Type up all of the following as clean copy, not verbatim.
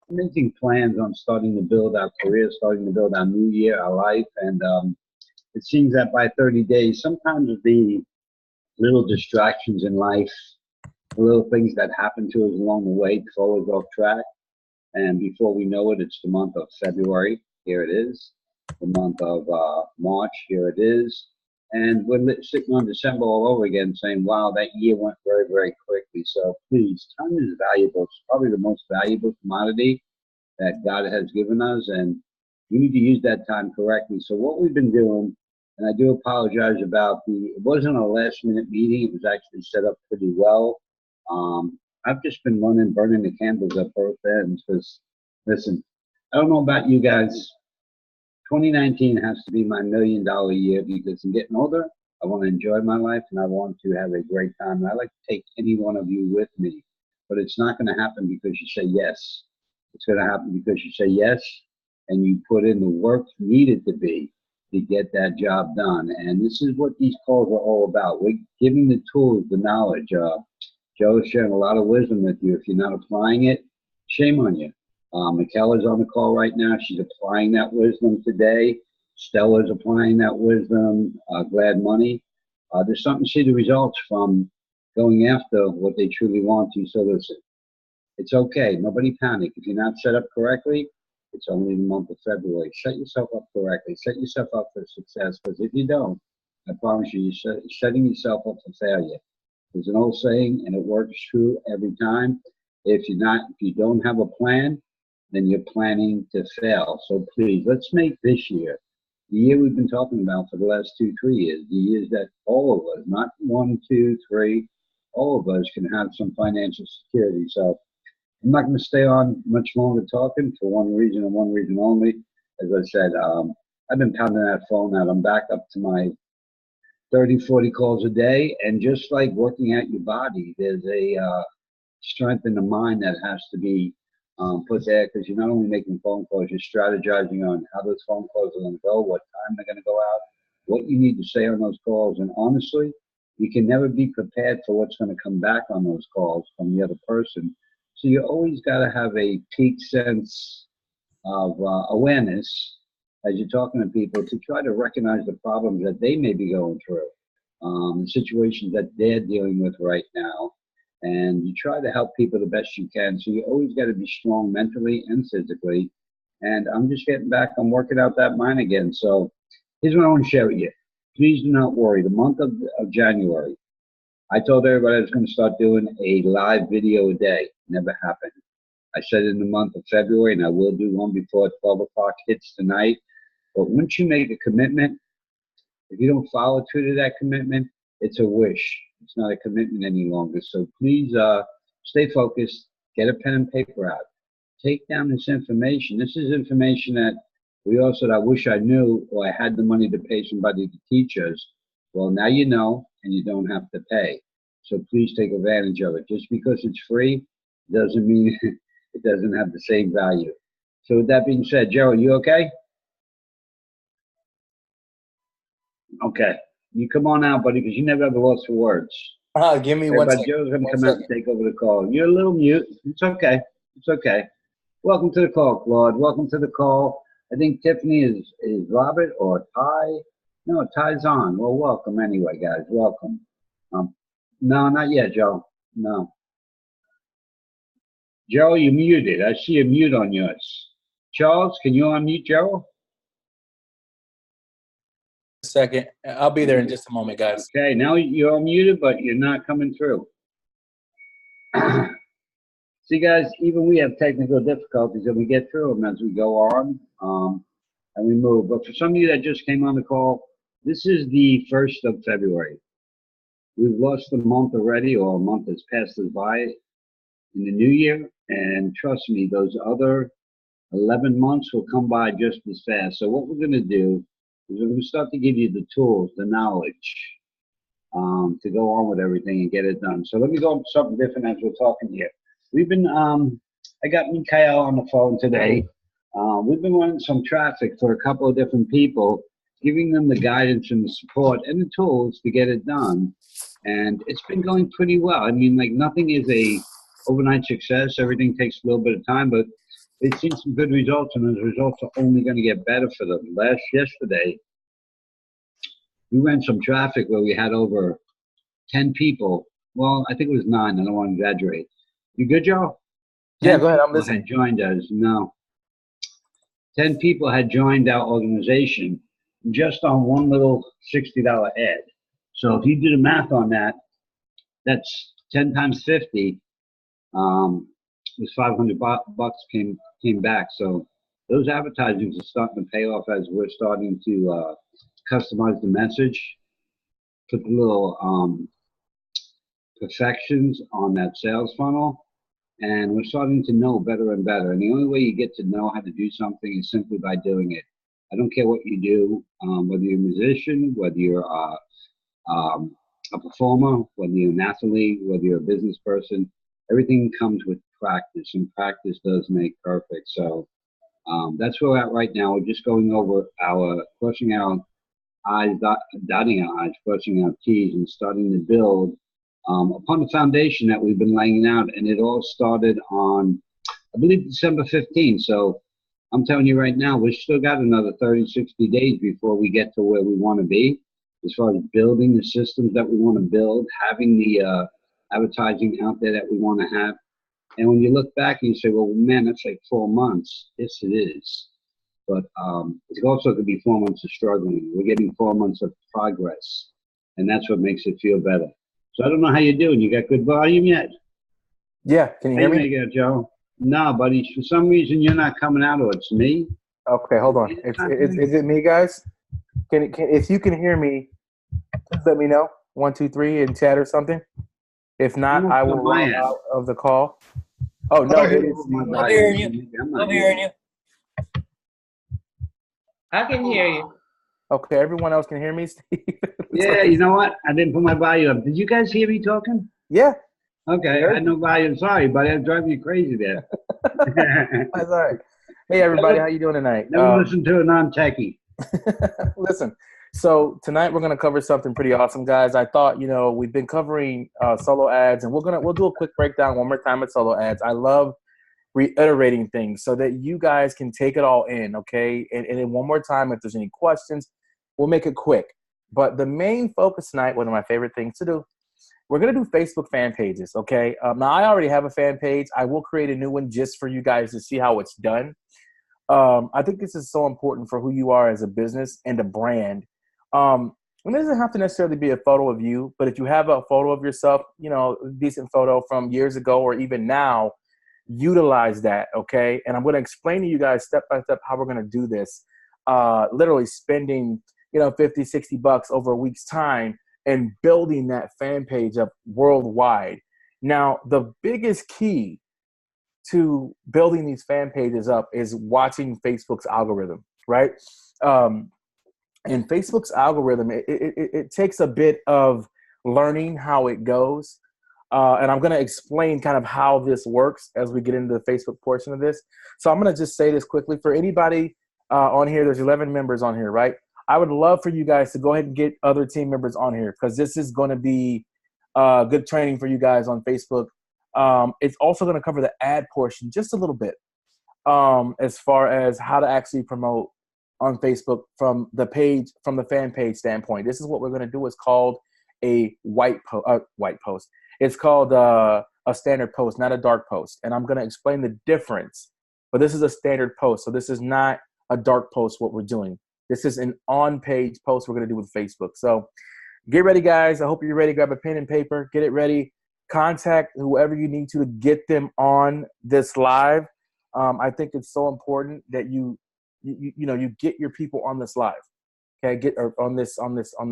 making plans on starting to build our career, starting to build our new year, our life, and it seems that by 30 days, sometimes the little distractions in life, the little things that happen to us along the way throw us off track. And before we know it, it's the month of February. Here it is. The month of March. Here it is. And we're sitting on December all over again saying, wow, that year went very, very quickly. So please, time is valuable. It's probably the most valuable commodity that God has given us. And we need to use that time correctly. So what we've been doing, and I do apologize about it wasn't a last minute meeting. It was actually set up pretty well. I've just been burning the candles at both ends because, listen, I don't know about you guys. 2019 has to be my $1 million year because I'm getting older. I want to enjoy my life and I want to have a great time. And I like to take any one of you with me, but it's not going to happen because you say yes. It's going to happen because you say yes and you put in the work needed to be to get that job done. And this is what these calls are all about. We're giving the tools, the knowledge. Joe's sharing a lot of wisdom with you. If you're not applying it, shame on you. Michaela's on the call right now. She's applying that wisdom today. Stella's applying that wisdom. Glad Money. There's something to see the results from going after what they truly want to. So listen, it's okay. Nobody panic. If you're not set up correctly, it's only the month of February. Set yourself up correctly. Set yourself up for success. Because if you don't, I promise you, you're setting yourself up for failure. There's an old saying, and it works true every time. If you don't have a plan, then you're planning to fail. So please, let's make this year the year we've been talking about for the last 2-3 years. The years that all of us, not 1, 2, 3, all of us can have some financial security. So I'm not going to stay on much longer talking for one reason and one reason only. As I said, I've been pounding that phone out. I'm back up to my 30, 40 calls a day. And just like working out your body, there's a strength in the mind that has to be put there, because you're not only making phone calls, you're strategizing on how those phone calls are going to go, what time they're going to go out, what you need to say on those calls. And honestly, you can never be prepared for what's going to come back on those calls from the other person. So you always got to have a peak sense of awareness as you're talking to people to try to recognize the problems that they may be going through, the situations that they're dealing with right now. And you try to help people the best you can. So you always got to be strong mentally and physically. And I'm just getting back. I'm working out that mind again. So here's what I want to share with you. Please do not worry. The month of January, I told everybody I was going to start doing a live video a day. Never happened. I said in the month of February, and I will do one before 12 o'clock hits tonight. But once you make a commitment, if you don't follow through to that commitment, it's a wish. It's not a commitment any longer. So please stay focused. Get a pen and paper out. Take down this information. This is information that we all said, I wish I knew, or I had the money to pay somebody to teach us. Well, now you know, and you don't have to pay. So please take advantage of it. Just because it's free doesn't mean it doesn't have the same value. So with that being said, Joe, are you okay? Okay. You come on out, buddy, because you never have a loss for words. Give me 1 second. Joe's going to come out and take over the call. You're a little mute. It's okay. It's okay. Welcome to the call, Claude. Welcome to the call. I think Tiffany is Robert or Ty. No, Ty's on. Well, welcome anyway, guys. Welcome. No, not yet, Joe. No. Joe, you're muted. I see a mute on yours. Charles, can you unmute Joe? Second. I'll be there in just a moment, guys. Okay, now you're unmuted, but you're not coming through. See, guys, even we have technical difficulties, and we get through them as we go on, and we move. But for some of you that just came on the call, this is the 1st of February. We've lost a month already, or a month has passed us by in the new year, and trust me, those other 11 months will come by just as fast. So what we're going to do is we're going to start to give you the tools, the knowledge to go on with everything and get it done. So let me go into something different as we're talking here. We've been, I got Mikhail on the phone today. We've been running some traffic for a couple of different people, giving them the guidance and the support and the tools to get it done. And it's been going pretty well. I mean, like, nothing is a overnight success. Everything takes a little bit of time, but they've seen some good results, and those results are only going to get better for them. Yesterday, we ran some traffic where we had over 10 people. Well, I think it was 9. I don't want to exaggerate. You good, Joe? Yeah, 10 go ahead. I'm people listening. had joined us. No. 10 people had joined our organization just on one little $60 ad. So if you do the math on that, that's 10 times 50. It was 500 bucks came back. So those advertisings are starting to pay off as we're starting to customize the message, put the little perfections on that sales funnel, and we're starting to know better and better. And the only way you get to know how to do something is simply by doing it. I don't care what you do, whether you're a musician, whether you're a performer, whether you're an athlete, whether you're a business person. Everything comes with practice, and practice does make perfect. So that's where we're at right now. We're just going over crossing our I's, dotting our I's, crossing our T's, and starting to build upon the foundation that we've been laying out. And it all started on, I believe, December 15th. So I'm telling you right now, we've still got another 30, 60 days before we get to where we want to be, as far as building the systems that we want to build, having the advertising out there that we want to have. And when you look back and you say, well, man, that's like 4 months. Yes, it is. But it also could be 4 months of struggling. We're getting 4 months of progress. And that's what makes it feel better. So I don't know how you're doing. You got good volume yet? Yeah. Can you hear me? Hey, Joe. No, buddy. For some reason, you're not coming out, or it's me. Okay, hold on. Is it me, guys? If you can hear me, just let me know. 1, 2, 3 in chat or something. If not, I will log out of the call. Oh no, it is me. I'm hearing you. I'm hearing you. I can hear you. Okay, everyone else can hear me, Steve? Yeah, you know what? I didn't put my volume up. Did you guys hear me talking? Yeah. Okay, I had no volume. Sorry, buddy. I'm driving you crazy there. That's all right. Hey, everybody. How you doing tonight? Never listen to a non-techie. Listen. So tonight we're going to cover something pretty awesome, guys. I thought, we've been covering solo ads, and we'll do a quick breakdown one more time at solo ads. I love reiterating things so that you guys can take it all in, okay? And then one more time, if there's any questions, we'll make it quick. But the main focus tonight, one of my favorite things to do, we're going to do Facebook fan pages, okay? Now, I already have a fan page. I will create a new one just for you guys to see how it's done. I think this is so important for who you are as a business and a brand. It doesn't have to necessarily be a photo of you, but if you have a photo of yourself, a decent photo from years ago or even now, utilize that, okay? And I'm going to explain to you guys step by step how we're going to do this. Literally spending, 50, 60 bucks over a week's time and building that fan page up worldwide. Now, the biggest key to building these fan pages up is watching Facebook's algorithm, right? And Facebook's algorithm, it takes a bit of learning how it goes. And I'm going to explain kind of how this works as we get into the Facebook portion of this. So I'm going to just say this quickly. For anybody on here, there's 11 members on here, right? I would love for you guys to go ahead and get other team members on here because this is going to be good training for you guys on Facebook. It's also going to cover the ad portion just a little bit as far as how to actually promote on Facebook from the fan page standpoint. This is what we're going to do. It's called a white post. It's called a standard post, not a dark post. And I'm going to explain the difference. But this is a standard post. So this is not a dark post, what we're doing. This is an on-page post we're going to do with Facebook. So get ready, guys. I hope you're ready. Grab a pen and paper. Get it ready. Contact whoever you need to get them on this live. I think it's so important that you get your people on this live. Okay, on this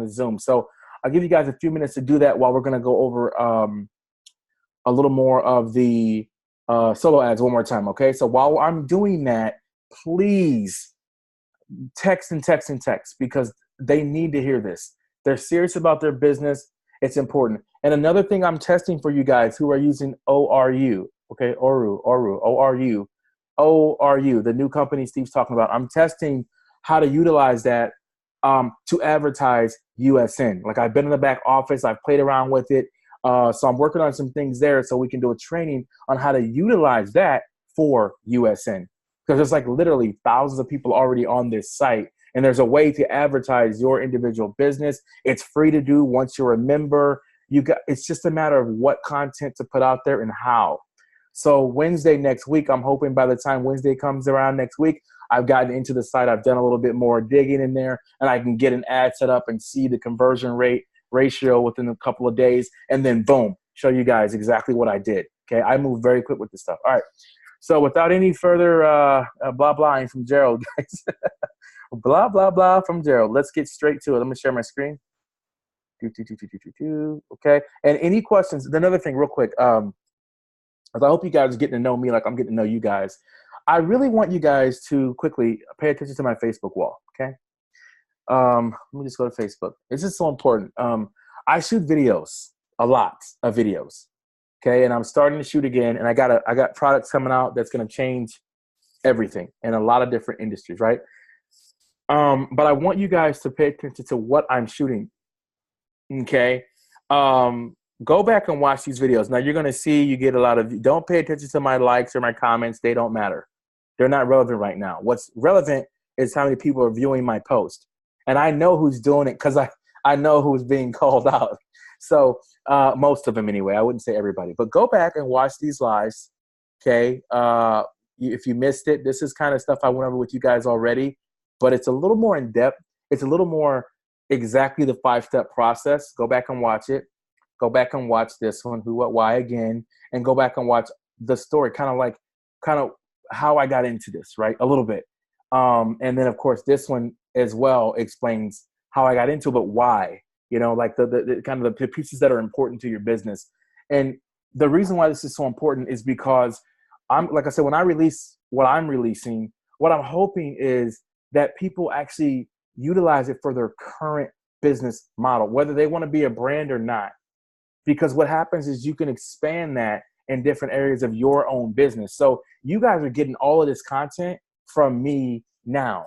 Zoom. So I'll give you guys a few minutes to do that while we're going to go over a little more of the solo ads one more time. Okay, so while I'm doing that, please text because they need to hear this. They're serious about their business. It's important. And another thing I'm testing for you guys who are using ORU, okay, ORU, the new company Steve's talking about. I'm testing how to utilize that to advertise USN. Like I've been in the back office, I've played around with it. So I'm working on some things there so we can do a training on how to utilize that for USN. because there's like literally thousands of people already on this site. And there's a way to advertise your individual business. It's free to do once you're a member. It's just a matter of what content to put out there and how. So Wednesday next week, I'm hoping by the time Wednesday comes around next week, I've gotten into the site. I've done a little bit more digging in there, and I can get an ad set up and see the conversion rate ratio within a couple of days. And then boom, show you guys exactly what I did. Okay. I move very quick with this stuff. All right. So without any further blah blahing from Gerald, guys, blah blah blah from Gerald. Let's get straight to it. Let me share my screen. Okay. And any questions? Another thing, real quick. As I hope you guys are getting to know me like I'm getting to know you guys. I really want you guys to quickly pay attention to my Facebook wall. Okay. Let me just go to Facebook. This is so important. I shoot videos, a lot of videos. Okay. And I'm starting to shoot again. And I got products coming out that's going to change everything in a lot of different industries. Right. But I want you guys to pay attention to what I'm shooting. Okay. Go back and watch these videos. Now you're going to see, you get a lot of, don't pay attention to my likes or my comments. They don't matter. They're not relevant right now. What's relevant is how many people are viewing my post. And I know who's doing it because I know who's being called out. So most of them anyway. I wouldn't say everybody. But go back and watch these lives, okay? If you missed it, this is kind of stuff I went over with you guys already. But it's a little more in-depth. It's a little more exactly the 5-step process. Go back and watch it. Go back and watch this one, who, what, why again. And go back and watch the story, kind of how I got into this, right? A little bit. And then, of course, this one as well explains how I got into it, but why, like the kind of the pieces that are important to your business. And the reason why this is so important is because like I said, when I release what I'm releasing, what I'm hoping is that people actually utilize it for their current business model, whether they want to be a brand or not. Because what happens is you can expand that in different areas of your own business. So you guys are getting all of this content from me now.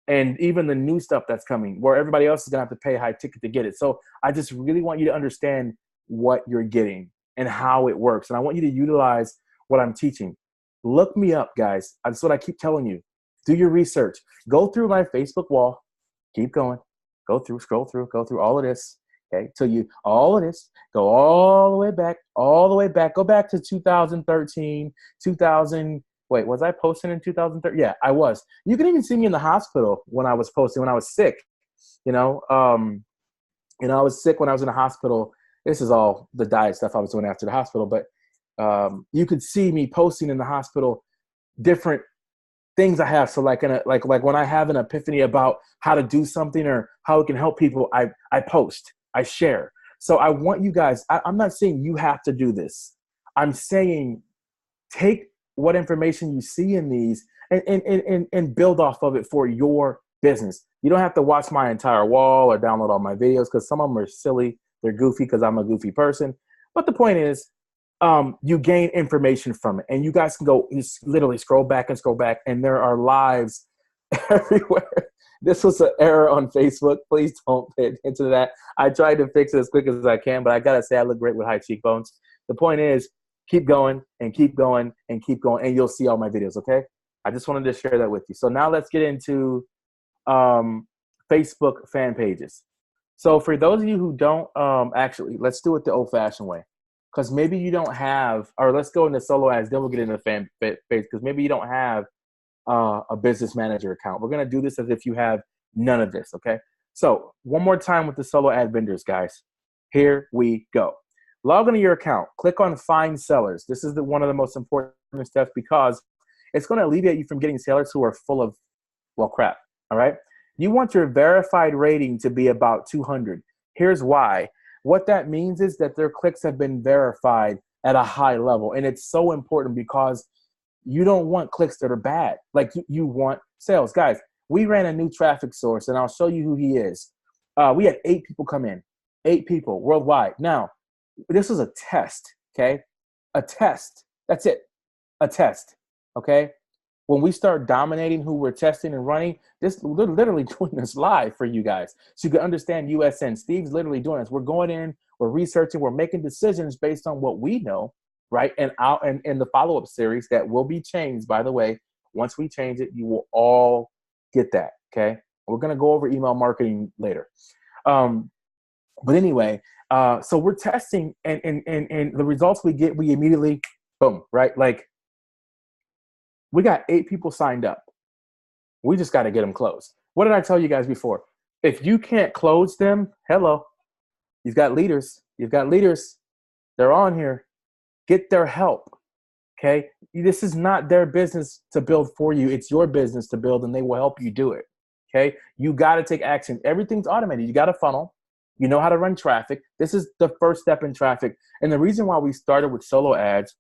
And even the new stuff that's coming where everybody else is going to have to pay a high ticket to get it. So I just really want you to understand what you're getting and how it works. And I want you to utilize what I'm teaching. Look me up, guys. That's what I keep telling you. Do your research. Go through my Facebook wall. Keep going. Scroll through all of this. Okay, till you, all of this, go all the way back, go back to 2013, wait, was I posting in 2013? Yeah, I was. You can even see me in the hospital when I was posting, when I was sick, I was sick when I was in the hospital. This is all the diet stuff I was doing after the hospital, but you could see me posting in the hospital different things I have. So like when I have an epiphany about how to do something or how it can help people, I post. I share. So I want you guys, I'm not saying you have to do this. I'm saying take what information you see in these and build off of it for your business. You don't have to watch my entire wall or download all my videos because some of them are silly. They're goofy because I'm a goofy person. But the point is, you gain information from it. And you guys can go literally scroll back, and there are lives everywhere. This was an error on Facebook. Please don't pay attention to that. I tried to fix it as quick as I can, but I got to say I look great with high cheekbones. The point is, keep going and keep going and keep going, and you'll see all my videos, okay? I just wanted to share that with you. So now let's get into Facebook fan pages. So for those of you who don't, actually, let's do it the old-fashioned way. Because maybe you don't have, or let's go into solo ads, then we'll get into fan page, because maybe you don't have a business manager account. We're going to do this as if you have none of this, okay? So one more time with the solo ad vendors, guys. Here we go. Log into your account. Click on Find Sellers. This is one of the most important steps because it's going to alleviate you from getting sellers who are full of, well, crap, all right? You want your verified rating to be about 200. Here's why. What that means is that their clicks have been verified at a high level, and it's so important because you don't want clicks that are bad. Like you want sales. Guys, we ran a new traffic source, and I'll show you who he is. We had 8 people come in, 8 people worldwide. Now, this was a test, okay? A test. That's it. A test, okay? When we start dominating who we're testing and running, we're literally doing this live for you guys. So you can understand USN. Steve's literally doing this. We're going in, we're researching, we're making decisions based on what we know, right? And in the follow-up series that will be changed, by the way, Once we change it, you will all get that, okay? We're going to go over email marketing later. But anyway, so we're testing, and the results we get, we immediately, boom, right? Like, we got 8 people signed up. We just got to get them closed. What did I tell you guys before? If you can't close them, hello, you've got leaders. You've got leaders. They're on here. Get their help, okay? This is not their business to build for you. It's your business to build, and they will help you do it, okay? You got to take action. Everything's automated. You got a funnel. You know how to run traffic. This is the first step in traffic. And the reason why we started with solo ads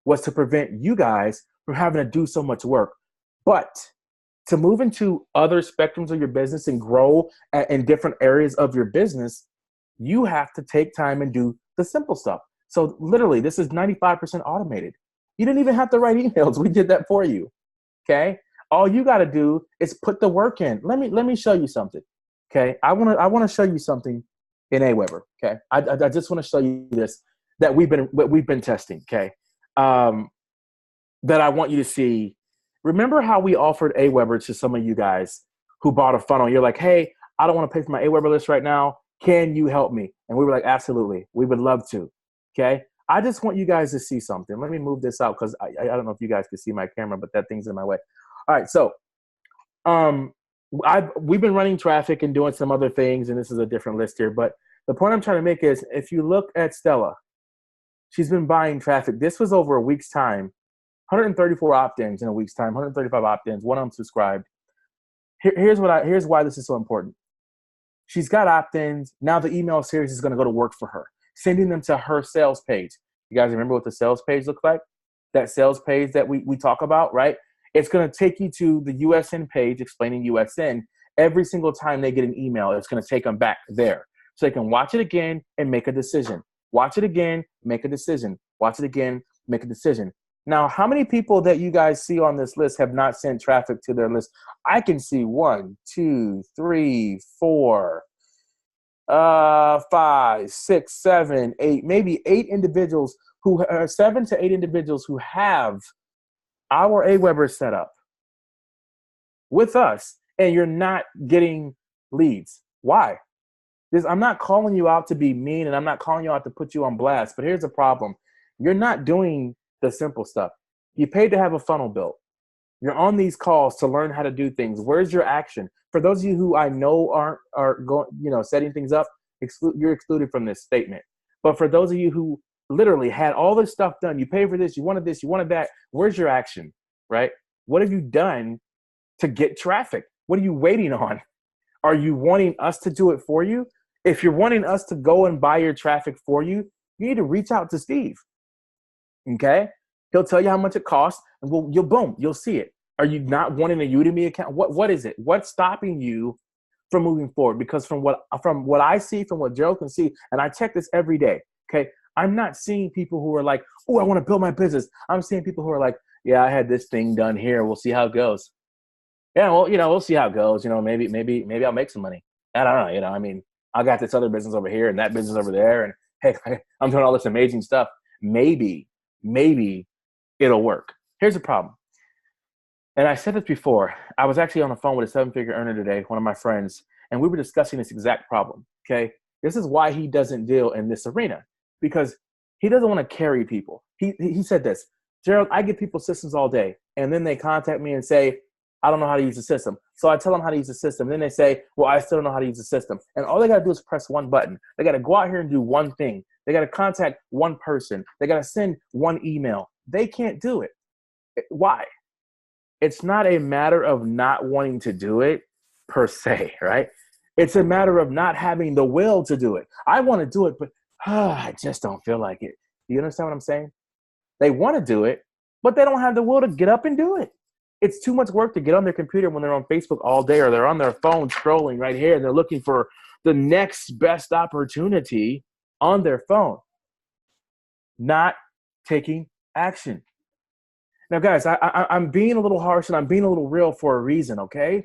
was to prevent you guys from having to do so much work. But to move into other spectrums of your business and grow in different areas of your business, you have to take time and do the simple stuff. So literally, this is 95% automated. You didn't even have to write emails. We did that for you, okay? All you got to do is put the work in. Let me show you something, okay? I want to show you something in Aweber, okay? I just want to show you this that we've been testing, okay? That I want you to see. Remember how we offered Aweber to some of you guys who bought a funnel? You're like, hey, I don't want to pay for my Aweber list right now. Can you help me? And we were like, absolutely. We would love to. Okay. I just want you guys to see something. Let me move this out because I don't know if you guys can see my camera, but that thing's in my way. All right. So we've been running traffic and doing some other things, and this is a different list here. But the point I'm trying to make is if you look at Stella, she's been buying traffic. This was over a week's time. 134 opt-ins in a week's time, 135 opt-ins, 1 unsubscribed. Here's why this is so important. She's got opt-ins. Now the email series is going to go to work for her, sending them to her sales page. You guys remember what the sales page looks like? That sales page that we talk about, right? It's going to take you to the USN page explaining USN. Every single time they get an email, it's going to take them back there. So they can watch it again and make a decision. Watch it again, make a decision. Watch it again, make a decision. Now, how many people that you guys see on this list have not sent traffic to their list? I can see 1, 2, 3, 4, 5, 6, 7, 8, maybe 8 individuals who are 7 to 8 individuals who have our Aweber set up with us, and you're not getting leads. Why? Because I'm not calling you out to be mean, and I'm not calling you out to put you on blast, but here's the problem. You're not doing the simple stuff. You paid to have a funnel built. You're on these calls to learn how to do things. Where's your action? For those of you who I know are going, setting things up, you're excluded from this statement. But for those of you who literally had all this stuff done, you paid for this, you wanted that, where's your action, right? What have you done to get traffic? What are you waiting on? Are you wanting us to do it for you? If you're wanting us to go and buy your traffic for you, you need to reach out to Steve. Okay, he'll tell you how much it costs, and you'll see it. Are you not wanting a Udemy account? What is it? What's stopping you from moving forward? Because from what I see, from what Gerald can see, and I check this every day. Okay, I'm not seeing people who are like, oh, I want to build my business. I'm seeing people who are like, yeah, I had this thing done here. We'll see how it goes. Yeah, well, we'll see how it goes. Maybe I'll make some money. I don't know. I mean, I got this other business over here and that business over there, and hey, I'm doing all this amazing stuff. Maybe it'll work. Here's the problem. And I said this before. I was actually on the phone with a 7-figure earner today, one of my friends, and we were discussing this exact problem, okay? This is why he doesn't deal in this arena, because he doesn't want to carry people. He said this, Gerald, I give people systems all day, and then they contact me and say, I don't know how to use the system. So I tell them how to use the system. Then they say, well, I still don't know how to use the system. And all they got to do is press one button. They got to go out here and do one thing. They got to contact one person. They got to send one email. They can't do it. Why? It's not a matter of not wanting to do it per se, right? It's a matter of not having the will to do it. I want to do it, but I just don't feel like it. Do you understand what I'm saying? They want to do it, but they don't have the will to get up and do it. It's too much work to get on their computer when they're on Facebook all day, or they're on their phone scrolling right here and they're looking for the next best opportunity on their phone. Not taking action. Now, guys, I'm being a little harsh and I'm being a little real for a reason, okay?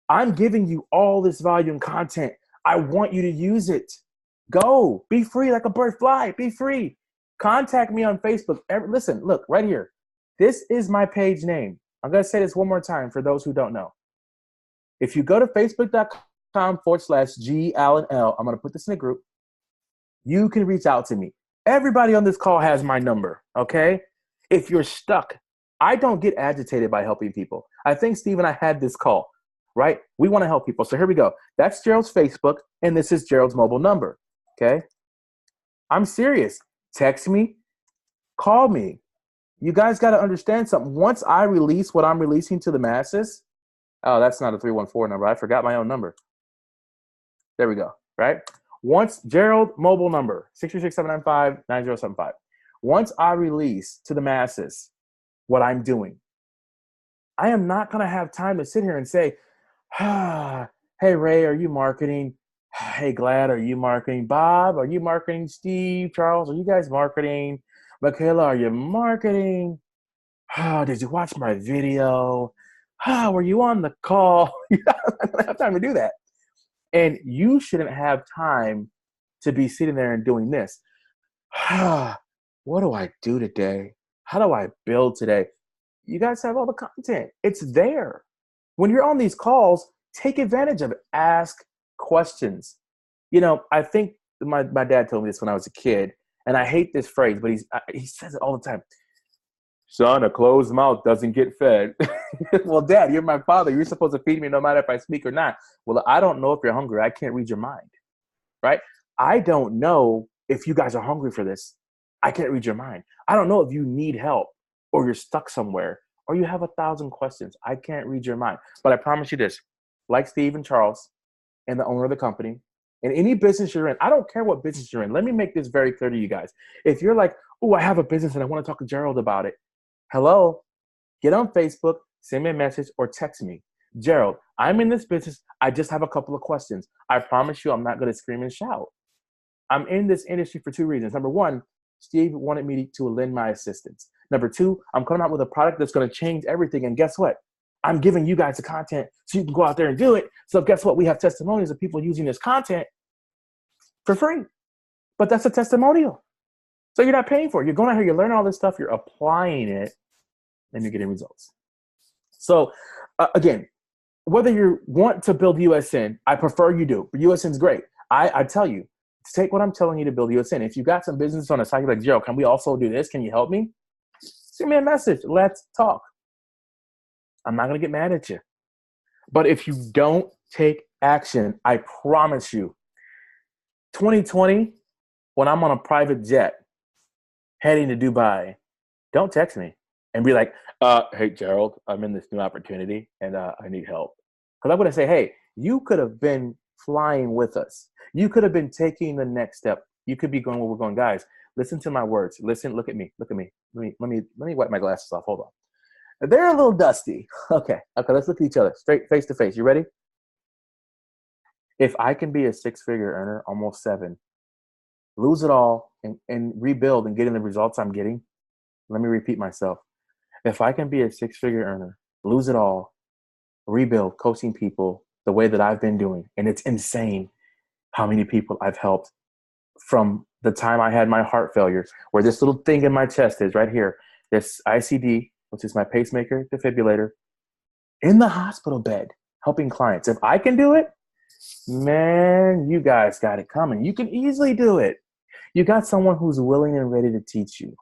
I'm giving you all this volume content. I want you to use it. Go. Be free like a bird. Fly. Be free. Contact me on Facebook. Listen, look, right here. This is my page name. I'm going to say this one more time for those who don't know. If you go to facebook.com/GAllenL, I'm going to put this in a group. You can reach out to me. Everybody on this call has my number, okay? If you're stuck, I don't get agitated by helping people. I think Steve and I had this call, right? We want to help people. So here we go. That's Gerald's Facebook, and this is Gerald's mobile number, okay? I'm serious. Text me, call me. You guys got to understand something. Once I release what I'm releasing to the masses, oh, that's not a 314 number. I forgot my own number. There we go, right? Once Gerald mobile number, 636-795-9075. Once I release to the masses what I'm doing, I am not going to have time to sit here and say, hey, Ray, are you marketing? Hey, Glad, are you marketing? Bob, are you marketing? Steve, Charles, are you guys marketing? Michaela, are you marketing? Did you watch my video? Were you on the call? I don't have time to do that. And you shouldn't have time to be sitting there and doing this. What do I do today? How do I build today? You guys have all the content. It's there. When you're on these calls, take advantage of it. Ask questions. You know, I think my dad told me this when I was a kid, and I hate this phrase, but he says it all the time. Son, a closed mouth doesn't get fed. Well, Dad, you're my father. You're supposed to feed me no matter if I speak or not. Well, I don't know if you're hungry. I can't read your mind, right? I don't know if you guys are hungry for this. I can't read your mind. I don't know if you need help or you're stuck somewhere or you have 1,000 questions. I can't read your mind. But I promise you this, like Steve and Charles and the owner of the company, in any business you're in, I don't care what business you're in. Let me make this very clear to you guys. If you're like, oh, I have a business and I want to talk to Gerald about it. Hello, get on Facebook, send me a message, or text me. Gerald, I'm in this business. I just have a couple of questions. I promise you I'm not going to scream and shout. I'm in this industry for 2 reasons. Number 1, Steve wanted me to lend my assistance. Number 2, I'm coming out with a product that's going to change everything. And guess what? I'm giving you guys the content so you can go out there and do it. So guess what? We have testimonials of people using this content for free. But that's a testimonial. So you're not paying for it. You're going out here, you're learning all this stuff, you're applying it, and you're getting results. So again, whether you want to build USN, I prefer you do. But USN's great. I tell you, take what I'm telling you to build USN. If you got some business on the side, you're like, Gerald, can we also do this? Can you help me? Send me a message. Let's talk. I'm not going to get mad at you. But if you don't take action, I promise you, 2020, when I'm on a private jet, heading to Dubai, don't text me and be like, hey, Gerald, I'm in this new opportunity and I need help. Because I'm going to say, hey, you could have been flying with us. You could have been taking the next step. You could be going where we're going. Guys, listen to my words. Listen, look at me. Look at me. Let me wipe my glasses off. Hold on. They're a little dusty. Okay, let's look at each other straight face to face. You ready? If I can be a 6-figure earner, almost 7, lose it all and rebuild and getting the results I'm getting. Let me repeat myself. If I can be a 6-figure earner, lose it all, rebuild, coaching people the way that I've been doing. And it's insane how many people I've helped from the time I had my heart failure, where this little thing in my chest is right here, this ICD, which is my pacemaker defibrillator, in the hospital bed, helping clients. If I can do it, man, you guys got it coming. You can easily do it. You got someone who's willing and ready to teach you,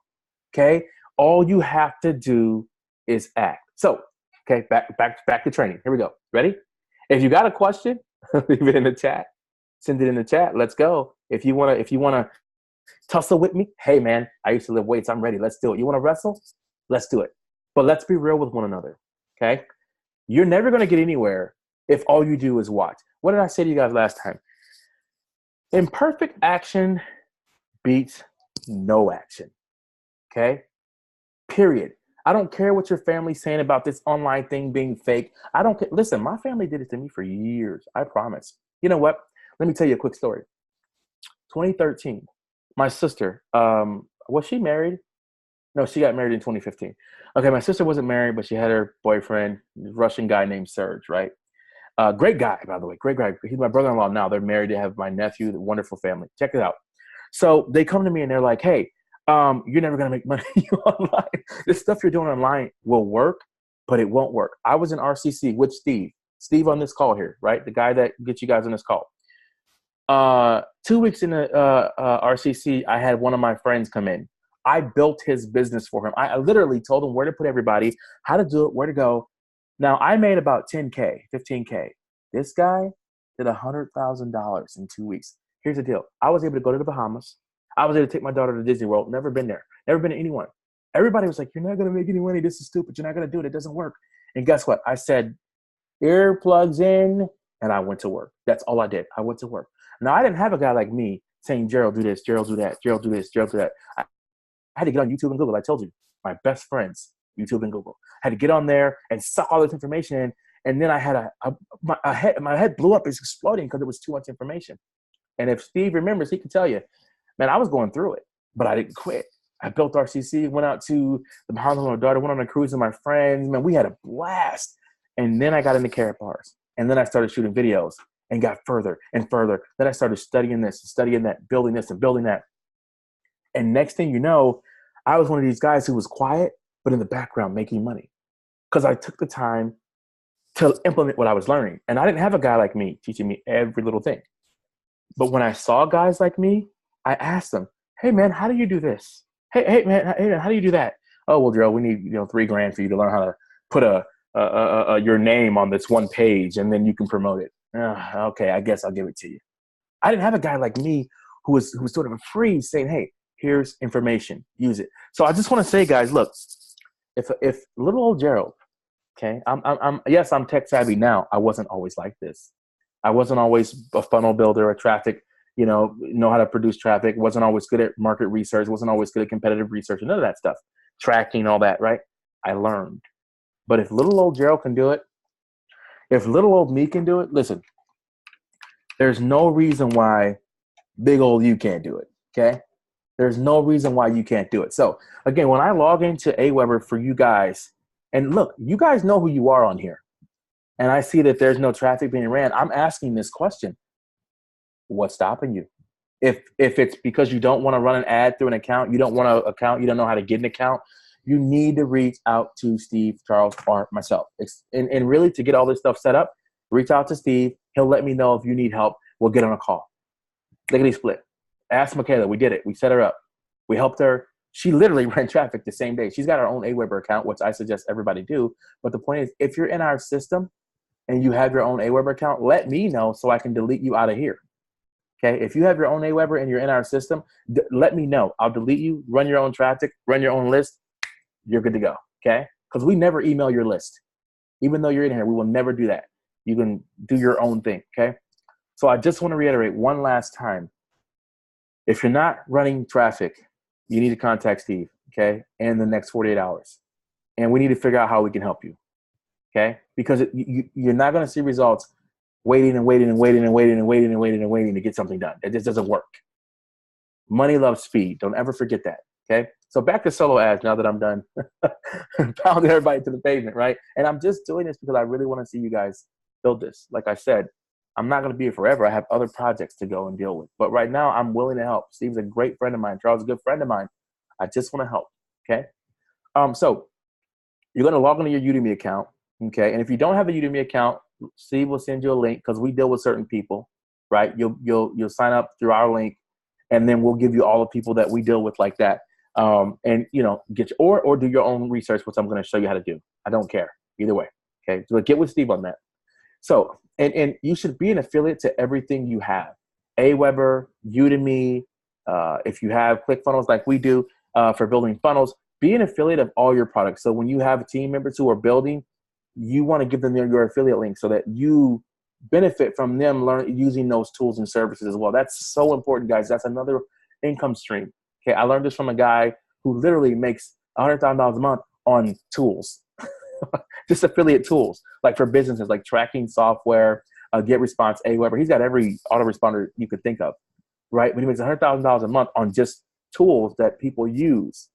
okay? All you have to do is act. So, okay, back to training. Here we go. Ready? If you got a question, leave it in the chat. Send it in the chat. Let's go. If you wanna tussle with me, hey man, I used to lift weights. I'm ready. Let's do it. You wanna wrestle? Let's do it. But let's be real with one another, okay? You're never gonna get anywhere if all you do is watch. What did I say to you guys last time? Imperfect action beats no action, okay? Period. I don't care what your family's saying about this online thing being fake. I don't care. Listen, my family did it to me for years. I promise. You know what? Let me tell you a quick story. 2013, my sister, was she married? No, she got married in 2015. Okay, my sister wasn't married, but she had her boyfriend, Russian guy named Serge, right? Great guy, by the way. Great guy. He's my brother-in-law now. They're married. They have my nephew, the wonderful family. Check it out. So they come to me and they're like, hey, you're never going to make money online. This stuff you're doing online will work, but it won't work. I was in RCC with Steve on this call here, right? The guy that gets you guys on this call. 2 weeks in the RCC, I had one of my friends come in. I built his business for him. I literally told him where to put everybody, how to do it, where to go. Now, I made about 10K, 15K. This guy did $100,000 in 2 weeks. Here's the deal. I was able to go to the Bahamas. I was able to take my daughter to Disney World. Never been there. Never been to anyone. Everybody was like, you're not going to make any money. This is stupid. You're not going to do it. It doesn't work. And guess what? I said, earplugs in, and I went to work. That's all I did. I went to work. Now, I didn't have a guy like me saying, Gerald, do this, Gerald, do that, Gerald, do this, Gerald, do that. I had to get on YouTube and Google. I told you, my best friends, YouTube and Google. I had to get on there and suck all this information in. And then I had my head blew up. It's exploding because it was too much information. And if Steve remembers, he can tell you, man, I was going through it, but I didn't quit. I built RCC, went out to the Bahamas with my daughter, went on a cruise with my friends. Man, we had a blast. And then I got into carrot bars. And then I started shooting videos and got further and further. Then I started studying this, studying that, building this and building that. And next thing you know, I was one of these guys who was quiet, but in the background making money. Because I took the time to implement what I was learning. And I didn't have a guy like me teaching me every little thing. But when I saw guys like me, I asked them, hey man, how do you do this? Hey man, how do you do that? Oh, well, Joe, we need $3,000 for you to learn how to put your name on this one page, and then you can promote it. Okay, I guess I'll give it to you. I didn't have a guy like me who was sort of a free saying, hey, here's information, use it. So I just want to say, guys, look, if little old Gerald, okay, yes, I'm tech savvy now. I wasn't always like this. I wasn't always a funnel builder, a traffic, know how to produce traffic. Wasn't always good at market research. Wasn't always good at competitive research. None of that stuff. Tracking, all that, right? I learned. But if little old Gerald can do it, if little old me can do it, listen, there's no reason why big old you can't do it, okay? There's no reason why you can't do it. So, again, when I log into Aweber for you guys, and look, you guys know who you are on here, and I see that there's no traffic being ran, I'm asking this question. What's stopping you? If it's because you don't want to run an ad through an account, you don't want an account, you don't know how to get an account, you need to reach out to Steve, Charles, or myself. And really, to get all this stuff set up, reach out to Steve. He'll let me know if you need help. We'll get on a call. Lickety split. Ask Michaela. We did it. We set her up. We helped her. She literally ran traffic the same day. She's got her own Aweber account, which I suggest everybody do. But the point is, if you're in our system and you have your own Aweber account, let me know so I can delete you out of here. Okay, if you have your own Aweber and you're in our system, let me know. I'll delete you, run your own traffic, run your own list. You're good to go, okay? Because we never email your list. Even though you're in here, we will never do that. You can do your own thing, okay? So I just want to reiterate one last time. If you're not running traffic, you need to contact Steve, okay, in the next 48 hours. And we need to figure out how we can help you, okay? Because you're not going to see results waiting to get something done. It just doesn't work. Money loves speed. Don't ever forget that, okay? So back to solo ads now that I'm done. Pounding everybody to the pavement, right? And I'm just doing this because I really want to see you guys build this. Like I said, I'm not going to be here forever. I have other projects to go and deal with. But right now, I'm willing to help. Steve's a great friend of mine. Charles is a good friend of mine. I just want to help, okay? So you're going to log into your Udemy account, okay? And if you don't have a Udemy account, Steve will send you a link because we deal with certain people, right? You'll sign up through our link, and then we'll give you all the people that we deal with like that. And get or do your own research, which I'm going to show you how to do. I don't care either way. Okay, so get with Steve on that. So and you should be an affiliate to everything you have. Aweber, Udemy. If you have ClickFunnels like we do for building funnels, be an affiliate of all your products. So when you have team members who are building, you want to give them your affiliate link so that you benefit from them using those tools and services as well. That's so important, guys. That's another income stream. Okay, I learned this from a guy who literally makes $100,000 a month on tools, just affiliate tools, like for businesses, like tracking software, GetResponse, Aweber. He's got every autoresponder you could think of, right? But he makes $100,000 a month on just tools that people use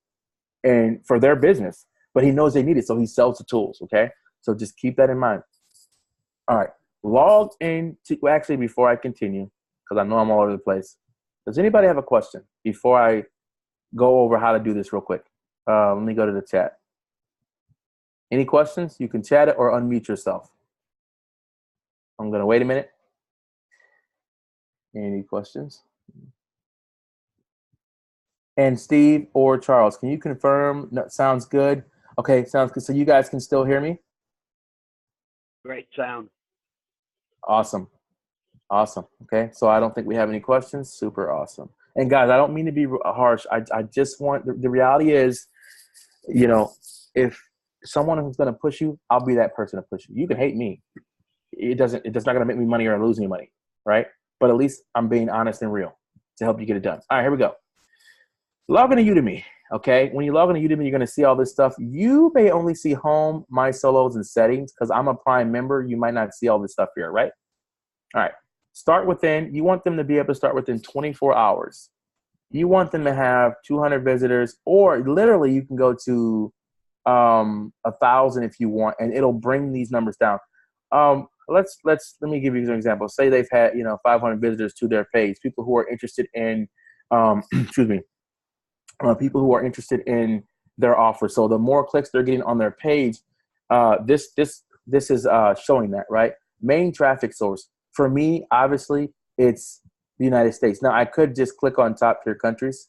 and for their business. But he knows they need it, so he sells the tools. Okay, so just keep that in mind. All right, log in to actually before I continue, because I know I'm all over the place. Does anybody have a question before I go over how to do this real quick? Let me go to the chat. Any questions? You can chat it or unmute yourself. I'm going to wait a minute. Any questions? And Steve or Charles, can you confirm? No, sounds good. Okay, sounds good. So you guys can still hear me? Great sound. Awesome. Awesome. Okay, so I don't think we have any questions. Super awesome. And guys, I don't mean to be harsh. I just want, the reality is, you know, if someone who's going to push you, I'll be that person to push you. You can hate me. It's not going to make me money or lose any money, right? But at least I'm being honest and real to help you get it done. All right, here we go. Log into Udemy, okay? When you log into Udemy, you're going to see all this stuff. You may only see home, my solos, and settings because I'm a Prime member. You might not see all this stuff here, right? All right. Start within. You want them to be able to start within 24 hours. You want them to have 200 visitors, or literally you can go to 1,000 if you want, and it'll bring these numbers down. Let me give you an example. Say they've had 500 visitors to their page. People who are interested in excuse me. People who are interested in their offer. So the more clicks they're getting on their page, this is showing that, right? Main traffic source. For me, obviously, it's the United States. Now, I could just click on top tier countries,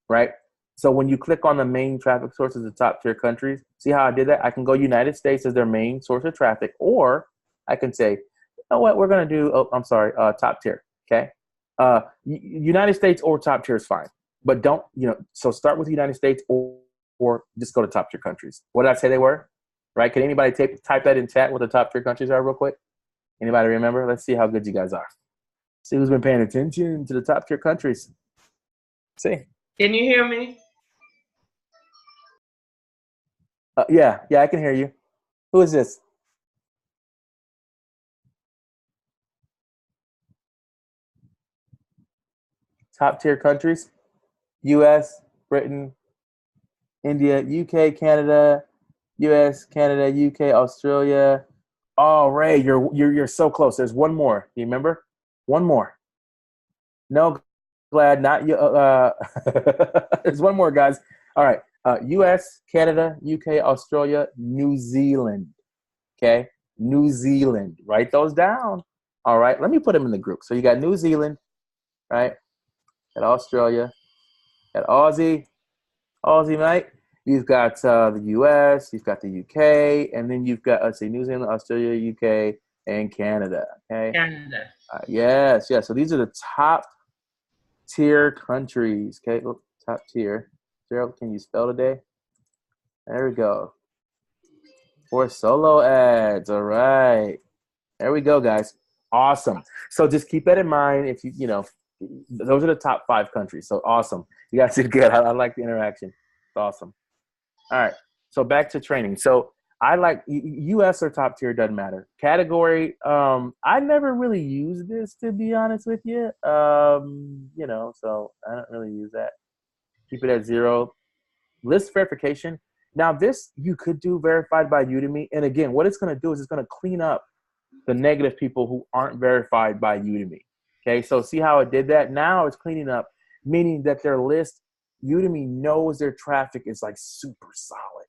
right? So when you click on the main traffic sources of top tier countries, see how I did that? I can go United States as their main source of traffic, or I can say, you know what, we're going to do, top tier, okay? United States or top tier is fine. But don't, so start with the United States or just go to top tier countries. What did I say they were? Right? Can anybody type that in chat what the top tier countries are real quick? Anybody remember? Let's see how good you guys are. See who's been paying attention to the top tier countries. See. Can you hear me? Yeah, I can hear you. Who is this? Top tier countries? US, Britain, India, UK, Canada, US, Canada, UK, Australia. Oh, Ray, you're so close. There's one more. Do you remember? One more. No, glad not you. There's one more, guys. All right. US, Canada, UK, Australia, New Zealand. Okay, New Zealand. Write those down. All right. Let me put them in the group. So you got New Zealand, right? Got Australia. Got Aussie, mate. You've got the US, you've got the UK, and then you've got, let's see, New Zealand, Australia, UK, and Canada. Okay. Canada. Yes. So these are the top tier countries. Okay. Look, top tier. Gerald, can you spell today? There we go. For solo ads. All right. There we go, guys. Awesome. So just keep that in mind. If those are the top 5 countries. So awesome. You guys did good. I like the interaction. It's awesome. All right. So back to training. So I like US or top tier, doesn't matter. Category. I never really use this, to be honest with you. So I don't really use that. Keep it at 0. List verification. Now this you could do verified by Udemy. And again, what it's going to do is it's going to clean up the negative people who aren't verified by Udemy. Okay. So see how it did that? Now it's cleaning up, meaning that their list, Udemy knows their traffic is like super solid.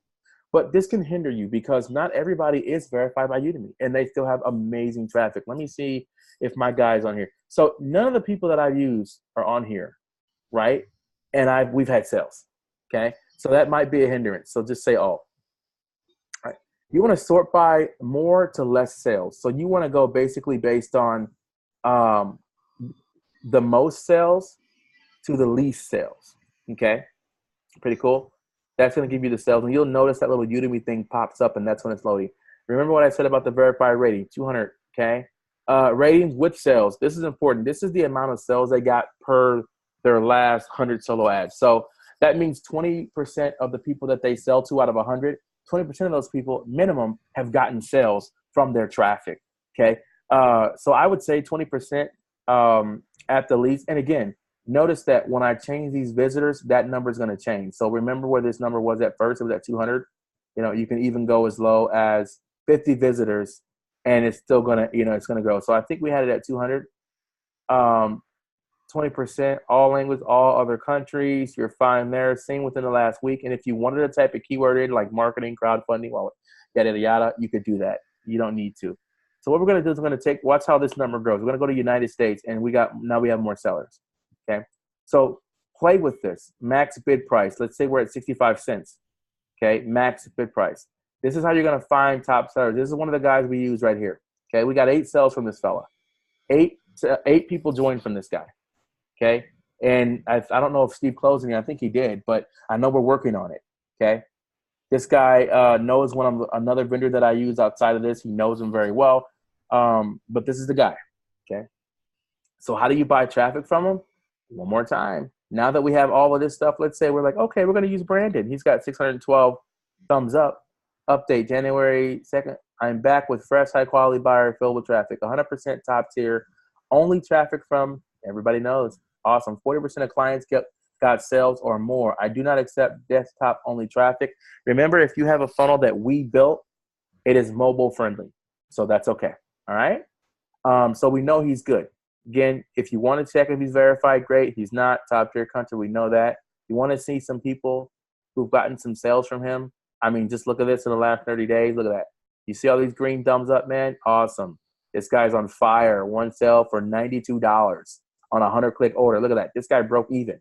But this can hinder you because not everybody is verified by Udemy and they still have amazing traffic. Let me see if my guy's on here. So none of the people that I've used are on here, right? And we've had sales, okay? So that might be a hindrance. So just say all. All right. You want to sort by more to less sales. So you want to go basically based on the most sales to the least sales, okay? Pretty cool. That's going to give you the sales. And you'll notice that little Udemy thing pops up, and that's when it's loading. Remember what I said about the verified rating, 200, okay? Ratings with sales. This is important. This is the amount of sales they got per their last 100 solo ads. So that means 20% of the people that they sell to out of 100, 20% of those people, minimum, have gotten sales from their traffic, okay? So I would say 20% at the least. And again, notice that when I change these visitors, that number is going to change. So remember where this number was at first? It was at 200. You can even go as low as 50 visitors, and it's still going to, it's going to grow. So I think we had it at 200. 20% 20%, all language, all other countries. You're fine there. Same within the last week. And if you wanted to type a keyword in like marketing, crowdfunding, well, yada, yada, yada, you could do that. You don't need to. So what we're going to do is we're going to watch how this number grows. We're going to go to United States, and now we have more sellers. Okay. So play with this. Max bid price. Let's say we're at 65 cents. Okay. Max bid price. This is how you're going to find top sellers. This is one of the guys we use right here. Okay. We got 8 sales from this fella. 8 people joined from this guy. Okay. And I don't know if Steve closed any. I think he did, but I know we're working on it. Okay. This guy knows another vendor that I use outside of this. He knows him very well. But this is the guy. Okay. So how do you buy traffic from him? One more time. Now that we have all of this stuff, let's say we're like, okay, we're going to use Brandon. He's got 612 thumbs up. Update January 2nd. I'm back with fresh, high quality buyer filled with traffic. 100% top tier. Only traffic from everybody knows. Awesome. 40% of clients got sales or more. I do not accept desktop only traffic. Remember, if you have a funnel that we built, it is mobile friendly. So that's okay. All right. So we know he's good. Again, if you want to check if he's verified, great. He's not top tier country. We know that. You want to see some people who've gotten some sales from him. I mean, just look at this in the last 30 days. Look at that. You see all these green thumbs up, man? Awesome. This guy's on fire. One sale for $92 on a 100-click order. Look at that. This guy broke even.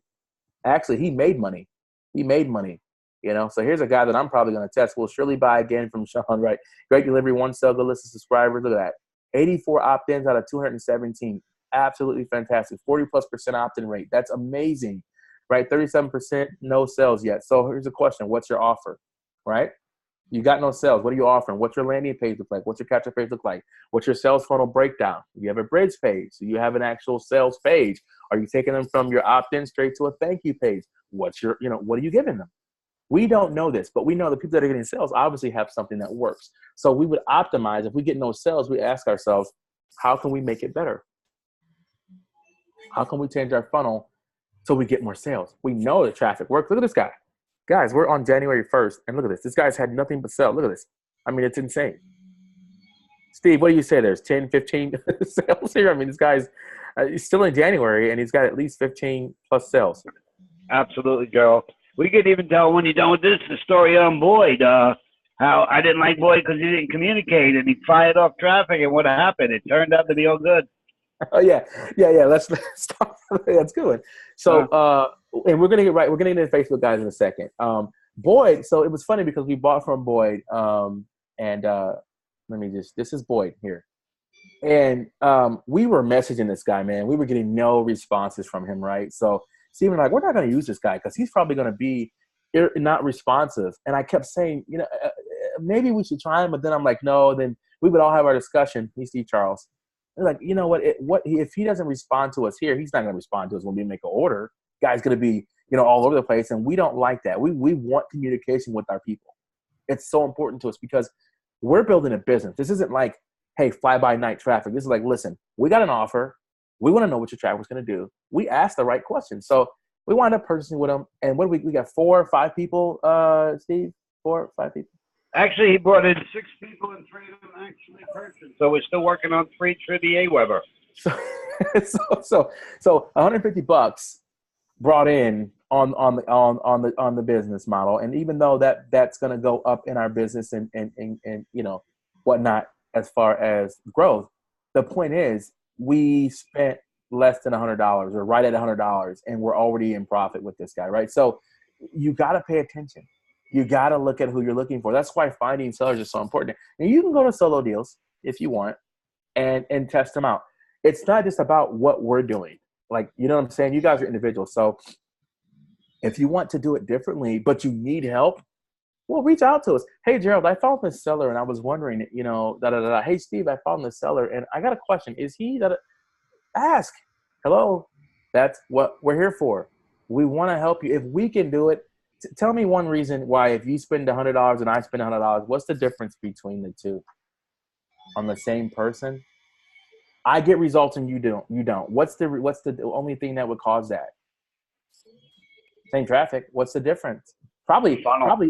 Actually, he made money. So here's a guy that I'm probably going to test. We'll surely buy again from Sean, right? Great delivery, one sale, good list of subscribers. Look at that. 84 opt-ins out of 217. Absolutely fantastic. 40+% opt-in rate. That's amazing, right? 37% no sales yet. So here's a question. What's your offer, right? You got no sales. What are you offering? What's your landing page look like? What's your capture page look like? What's your sales funnel breakdown? You have a bridge page. So you have an actual sales page. Are you taking them from your opt-in straight to a thank you page? What are you giving them? We don't know this, but we know the people that are getting sales obviously have something that works. So we would optimize. If we get no sales, we ask ourselves, how can we make it better? How can we change our funnel so we get more sales? We know the traffic works. Look at this guy. Guys, we're on January 1st, and look at this. This guy's had nothing but sell. Look at this. I mean, it's insane. Steve, what do you say? There's 10, 15 sales here? I mean, this guy's he's still in January, and he's got at least 15 plus sales. Absolutely, Gerald. We could even tell when you're done with this the story on Boyd. How I didn't like Boyd because he didn't communicate, and he fired off traffic, and what happened? It turned out to be all good. Oh yeah. Let's talk. That's good. So, and we're gonna get right. We're gonna get into Facebook guys in a second. Boyd. So it was funny because we bought from Boyd, this is Boyd here, and we were messaging this guy, man. We were getting no responses from him, right? So Steven, we're not gonna use this guy because he's probably gonna be not responsive. And I kept saying, maybe we should try him, but then I'm like, no. Then we would all have our discussion. He's Steve Charles. They're like, you know what? If he doesn't respond to us here, he's not going to respond to us when we make an order. Guy's going to be, all over the place, and we don't like that. We want communication with our people. It's so important to us because we're building a business. This isn't like, hey, fly-by-night traffic. This is like, listen, we got an offer. We want to know what your traffic's going to do. We asked the right questions. So we wound up purchasing with them. And what do we got 4 or 5 people, Steve? 4 or 5 people? Actually, he brought in 6 people and 3 of them actually purchased. So we're still working on 3 through the AWeber. So $150 brought in on the business model, and even though that's going to go up in our business and whatnot as far as growth, the point is we spent less than $100 or right at $100, and we're already in profit with this guy, right? So you got to pay attention. You got to look at who you're looking for. That's why finding sellers is so important. And you can go to Solo Deals if you want and test them out. It's not just about what we're doing. Like, you know what I'm saying? You guys are individuals. So if you want to do it differently, but you need help, well, reach out to us. Hey, Gerald, I found this seller, and I was wondering, Hey, Steve, I found this seller, and I got a question. Is he that? Ask. Hello. That's what we're here for. We want to help you. If we can do it, tell me one reason why if you spend $100 and I spend $100, what's the difference between the two on the same person? I get results and you don't. What's the only thing that would cause that? Same traffic. What's the difference? Probably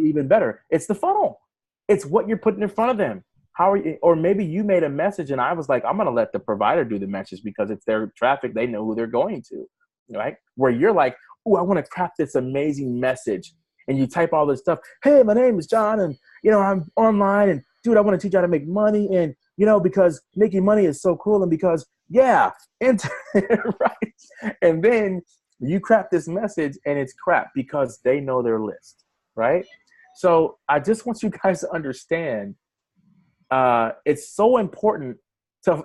even better. It's the funnel. It's what you're putting in front of them. How are you? Or maybe you made a message and I was like, I'm going to let the provider do the message because it's their traffic. They know who they're going to. right? Where you're like, oh, I want to craft this amazing message. And you type all this stuff. Hey, my name is John, and, you know, I'm online, and, dude, I want to teach you how to make money, and, you know, because making money is so cool, and because, yeah, right? And then you craft this message, and it's crap because they know their list, right? So I just want you guys to understand it's so important to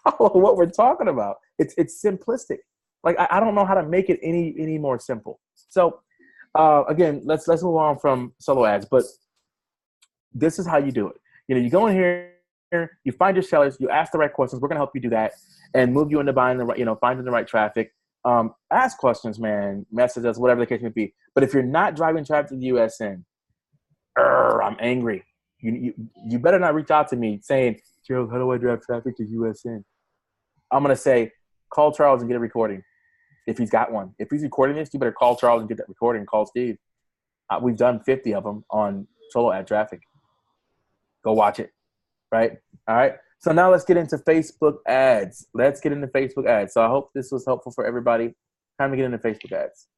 follow what we're talking about. It's simplistic. Like, I don't know how to make it any more simple. So again, let's move on from solo ads, but this is how you do it. You know, you go in here, you find your sellers, you ask the right questions. We're going to help you do that and move you into buying the right, you know, finding the right traffic. Ask questions, man, message us, whatever the case may be. But if you're not driving traffic to the USN, I'm angry. You better not reach out to me saying, Gerald, how do I drive traffic to USN? I'm going to say, call Charles and get a recording if he's got one. If he's recording this, you better call Charles and get that recording. Call Steve. We've done 50 of them on solo ad traffic. Go watch it, right? All right. So now let's get into Facebook ads. So I hope this was helpful for everybody. Time to get into Facebook ads.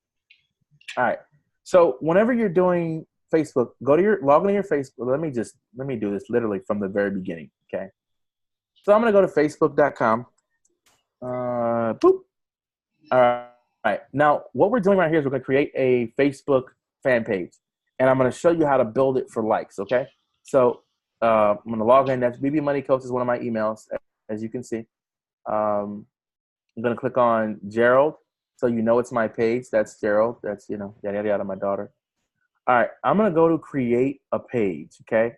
All right. So whenever you're doing Facebook, log into your Facebook. Let me do this literally from the very beginning. Okay. So I'm going to go to facebook.com. Boop. All right. Now what we're doing right here is we're going to create a Facebook fan page, and I'm going to show you how to build it for likes. Okay. So I'm going to log in. That's BB Money Coach is one of my emails, as you can see. I'm going to click on Gerald, so you know it's my page. That's Gerald. That's, you know, yada yada yada, my daughter. All right, I'm gonna go to create a page. Okay,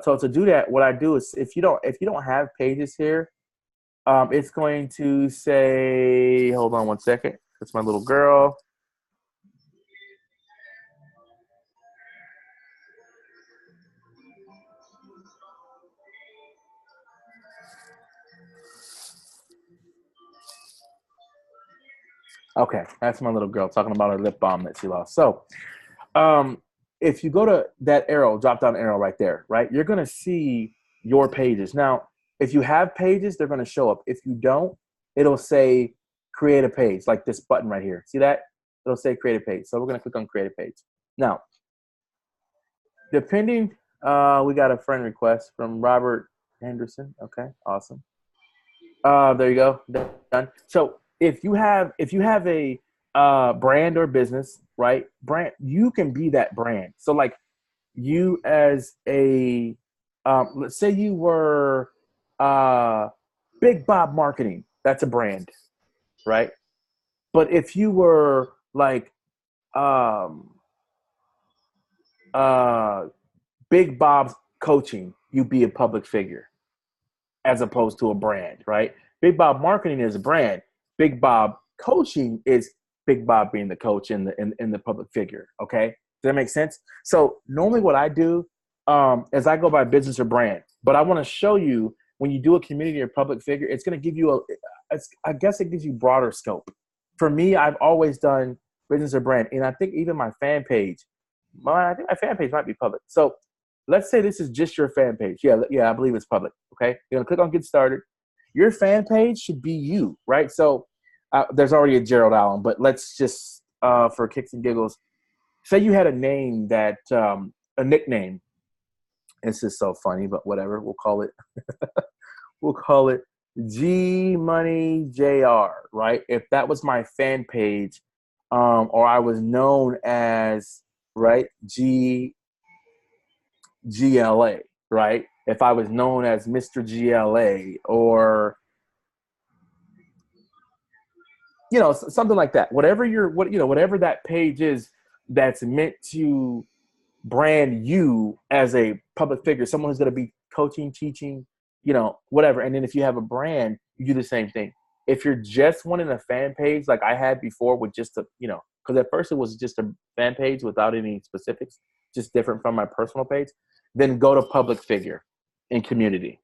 so to do that, what I do is if you don't have pages here, it's going to say, hold on one second. That's my little girl. Okay, that's my little girl talking about her lip balm that she lost. So, if you go to that arrow, drop down arrow right there, right, you're going to see your pages. Now, if you have pages, they're going to show up. If you don't, it'll say create a page, like this button right here. See that? It'll say create a page. So we're going to click on create a page. Now, depending, we got a friend request from Robert Henderson. Okay, awesome. There you go. Done. So if you have a brand or business, right? Brand, you can be that brand. So like you as a, let's say you were Big Bob Marketing. That's a brand, right? But if you were like Big Bob's Coaching, you'd be a public figure as opposed to a brand, right? Big Bob Marketing is a brand. Big Bob Coaching is Big Bob being the coach in the public figure. Okay, does that make sense? So normally what I do is I go by business or brand, but I want to show you when you do a community or public figure, it's going to give you I guess it gives you broader scope. For me, I've always done business or brand, and I think even my fan page, I think my fan page might be public. So let's say this is just your fan page. Yeah, I believe it's public. Okay, you're gonna click on get started. Your fan page should be you, right? So there's already a Gerald Allen, but let's just for kicks and giggles, say you had a name that a nickname. This is so funny, but whatever. We'll call it G Money JR, right? If that was my fan page, or I was known as GLA, right? If I was known as Mr. GLA or, you know, something like that. Whatever that page is that's meant to brand you as a public figure, someone who's going to be coaching, teaching, you know, whatever. And then if you have a brand, you do the same thing. If you're just wanting a fan page like I had before with just a, you know, because at first it was just a fan page without any specifics, just different from my personal page, then go to public figure and community,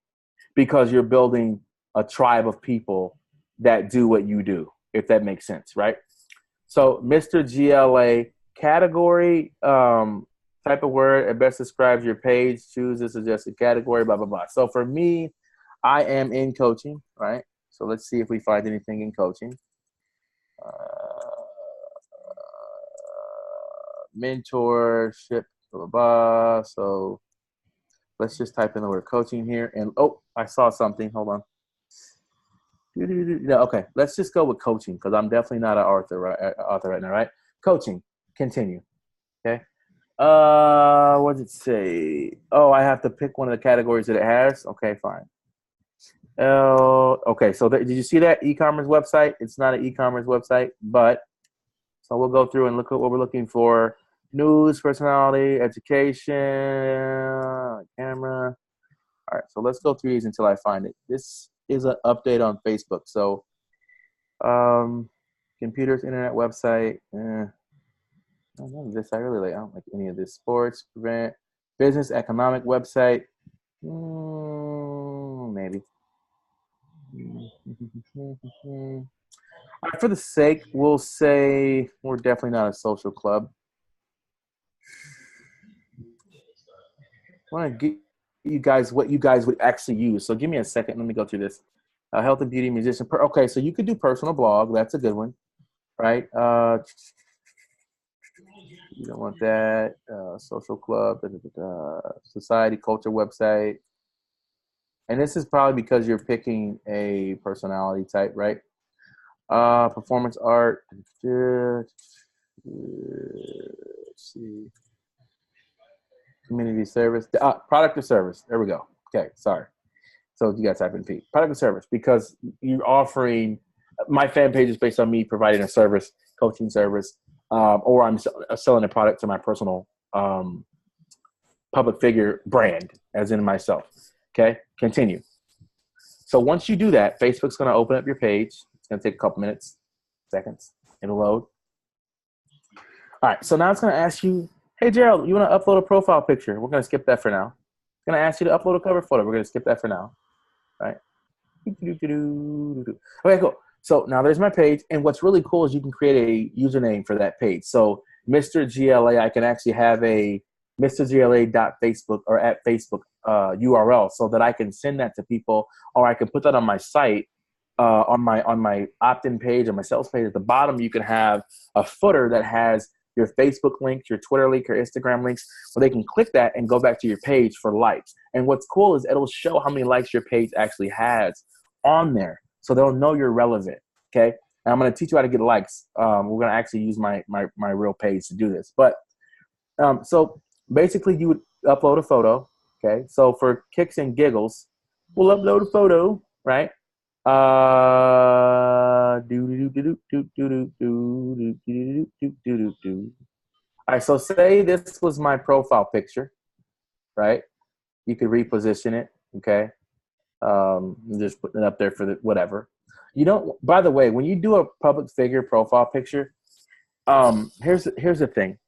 because you're building a tribe of people that do what you do, if that makes sense, right? So Mr. GLA category, type of word that best describes your page, choose the suggested category, blah, blah, blah. So for me, I am in coaching, right? So let's see if we find anything in coaching. mentorship, blah, blah, blah. So let's just type in the word coaching here. And oh, I saw something. Hold on. No, okay. Let's just go with coaching because I'm definitely not an author right now, right? Coaching. Continue. Okay. What did it say? Oh, I have to pick one of the categories that it has. Okay, fine. Okay, so did you see that e-commerce website? It's not an e-commerce website, but so we'll go through and look at what we're looking for. News, personality, education, camera. All right, so let's go through these until I find it. This is an update on Facebook. So, computers, internet, website. I don't know this. I don't like any of this. Sports, prevent, business, economic website. Maybe. All right, for the sake, we'll say we're definitely not a social club. I want to get you guys what you guys would actually use. So give me a second. Let me go through this. Health and beauty musician. Okay, so you could do personal blog. That's a good one, right? You don't want that. Social club, society, culture, website. And this is probably because you're picking a personality type, right? Performance art. Let's see. Community service. Product or service. There we go. Okay, sorry. So you guys type in P. Product or service because you're offering. My fan page is based on me providing a service, coaching service, or I'm selling a product to my personal public figure brand, as in myself. Okay, continue. So once you do that, Facebook's going to open up your page. It's going to take a couple minutes, seconds. It'll load. All right, so now it's going to ask you, hey, Gerald, you want to upload a profile picture? We're going to skip that for now. It's going to ask you to upload a cover photo. We're going to skip that for now. All right. Okay, cool. So now there's my page. And what's really cool is you can create a username for that page. So Mr. GLA, I can actually have a mrgla.facebook or at Facebook URL so that I can send that to people, or I can put that on my site, on my opt-in page, on my sales page. At the bottom, you can have a footer that has your Facebook link, your Twitter link, your Instagram links, where they can click that and go back to your page for likes. And what's cool is it'll show how many likes your page actually has on there, so they'll know you're relevant. Okay, and I'm going to teach you how to get likes. We're going to actually use my real page to do this, but so basically you would upload a photo. Okay, so for kicks and giggles, we'll upload a photo, right? All right, so say this was my profile picture, right? You could reposition it, okay? Just putting it up there for the whatever. You don't. By the way, when you do a public figure profile picture, here's the thing.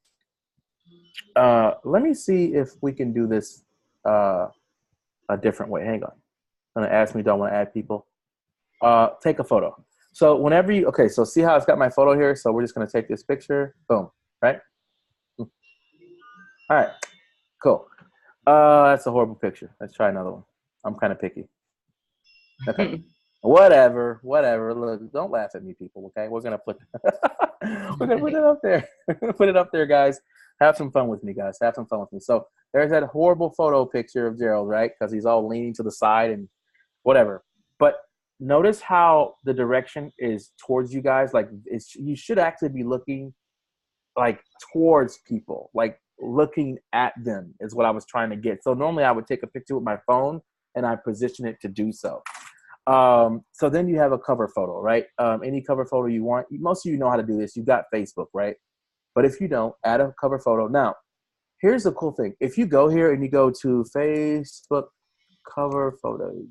Let me see if we can do this a different way. Hang on. I'm gonna ask me, do I want to add people? Take a photo. So whenever you, okay, so see how it's got my photo here? So we're just going to take this picture. Boom. Right? All right. Cool. That's a horrible picture. Let's try another one. I'm kind of picky. Okay. Whatever. Look, don't laugh at me, people, okay? We're going to put we're going to put it up there. We're going to put it up there, guys. Have some fun with me, guys. Have some fun with me. So there's that horrible photo picture of Gerald, right? Because he's all leaning to the side and whatever. But notice how the direction is towards you guys. Like you should actually be looking like towards people, like looking at them is what I was trying to get. So normally I would take a picture with my phone and I position it to do so. So then you have a cover photo, right? Any cover photo you want. Most of you know how to do this. You've got Facebook, right? But if you don't, add a cover photo. Now, here's the cool thing. If you go here and you go to Facebook cover photos,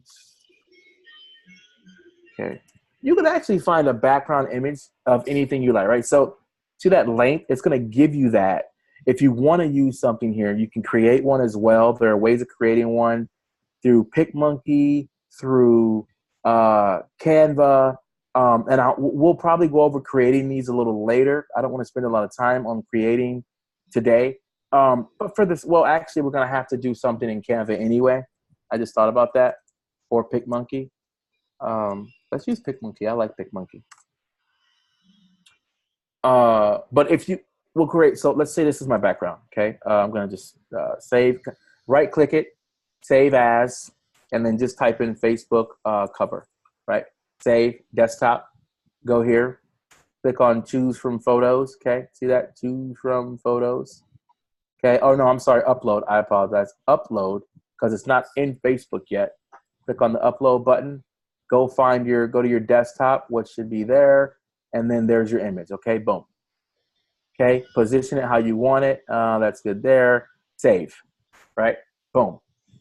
okay, you can actually find a background image of anything you like, right? So to that link, it's going to give you that. If you want to use something here, you can create one as well. There are ways of creating one through PicMonkey, through Canva, and we'll probably go over creating these a little later. I don't want to spend a lot of time on creating today. But for this, well, actually, we're going to have to do something in Canva anyway. I just thought about that, or PicMonkey. Let's use PicMonkey. I like PicMonkey. But if you we'll create. So let's say this is my background. Okay, I'm gonna just save, right click it, save as, and then just type in Facebook cover. Right, save desktop. Go here, click on choose from photos. Okay, see that? Choose from photos. Okay. Oh no, I'm sorry. Upload. I apologize. Upload because it's not in Facebook yet. Click on the upload button. Go to your desktop, what should be there, and then there's your image. Okay, boom. Okay, position it how you want it. That's good there. Save, right? Boom.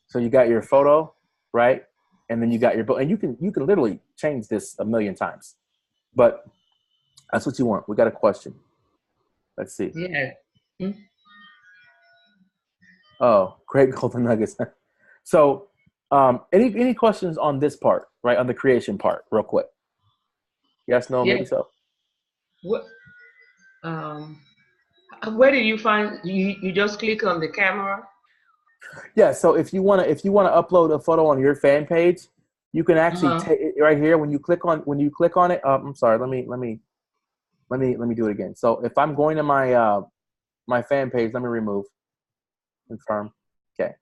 So you got your photo, right? And then you got your, and you can literally change this a million times, but that's what you want. We got a question. Let's see. Yeah. Hmm? Oh, great golden nuggets. So, any questions on this part, right? On the creation part, real quick. Yes, no, Yeah. maybe so. What? Where did you find? You just click on the camera. Yeah. So if you wanna upload a photo on your fan page, you can actually Uh-huh. take it right here when you click on it. I'm sorry. Let me do it again. So if I'm going to my my fan page, let me remove, confirm. Okay.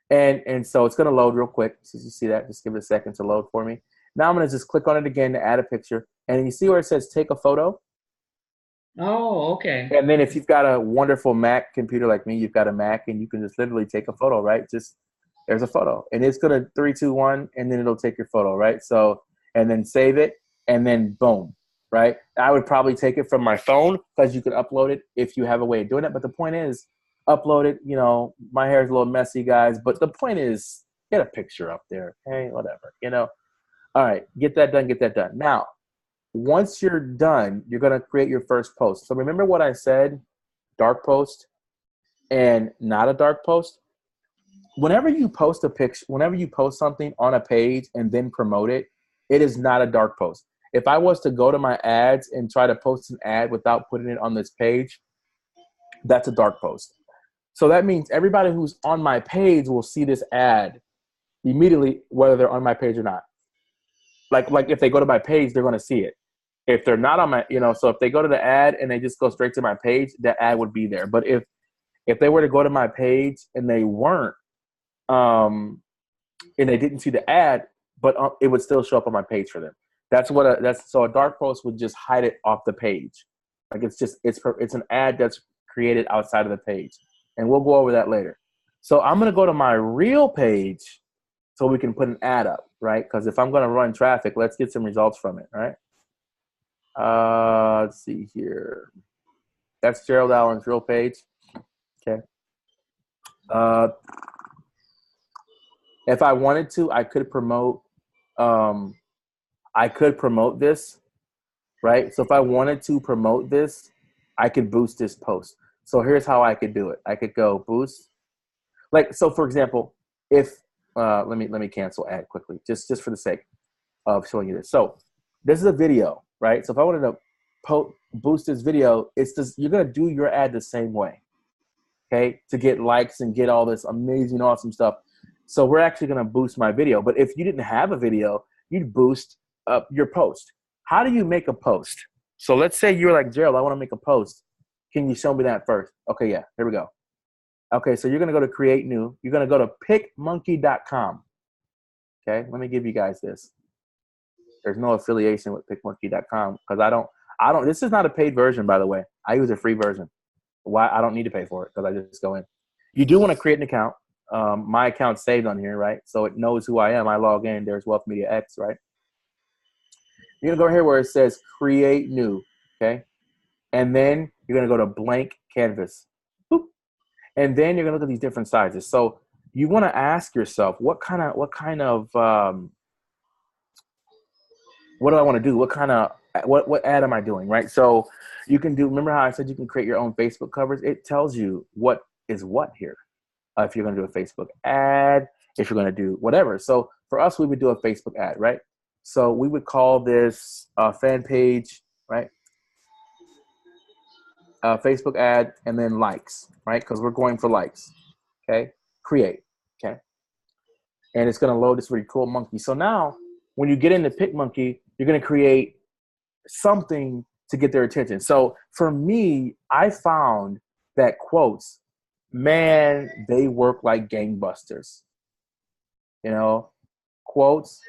And so it's gonna load real quick. So you see that? Just give it a second to load for me. Now I'm gonna just click on it again to add a picture, and you see where it says take a photo. Oh, okay. And then if you've got a wonderful Mac computer like me, you've got a Mac, and you can just literally take a photo, right? Just there's a photo, and it's gonna 3, 2, 1, and then it'll take your photo, right? So and then save it, and then boom, right? I would probably take it from my phone because you can upload it if you have a way of doing it. But the point is, upload it. You know, my hair is a little messy, guys, but the point is, get a picture up there, okay? Whatever, you know. All right, get that done. Get that done. Now, once you're done, you're going to create your first post. So remember what I said, dark post and not a dark post? Whenever you post a picture, whenever you post something on a page and then promote it, it is not a dark post. If I was to go to my ads and try to post an ad without putting it on this page, that's a dark post. So that means everybody who's on my page will see this ad immediately, whether they're on my page or not. Like if they go to my page, they're going to see it. If they're not on my, so if they go to the ad and they just go straight to my page, that ad would be there. But if they were to go to my page and they weren't, and they didn't see the ad, but it would still show up on my page for them. So a dark post would just hide it off the page. Like it's an ad that's created outside of the page, and we'll go over that later. So I'm gonna go to my real page so we can put an ad up, right? Because if I'm gonna run traffic, let's get some results from it, right? Let's see here. That's Gerald Allen's real page. Okay. If I wanted to, I could promote. I could promote this, right? So if I wanted to promote this, I could boost this post. So here's how I could do it. I could go boost. Like, so for example, if let me cancel ad quickly, just for the sake of showing you this. So this is a video, right? So if I wanted to boost this video, you're gonna do your ad the same way, okay? To get likes and get all this amazing, awesome stuff. So we're actually gonna boost my video. But if you didn't have a video, you'd boost up your post. How do you make a post? So let's say you're like, Gerald, I want to make a post. Can you show me that first? Okay, yeah, here we go. Okay, so you're gonna go to create new. You're gonna go to pickmonkey.com. Okay, let me give you guys this. There's no affiliation with pickmonkey.com because I don't. This is not a paid version, by the way. I use a free version. Why? I don't need to pay for it because I just go in. You do want to create an account. My account's saved on here, right? So it knows who I am. I log in. There's Wealth Media X, right? You're gonna go here where it says create new, okay? And then you're gonna go to blank canvas. Boop. And then you're gonna look at these different sizes. So you want to ask yourself, what kind of what do I want to do? What ad am I doing, right? So you can do, remember how I said you can create your own Facebook covers? It tells you what is what here. If you're going to do a Facebook ad, if you're going to do whatever. So for us, we would do a Facebook ad, right? So we would call this fan page, right? Facebook ad and then likes, right? Because we're going for likes, okay? Create, okay? And it's going to load this really cool monkey. So now when you get into PicMonkey, you're going to create something to get their attention. So for me, I found that quotes, man, they work like gangbusters. You know, quotes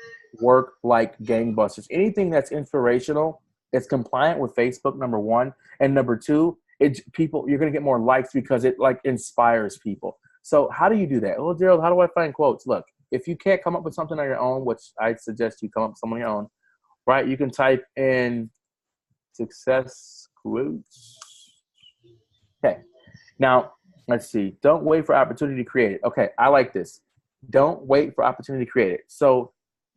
work like gangbusters. Anything that's inspirational, it's compliant with Facebook, number one, and number two, you're gonna get more likes because it like inspires people. So how do you do that? Well, Gerald, how do I find quotes? Look, if you can't come up with something on your own, which I suggest you come up with something on your own, right? You can type in success quotes. Okay. Now, let's see. Don't wait for opportunity to create it. Okay, I like this. Don't wait for opportunity to create it. So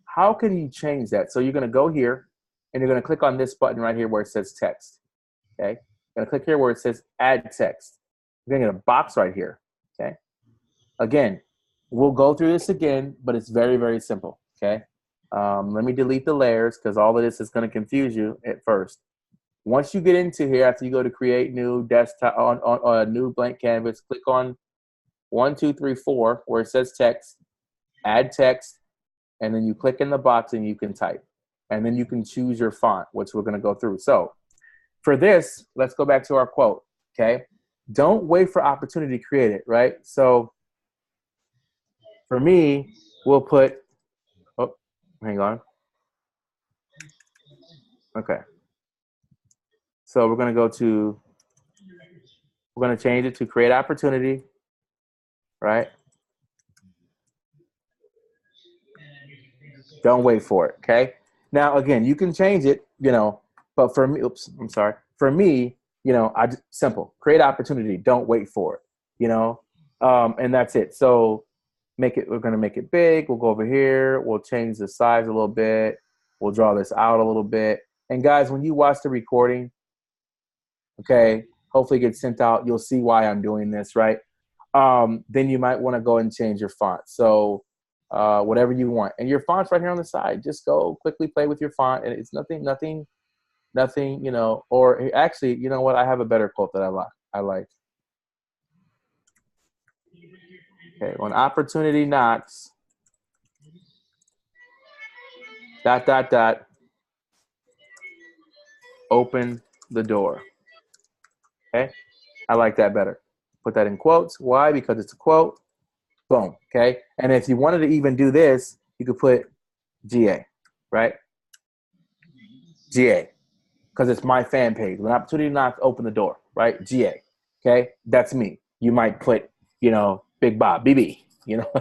how can you change that? So you're going to go here, and you're going to click on this button right here where it says text. Okay? You're going to click here where it says add text. You're going to get a box right here. Okay? Again, we'll go through this again, but it's very, very simple. Okay? Let me delete the layers because all of this is going to confuse you at first. Once you get into here, after you go to create new desktop on a new blank canvas, click on 1, 2, 3, 4 where it says text, add text, and then you click in the box and you can type. And then you can choose your font, which we're going to go through. So for this, let's go back to our quote, okay? Don't wait for opportunity to create it, right? So for me, we'll put, oh, hang on. Okay. So we're going to we're going to change it to create opportunity, right? Don't wait for it, okay? Now, again, you can change it, you know, but for me, oops, I'm sorry. For me, you know, simple, create opportunity, don't wait for it, you know, and that's it. So we're going to make it big. We'll go over here. We'll change the size a little bit. We'll draw this out a little bit. And guys, when you watch the recording, okay, hopefully it gets sent out. You'll see why I'm doing this, right? Then you might want to go and change your font. So whatever you want. And your font's right here on the side. Just go quickly play with your font. And it's nothing, you know, or actually, you know what? I have a better quote that I like. Okay, when opportunity knocks, ... open the door. Okay, I like that better. Put that in quotes. Why? Because it's a quote. Boom. Okay, and if you wanted to even do this, you could put GA, right? GA, because it's my fan page. When opportunity knocks, open the door, right? GA. Okay, that's me. You might put, you know, Big Bob, BB, you know,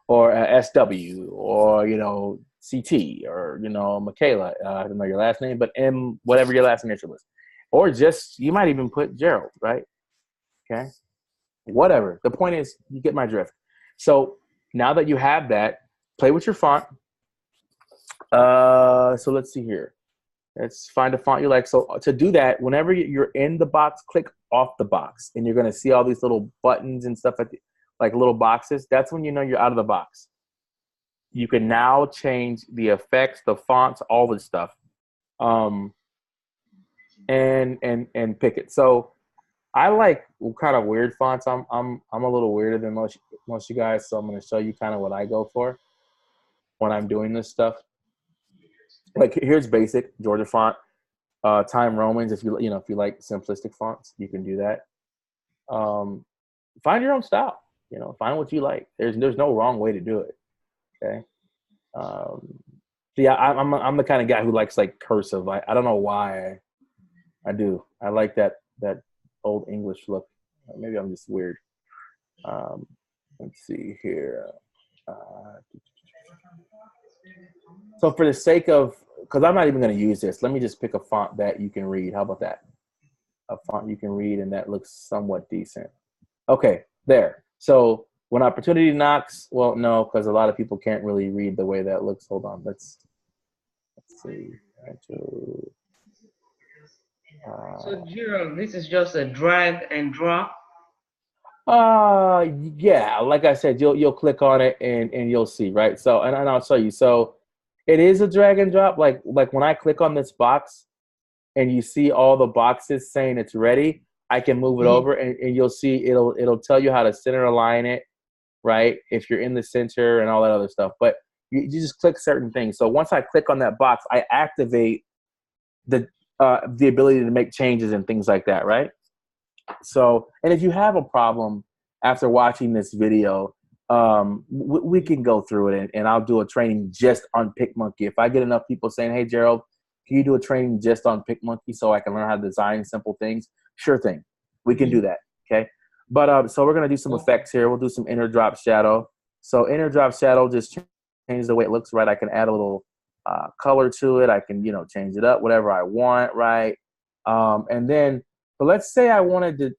or SW, or, you know, CT, or, you know, Michaela. I don't know your last name, but M, whatever your last initial is. Or just, you might even put Gerald, right? Okay, whatever. The point is, you get my drift. So now that you have that, play with your font. So let's see here. Let's find a font you like. So to do that, whenever you're in the box, click off the box, and you're going to see all these little buttons and stuff like little boxes. That's when you know you're out of the box. You can now change the effects, the fonts, all this stuff, and pick it. So I like kind of weird fonts. I'm a little weirder than most you guys, so I'm going to show you kind of what I go for when I'm doing this stuff. Like, here's basic Georgia font, Time Romans. If you like simplistic fonts, you can do that. Find your own style. You know, find what you like. There's no wrong way to do it. Okay. Yeah, I'm the kind of guy who likes like cursive. I don't know why I do. I like that old English look. Maybe I'm just weird. Let's see here. So for the sake of, because I'm not even going to use this, let me just pick a font that you can read. How about that? A font you can read and that looks somewhat decent. Okay, there. So when opportunity knocks, well, no, because a lot of people can't really read the way that looks. Hold on, let's see. So Gerald, this is just a drag and drop. Yeah, like I said, you'll click on it and you'll see, right? So and I'll show you. So it is a drag and drop. Like when I click on this box and you see all the boxes saying it's ready, I can move it over and you'll see it'll tell you how to center align it, right? If you're in the center and all that other stuff. But you just click certain things. So once I click on that box, I activate the the ability to make changes and things like that, right? So, and if you have a problem after watching this video, we can go through it, and I'll do a training just on PicMonkey. If I get enough people saying, hey, Gerald, can you do a training just on PicMonkey so I can learn how to design simple things? Sure thing. We can do that, okay? But so we're going to do some effects here. We'll do some inner drop shadow. So inner drop shadow just changes the way it looks, right? I can add a little color to it. I can, you know, change it up, whatever I want, right? And then, but let's say I wanted to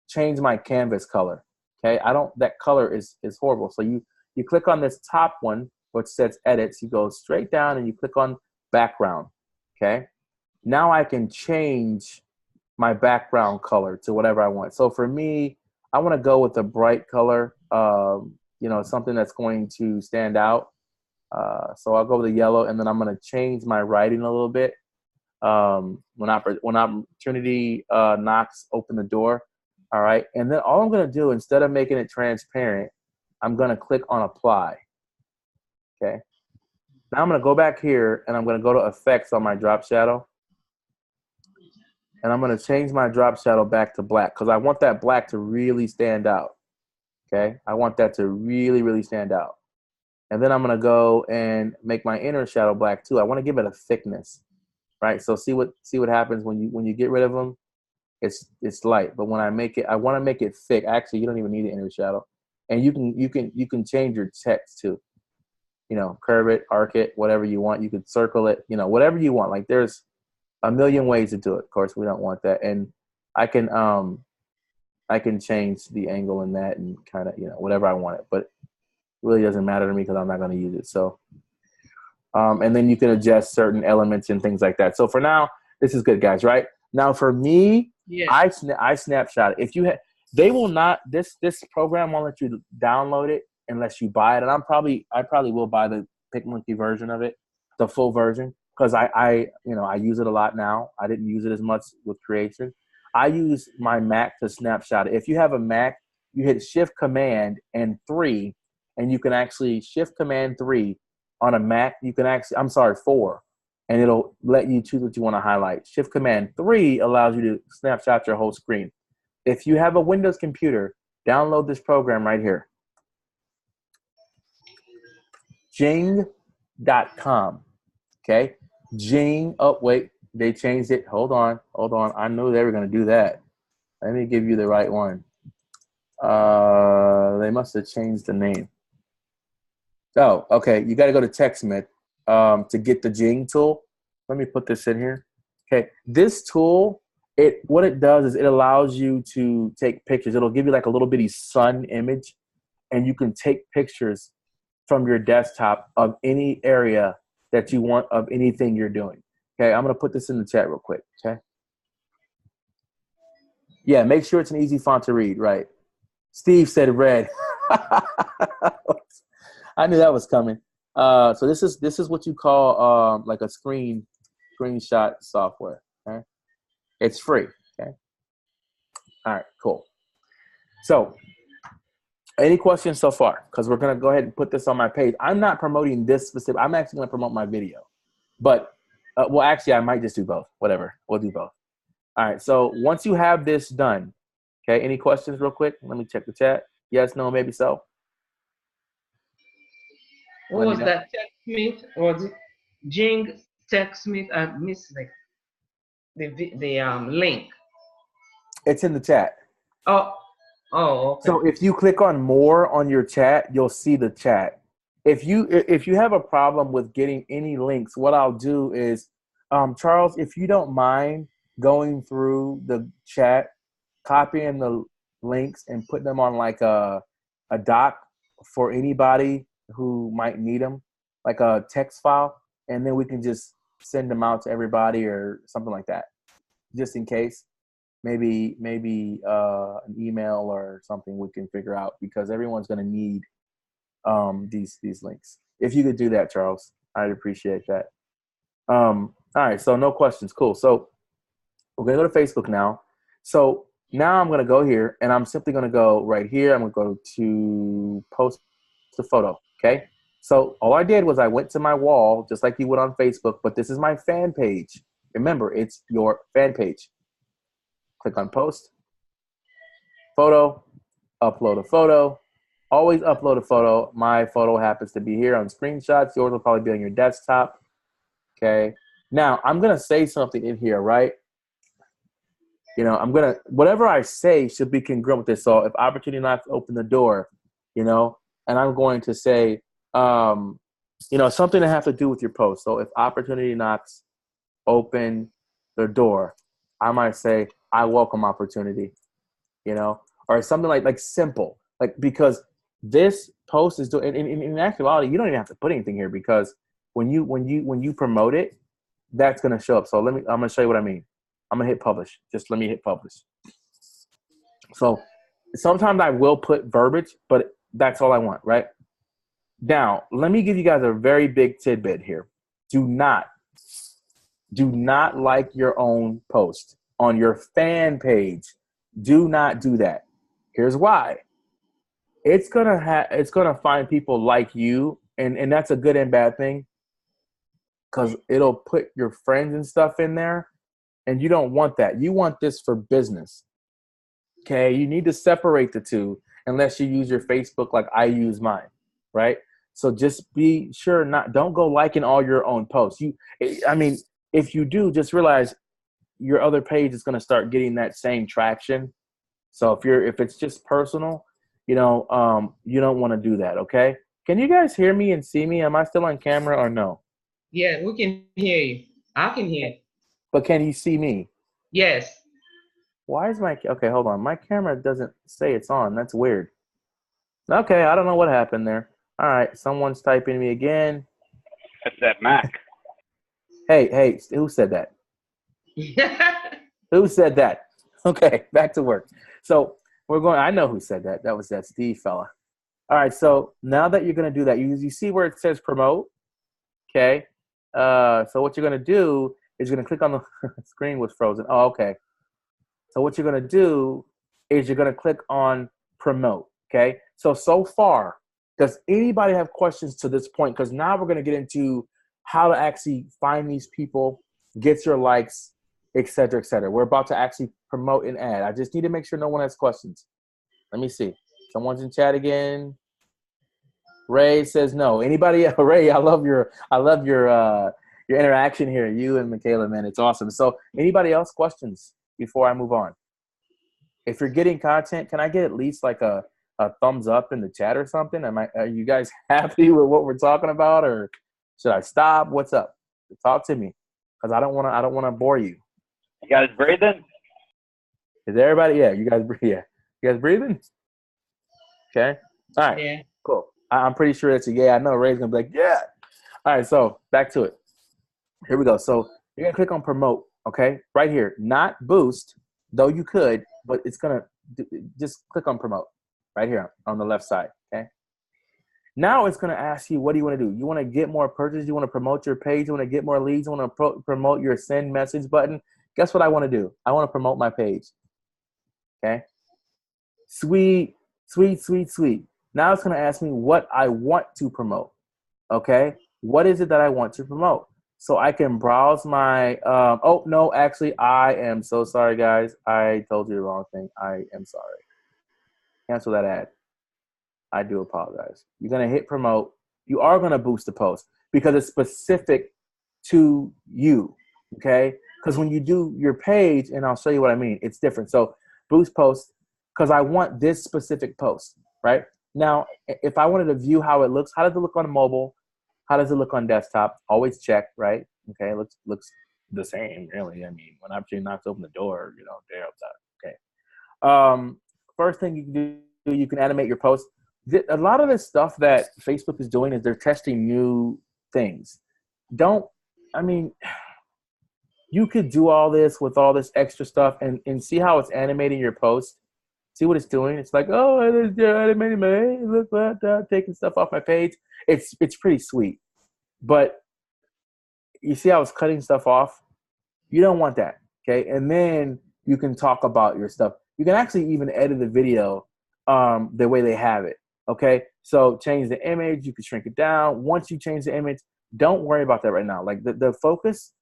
change my canvas color. Okay, that color is horrible. So you click on this top one, which says edits, you go straight down and you click on background. Okay, now I can change my background color to whatever I want. So for me, I want to go with a bright color, you know, something that's going to stand out. So I'll go with the yellow, and then I'm going to change my writing a little bit. When opportunity knocks, open the door. All right, and then all I'm going to do, instead of making it transparent, I'm going to click on apply. Okay, now I'm going to go back here, and I'm going to go to effects on my drop shadow, and I'm going to change my drop shadow back to black because I want that black to really stand out. Okay, I want that to really, really stand out. And then I'm going to go and make my inner shadow black too. I want to give it a thickness, right? So see what happens when you get rid of them. It's light, but when I make it, I want to make it thick. Actually, you don't even need the inner shadow, and you can change your text too. You know, curve it, arc it, whatever you want. You could circle it. You know, whatever you want. Like there's a million ways to do it. Of course, we don't want that, and I can change the angle in that and kind of, you know, whatever I want it, but it really doesn't matter to me because I'm not going to use it. So, and then you can adjust certain elements and things like that. So for now, this is good, guys. Right now, for me. Yeah. I snapshot it. If you they will not, this program won't let you download it unless you buy it. And I probably will buy the PicMonkey version of it, the full version, because I use it a lot now. I didn't use it as much with creation. I use my Mac to snapshot it. If you have a Mac, you hit Shift Command and 3, and you can actually Shift Command 3 on a Mac. You can actually, I'm sorry, 4. And it'll let you choose what you want to highlight. Shift Command 3 allows you to snapshot your whole screen. If you have a Windows computer, download this program right here. Jing.com. Okay? Jing. Oh, wait. They changed it. Hold on. I knew they were going to do that. Let me give you the right one. They must have changed the name. Oh, okay. You got to go to TechSmith. To get the Jing tool. Let me put this in here. Okay, this tool, what it does is it allows you to take pictures. It'll give you like a little bitty sun image, and you can take pictures from your desktop of any area that you want of anything you're doing. Okay, I'm gonna put this in the chat real quick. Okay. Yeah, make sure it's an easy font to read. Right. Steve said red. I knew that was coming. So this is what you call like a screenshot software. Okay, it's free. Okay, all right, cool. So, any questions so far? Because we're gonna go ahead and put this on my page. I'm not promoting this specific. I'm actually gonna promote my video, but well, actually, I might just do both. Whatever, we'll do both. All right. So once you have this done, okay. Any questions, real quick? Let me check the chat. Yes, no, maybe so. What was that? TechSmith or Jing TechSmith? I missed like the link. It's in the chat. Oh, okay. So if you click on more on your chat, you'll see the chat. If you have a problem with getting any links, what I'll do is, Charles, if you don't mind going through the chat, copying the links and putting them on like a doc for anybody who might need them, like a text file, and then we can just send them out to everybody or something like that, just in case. Maybe an email or something we can figure out, because everyone's going to need these links. If you could do that, Charles, I'd appreciate that. All right, so no questions. Cool. So we're going to go to Facebook now. So now I'm going to go here, and I'm simply going to go right here. I'm going to go to post the photo, okay? So all I did was I went to my wall, just like you would on Facebook, but this is my fan page. Remember, it's your fan page. Click on post, photo, upload a photo. Always upload a photo. My photo happens to be here on screenshots. Yours will probably be on your desktop. Okay. Now, I'm going to say something in here, right? You know, whatever I say should be congruent with this. So if opportunity knocks, open the door, you know, and I'm going to say, you know, something to have to do with your post. So if opportunity knocks, open the door, I might say, I welcome opportunity, you know, or something like simple, like, because this post is doing, in actuality, you don't even have to put anything here, because when you promote it, that's going to show up. So I'm going to show you what I mean. I'm going to hit publish. Just let me hit publish. So sometimes I will put verbiage, but that's all I want, right? Now, let me give you guys a very big tidbit here. Do not like your own post on your fan page. Do not do that. Here's why. It's gonna find people like you, and that's a good and bad thing, because it'll put your friends and stuff in there, and you don't want that. You want this for business. Okay, you need to separate the two, unless you use your Facebook like I use mine, right? So just be sure don't go liking all your own posts. If you do, just realize your other page is going to start getting that same traction. So if it's just personal, you don't want to do that. Okay. Can you guys hear me and see me? Am I still on camera or no? Yeah, we can hear you. I can hear. But can you see me? Yes. Why is okay, hold on. My camera doesn't say it's on. That's weird. Okay, I don't know what happened there. All right, someone's typing me again. That's that Mac. Hey, who said that? Who said that? Okay, back to work. So I know who said that. That was that Steve fella. All right, so now that you're going to do that, you see where it says promote? Okay. So what you're going to do is you're going to click on the screen was frozen. Oh, okay. So what you're going to do is you're going to click on promote. Okay. So far, does anybody have questions to this point? Because now we're going to get into how to actually find these people, get your likes, et cetera, et cetera. We're about to actually promote an ad. I just need to make sure no one has questions. Let me see. Someone's in chat again. Ray says no. Anybody? Ray, I love your interaction here. You and Michaela, man, it's awesome. So anybody else questions before I move on? If you're getting content, can I get at least like a thumbs up in the chat or something? Are you guys happy with what we're talking about, or should I stop? What's up? Talk to me, because I don't want to bore you. You guys breathing? Is everybody? Yeah, you guys breathing? Okay. All right. Yeah. Cool. I'm pretty sure that's a yeah. I know Ray's gonna be like, yeah. All right, so back to it. Here we go. So you're gonna click on promote, okay? Right here, not boost, though you could, but it's gonna just click on promote right here on the left side, okay? Now it's gonna ask you, what do you want to do? You want to get more purchases? You want to promote your page? You want to get more leads? You want to promote your send message button? Guess what I want to do? I want to promote my page, okay? Sweet. Now it's going to ask me what I want to promote, okay? What is it that I want to promote? So I can browse my, oh, no, actually, I am so sorry, guys. I told you the wrong thing. I am sorry. Cancel that ad. I do apologize. You're going to hit promote. You are going to boost the post because it's specific to you, okay? Because when you do your page, and I'll show you what I mean, it's different. So boost post, because I want this specific post, right? Now, if I wanted to view how it looks, how does it look on mobile? How does it look on desktop? Always check, right? Okay, it looks the same, really. I mean, when opportunity knocks open the door, they're outside. Okay. First thing you can do, you can animate your post. A lot of the stuff that Facebook is doing is they're testing new things. You could do all this with all this extra stuff and see how it's animating your post. See what it's doing? It's like, oh, look at that, taking stuff off my page. It's pretty sweet. But you see how it's cutting stuff off? You don't want that, okay? And then you can talk about your stuff. You can actually even edit the video the way they have it, okay? So change the image. You can shrink it down. Once you change the image, don't worry about that right now. Like the focus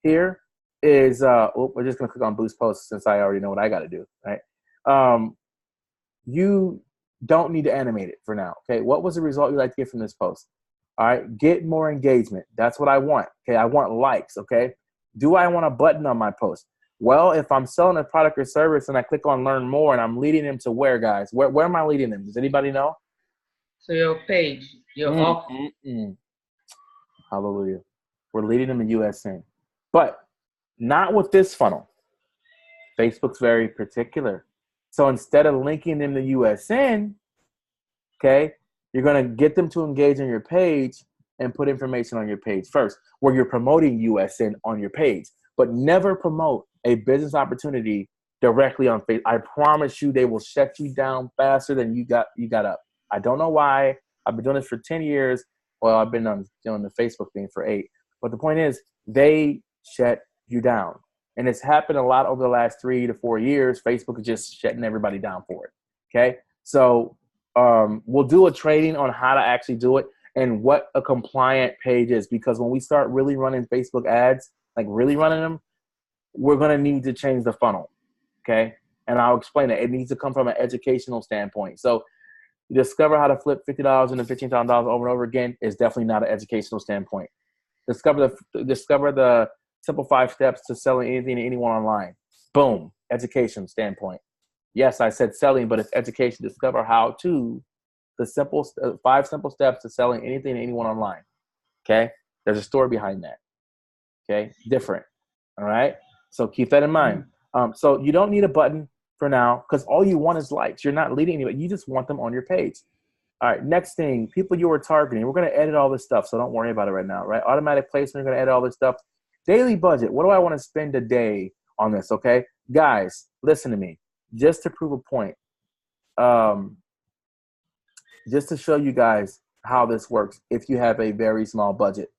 here is we're just gonna click on boost posts since I already know what I got to do, right? You don't need to animate it for now. Okay, what was the result you'd like to get from this post? All right, get more engagement. That's what I want. Okay, I want likes. Okay, do I want a button on my post? Well, if I'm selling a product or service and I click on learn more and I'm leading them to where, guys? Where am I leading them? Does anybody know? So your page, your offer. Hallelujah. We're leading them to USN, but not with this funnel. Facebook's very particular. So instead of linking them to USN, okay, you're going to get them to engage on your page and put information on your page first, where you're promoting USN on your page, but never promote a business opportunity directly on Facebook. I promise you, they will shut you down faster than you got up. I don't know why. I've been doing this for 10 years. Well, I've been doing the Facebook thing for 8. But the point is, they shut you down. And it's happened a lot over the last 3 to 4 years. Facebook is just shutting everybody down for it. Okay? So we'll do a training on how to actually do it and what a compliant page is. Because when we start really running Facebook ads, like really running them, we're going to need to change the funnel. Okay? And I'll explain it. It needs to come from an educational standpoint. So discover how to flip $50 into $15,000 over and over again is definitely not an educational standpoint. Discover the simple 5 steps to selling anything to anyone online. Boom, education standpoint. Yes, I said selling, but it's education. Discover how to the 5 simple steps to selling anything to anyone online. Okay, there's a story behind that. Okay, different. All right, so keep that in mind. So you don't need a button for now because all you want is likes. You're not leading anybody. You just want them on your page. All right, next thing, people you were targeting. We're going to edit all this stuff, so don't worry about it right now, right? Automatic placement, we're going to edit all this stuff. Daily budget, what do I want to spend a day on this, okay? Guys, listen to me. Just to prove a point, just to show you guys how this works if you have a very small budget,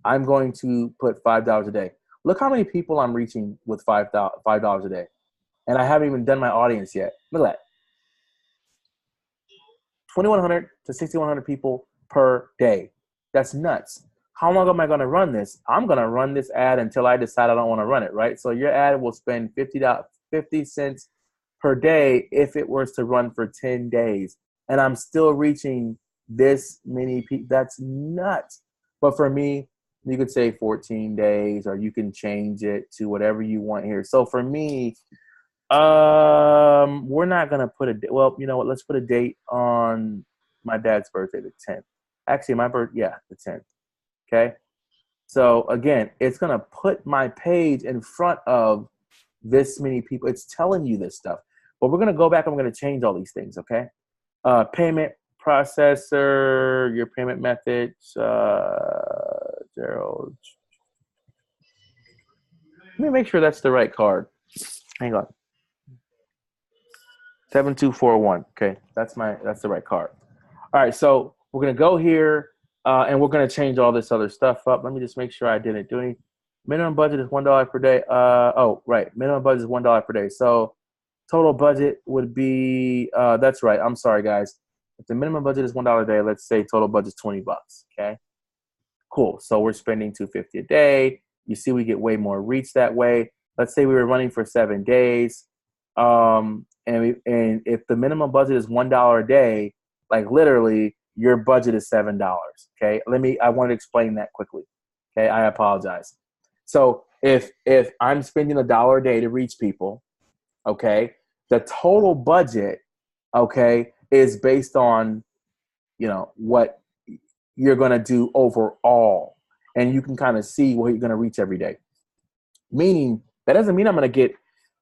I'm going to put $5 a day. Look how many people I'm reaching with $5 a day. And I haven't even done my audience yet. Look at that. 2,100 to 6,100 people per day. That's nuts. How long am I going to run this? I'm going to run this ad until I decide I don't want to run it, right? So your ad will spend 50 cents per day if it was to run for 10 days. And I'm still reaching this many people. That's nuts. But for me, you could say 14 days, or you can change it to whatever you want here. So for me, we're not gonna put a well, you know what? Let's put a date on my dad's birthday, the 10th. Actually, the 10th. Okay. So again, it's gonna put my page in front of this many people. It's telling you this stuff, but we're gonna go back and we're gonna change all these things. Okay. Payment processor, your payment methods, Gerald. Let me make sure that's the right card. Hang on. 7241. Okay, that's the right card. All right, so we're gonna go here and we're gonna change all this other stuff up. Let me just make sure I didn't do any. Minimum budget is $1 per day. Minimum budget is $1 per day. So total budget would be that's right. I'm sorry, guys. If the minimum budget is $1 a day, let's say total budget is $20. Okay, cool. So we're spending $250 a day. You see, we get way more reach that way. Let's say we were running for 7 days. And if the minimum budget is $1 a day, like literally your budget is $7. Okay. I want to explain that quickly. Okay. I apologize. So if I'm spending $1 a day to reach people, okay, the total budget, okay, is based on, what you're going to do overall. And you can kind of see what you're going to reach every day. Meaning that doesn't mean I'm going to get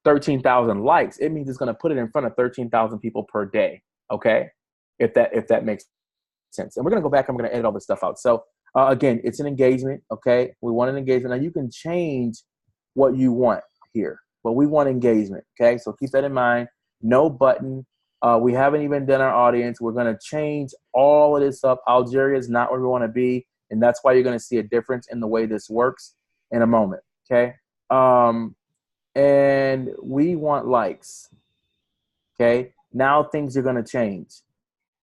13,000 likes. It means it's going to put it in front of 13,000 people per day. Okay. If that makes sense. And we're going to go back. I'm going to edit all this stuff out. So again, it's an engagement. Okay. We want an engagement. Now you can change what you want here, but we want engagement. Okay. So keep that in mind. No button. We haven't even done our audience. We're going to change all of this up. Algeria is not where we want to be. And that's why you're going to see a difference in the way this works in a moment. Okay. And we want likes. Okay. Now things are going to change.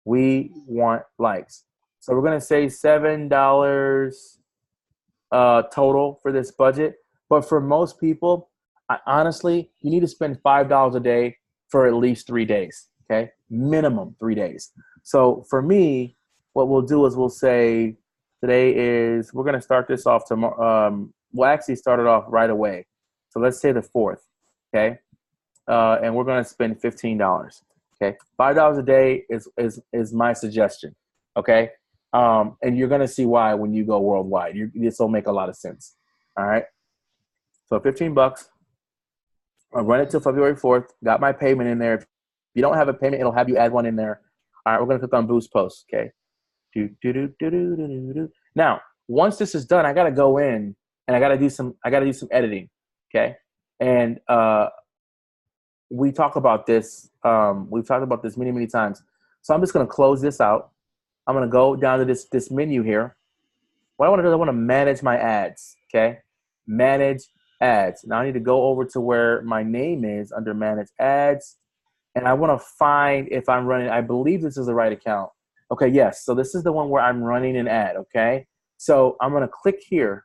We want likes. So we're going to say $7 total for this budget. But for most people, honestly, you need to spend $5 a day for at least 3 days. Okay, minimum 3 days. So for me, what we'll do is we'll say today is we're gonna start this off tomorrow. We'll actually start it off right away. So let's say the 4th. Okay, and we're gonna spend $15. Okay, $5 a day is my suggestion. Okay, and you're gonna see why when you go worldwide. This will make a lot of sense. All right. So $15. I'll run it till February 4th. Got my payment in there. If you don't have a payment, it'll have you add one in there. All right, we're gonna click on Boost Post. Okay. Now, once this is done, I gotta go in and I gotta do some editing. Okay. And we talk about this. We've talked about this many, many times. So I'm just gonna close this out. I'm gonna go down to this menu here. What I want to do is I want to manage my ads. Okay. Manage ads. Now I need to go over to where my name is under manage ads. And I want to find if I'm running, I believe this is the right account. Okay, yes. So this is the one where I'm running an ad, okay? So I'm going to click here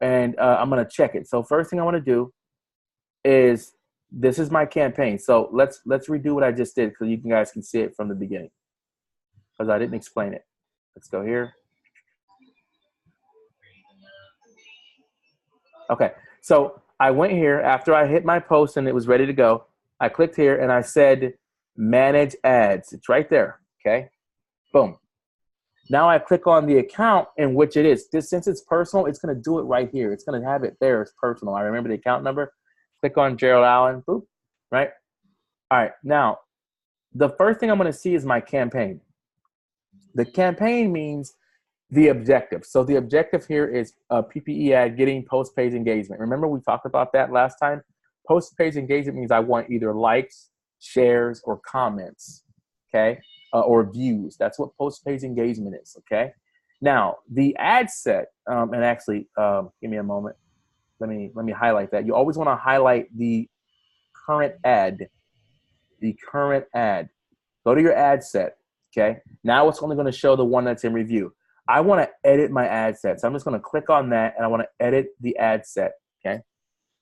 and I'm going to check it. So first thing I want to do is, this is my campaign. So let's redo what I just did so you guys can see it from the beginning because I didn't explain it. Let's go here. Okay, so I went here after I hit my post and it was ready to go. I clicked here and I said manage ads. It's right there. Okay, boom. Now I click on the account in which it is. Since it's personal, it's going to do it right here. It's going to have it there. It's personal. I remember the account number. Click on Gerald Allen. Boop. Right. All right. Now, the first thing I'm going to see is my campaign. The campaign means the objective. So the objective here is a PPE ad getting post-page engagement. Remember we talked about that last time? Post-page engagement means I want either likes, shares, or comments, okay, or views. That's what post-page engagement is, okay? Now, the ad set, and actually, give me a moment. Let me highlight that. You always want to highlight the current ad. The current ad. Go to your ad set, okay? Now it's only going to show the one that's in review. I want to edit my ad set. So I'm just going to click on that and I want to edit the ad set, okay?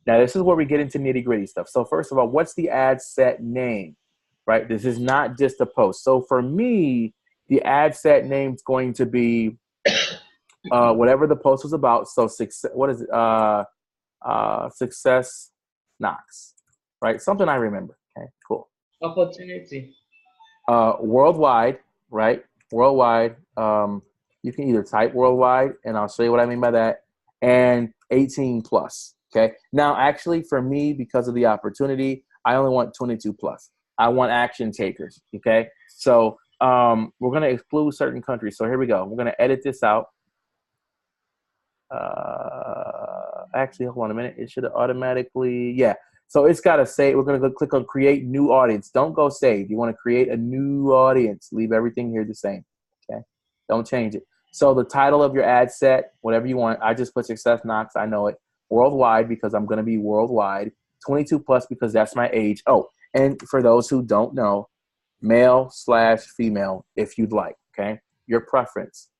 Now this is where we get into nitty gritty stuff. So first of all, what's the ad set name, right? This is not just a post. So for me, the ad set name is going to be whatever the post was about. So what is it? Success Knox, right? Something I remember, okay, cool. Opportunity. Worldwide, right? Worldwide. You can either type worldwide, and I'll show you what I mean by that, and 18 plus. Okay. Now, actually, for me, because of the opportunity, I only want 22 plus. I want action takers. Okay. So we're going to exclude certain countries. So here we go. We're going to edit this out. Actually, hold on a minute. It should have automatically, yeah. So it's got to say, we're going to go click on create new audience. Don't go save. You want to create a new audience. Leave everything here the same. Okay. Don't change it. So the title of your ad set, whatever you want. I just put Success Knox. I know it. Worldwide because I'm going to be worldwide. 22 plus because that's my age. Oh, and for those who don't know, male/female if you'd like. Okay. Your preference.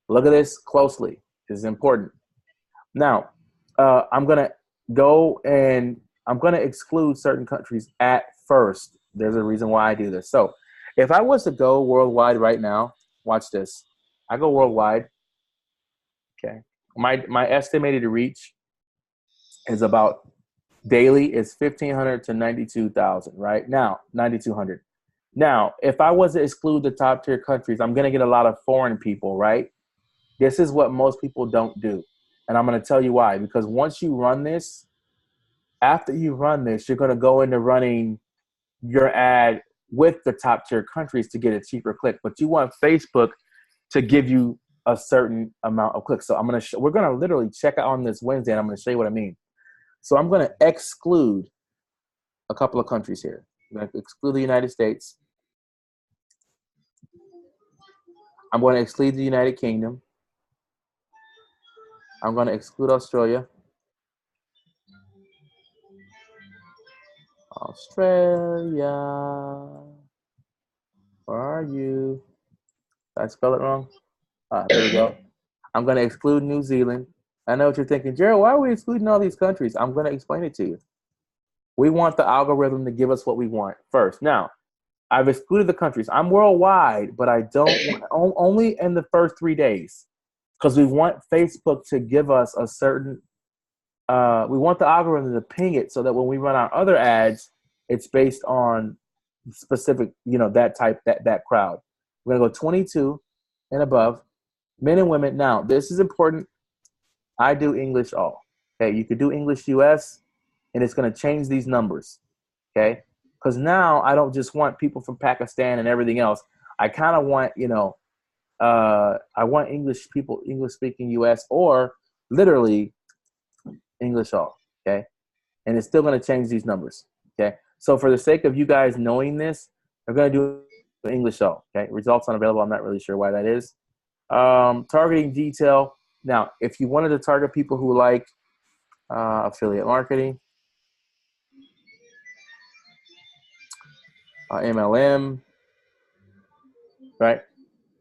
Look at this closely. This is important. Now, I'm going to go and I'm going to exclude certain countries at first. There's a reason why I do this. So if I was to go worldwide right now, watch this. I go worldwide. Okay. My estimated reach is about daily is 1,500 to 92,000, right? Now, 9,200. Now, if I was to exclude the top tier countries, I'm going to get a lot of foreign people, right? This is what most people don't do. And I'm going to tell you why. Because once you run this, after you run this, you're going to go into running your ad with the top tier countries to get a cheaper click. But you want Facebook to give you a certain amount of clicks. So I'm going to we're going to literally check out on this Wednesday, and I'm going to show you what I mean. So I'm going to exclude a couple of countries here. I'm going to exclude the United States. I'm going to exclude the United Kingdom. I'm going to exclude Australia. Australia. Where are you? Did I spell it wrong? There we go. I'm going to exclude New Zealand. I know what you're thinking, Gerald, why are we excluding all these countries? I'm going to explain it to you. We want the algorithm to give us what we want first. Now, I've excluded the countries. I'm worldwide, but I don't want, only in the first 3 days, because we want Facebook to give us a certain, we want the algorithm to ping it so that when we run our other ads, it's based on specific, that type, that crowd. We're going to go 22 and above, men and women. Now, this is important. I do English all. Okay, you could do English US, and it's going to change these numbers. Okay, because now I don't just want people from Pakistan and everything else. I kind of want, I want English people, English speaking US, or literally English all. Okay, and it's still going to change these numbers. Okay, so for the sake of you guys knowing this, I'm going to do English all. Okay, results unavailable. I'm not really sure why that is. Targeting detail. Now, if you wanted to target people who like affiliate marketing, MLM, right?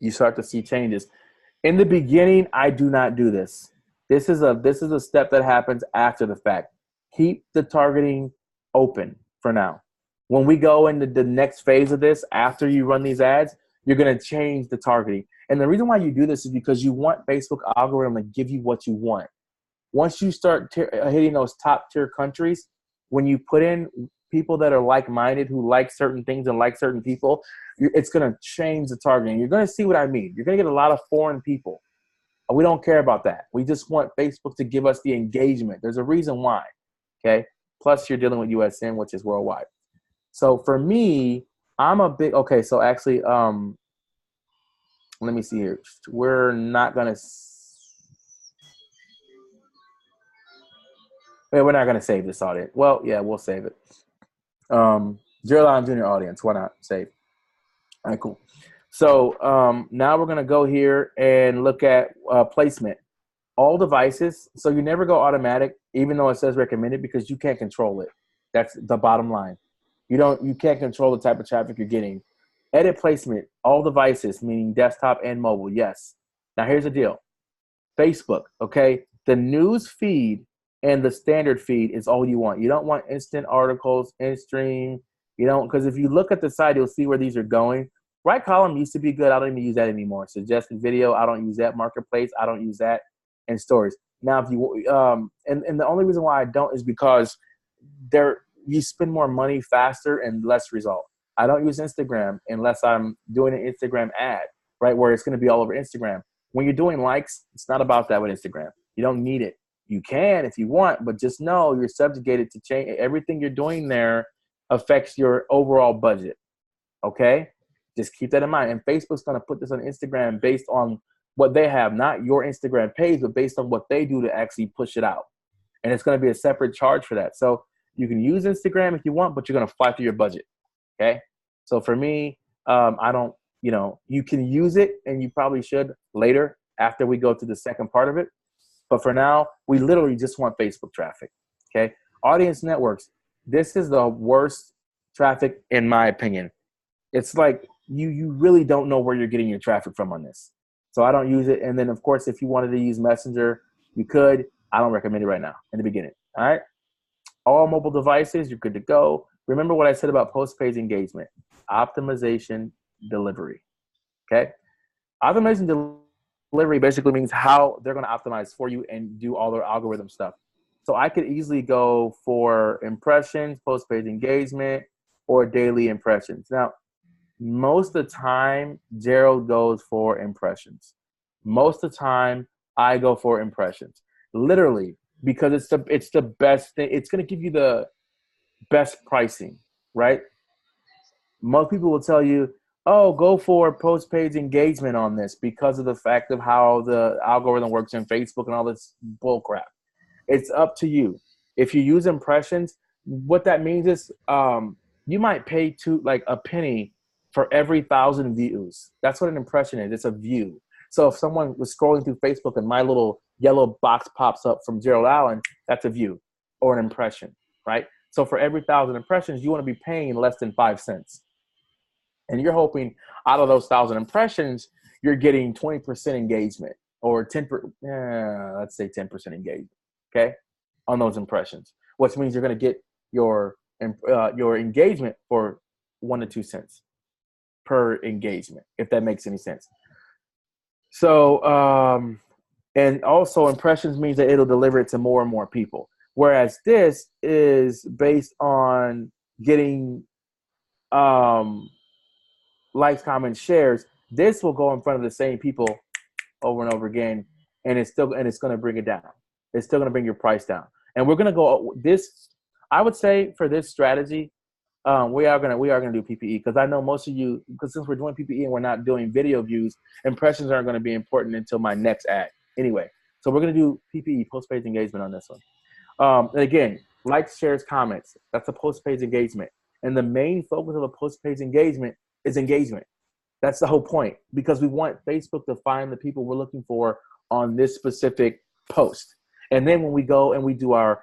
You start to see changes. In the beginning, I do not do this. This is a step that happens after the fact. Keep the targeting open for now. When we go into the next phase of this, after you run these ads, you're going to change the targeting. And the reason why you do this is because you want Facebook algorithm to give you what you want. Once you start hitting those top tier countries, when you put in people that are like-minded, who like certain things and like certain people, it's going to change the targeting. You're going to see what I mean. You're going to get a lot of foreign people. We don't care about that. We just want Facebook to give us the engagement. There's a reason why, okay? Plus, you're dealing with USN, which is worldwide. So for me, I'm a big, okay, so actually, let me see here. We're not going to, we're not going to save this audience. Well, yeah, we'll save it. Gerald Allen Jr. audience, why not save? All right, cool. So now we're going to go here and look at placement. All devices, so you never go automatic, even though it says recommended, because you can't control it. That's the bottom line. You can't control the type of traffic you're getting. Edit placement, all devices, meaning desktop and mobile, yes. Now here's the deal. Facebook, okay? The news feed and the standard feed is all you want. You don't want instant articles, in-stream. You don't, because if you look at the side, you'll see where these are going. Right column used to be good. I don't even use that anymore. Suggested video, I don't use that. Marketplace, I don't use that. And stories. Now, if you and the only reason why I don't is because you spend more money faster and less result. I don't use Instagram unless I'm doing an Instagram ad, right, where it's going to be all over Instagram. When you're doing likes, it's not about that with Instagram. You don't need it. You can if you want, but just know you're subjugated to change. Everything you're doing there affects your overall budget. Okay, just keep that in mind. And Facebook's going to put this on Instagram based on what they have, not your Instagram page, but based on what they do to actually push it out. And it's going to be a separate charge for that. So you can use Instagram if you want, but you're going to fly through your budget. Okay. So for me, I don't, you can use it and you probably should later after we go to the second part of it. But for now, we literally just want Facebook traffic. Okay. Audience networks. This is the worst traffic in my opinion. It's like you really don't know where you're getting your traffic from on this. So I don't use it. And then, of course, if you wanted to use Messenger, you could. I don't recommend it right now in the beginning. All right. All mobile devices, you're good to go. Remember what I said about post-page engagement. Optimization delivery. Okay. Optimization delivery basically means how they're going to optimize for you and do all their algorithm stuff. So I could easily go for impressions, post-page engagement, or daily impressions. Now, most of the time, Gerald goes for impressions. Most of the time, I go for impressions. Literally, because it's the best thing. It's going to give you the best pricing, right? Most people will tell you, oh, go for post-page engagement on this because of the fact of how the algorithm works in Facebook and all this bull crap. It's up to you. If you use impressions, what that means is you might pay a penny for every 1,000 views. That's what an impression is. It's a view. So if someone was scrolling through Facebook and my little yellow box pops up from Gerald Allen, that's a view or an impression, right? So for every 1,000 impressions, you want to be paying less than 5 cents. And you're hoping out of those 1,000 impressions, you're getting 20% engagement or let's say 10% engagement, okay, on those impressions, which means you're going to get your engagement for 1 to 2 cents per engagement, if that makes any sense. So, and also impressions means that it'll deliver it to more and more people. Whereas this is based on getting likes, comments, shares. This will go in front of the same people over and over again, and it's going to bring it down. It's still going to bring your price down. And we're going to go this. I would say for this strategy, we are gonna do PPE, because I know most of you, because since we're doing PPE and we're not doing video views, impressions aren't going to be important until my next ad. Anyway, so we're gonna do PPE, post-page engagement, on this one. And again, likes, shares, comments. That's a post-page engagement, and the main focus of a post-page engagement is engagement. That's the whole point, because we want Facebook to find the people we're looking for on this specific post. And then when we go and we do our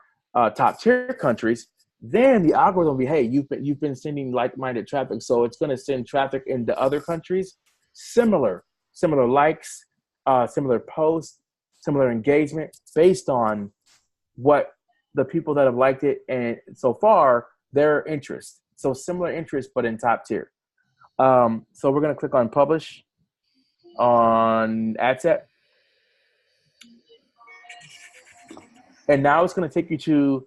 top tier countries, then the algorithm will be, hey, you've been sending like-minded traffic, so it's going to send traffic into other countries, similar likes, similar posts, similar engagement, based on what the people that have liked it and so far their interest. So similar interest, but in top tier. So we're going to click on publish on ad set, and now it's going to take you to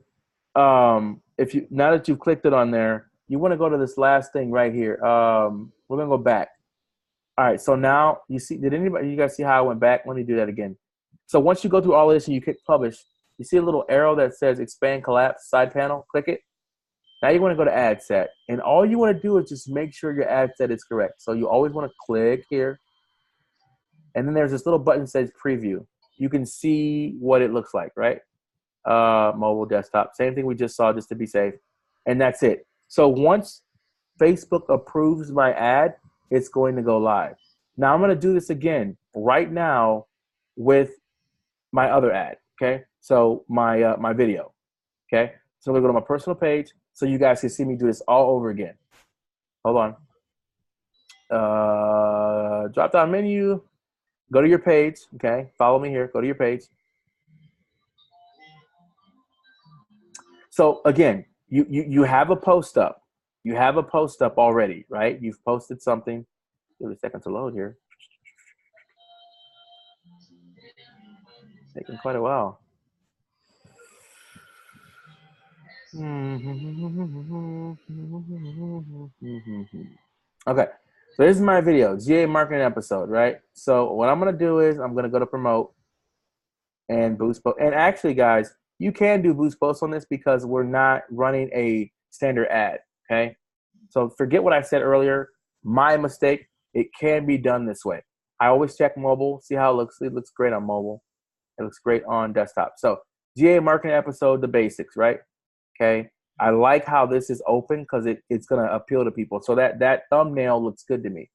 now that you've clicked it on there, you want to go to this last thing right here. We're gonna go back. All right, so now you see, you guys see how I went back? Let me do that again. So once you go through all of this and you click publish, you see a little arrow that says expand collapse side panel. Click it. Now you want to go to ad set, and all you want to do is just make sure your ad set is correct. So you always want to click here, and then there's this little button that says preview. You can see what it looks like, right? Mobile, desktop, same thing we just saw, just to be safe. And that's it. So once Facebook approves my ad, it's going to go live. Now I'm going to do this again right now with my other ad. Okay. So my video. Okay. So we're going to go to my personal page so you guys can see me do this all over again. Hold on. Drop down menu, go to your page. Okay. Follow me here. Go to your page. So again, you have a post up. You have a post up already, right? You've posted something. Give it a second to load here. Taking quite a while. Okay, so this is my video, GA marketing episode, right? So what I'm gonna do is I'm gonna go to promote and boost post. And actually, guys, you can do boost posts on this because we're not running a standard ad. Okay, so forget what I said earlier. My mistake. It can be done this way. I always check mobile, see how it looks. It looks great on mobile. It looks great on desktop. So GA marketing episode, the basics, right? Okay. I like how this is open because it's gonna appeal to people. So that thumbnail looks good to me.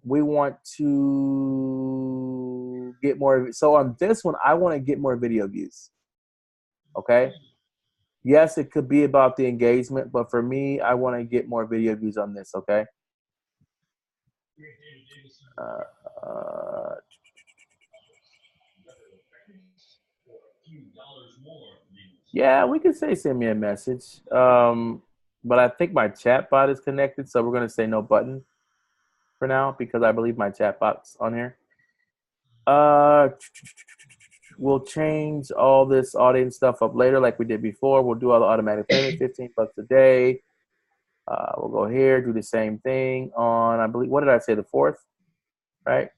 We want to get more. So on this one, I want to get more video views. Okay. Yes, it could be about the engagement, but for me, I want to get more video views on this. Okay. Yeah, we can say send me a message. But I think my chat bot is connected, so we're going to say no button for now because I believe my chat bot's on here. We'll change all this audience stuff up later like we did before. We'll do all the automatic payments, $15 a day. We'll go here, do the same thing on, I believe, what did I say, the 4th, right?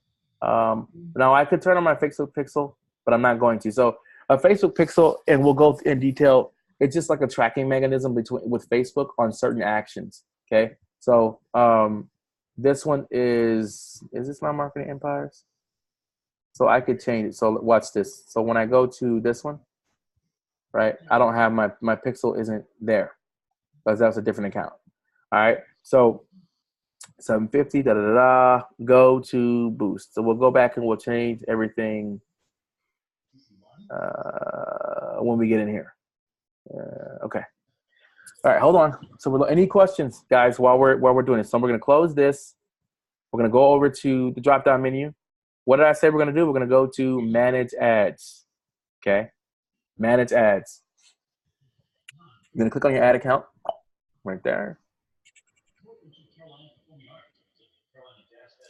Now I could turn on my Facebook Pixel, but I'm not going to. So a Facebook Pixel, and we'll go in detail. It's just like a tracking mechanism with Facebook on certain actions. Okay, so this one is this my marketing empires? So I could change it. So watch this. So when I go to this one, right? I don't have my Pixel isn't there because that's a different account. All right, so 750, go to boost. So we'll go back and we'll change everything when we get in here. Okay. All right, hold on. So any questions, guys, while we're doing this? So we're gonna close this. We're gonna go over to the drop-down menu. what did I say we're going to do? We're going to go to manage ads. Okay. Manage ads. You're going to click on your ad account right there.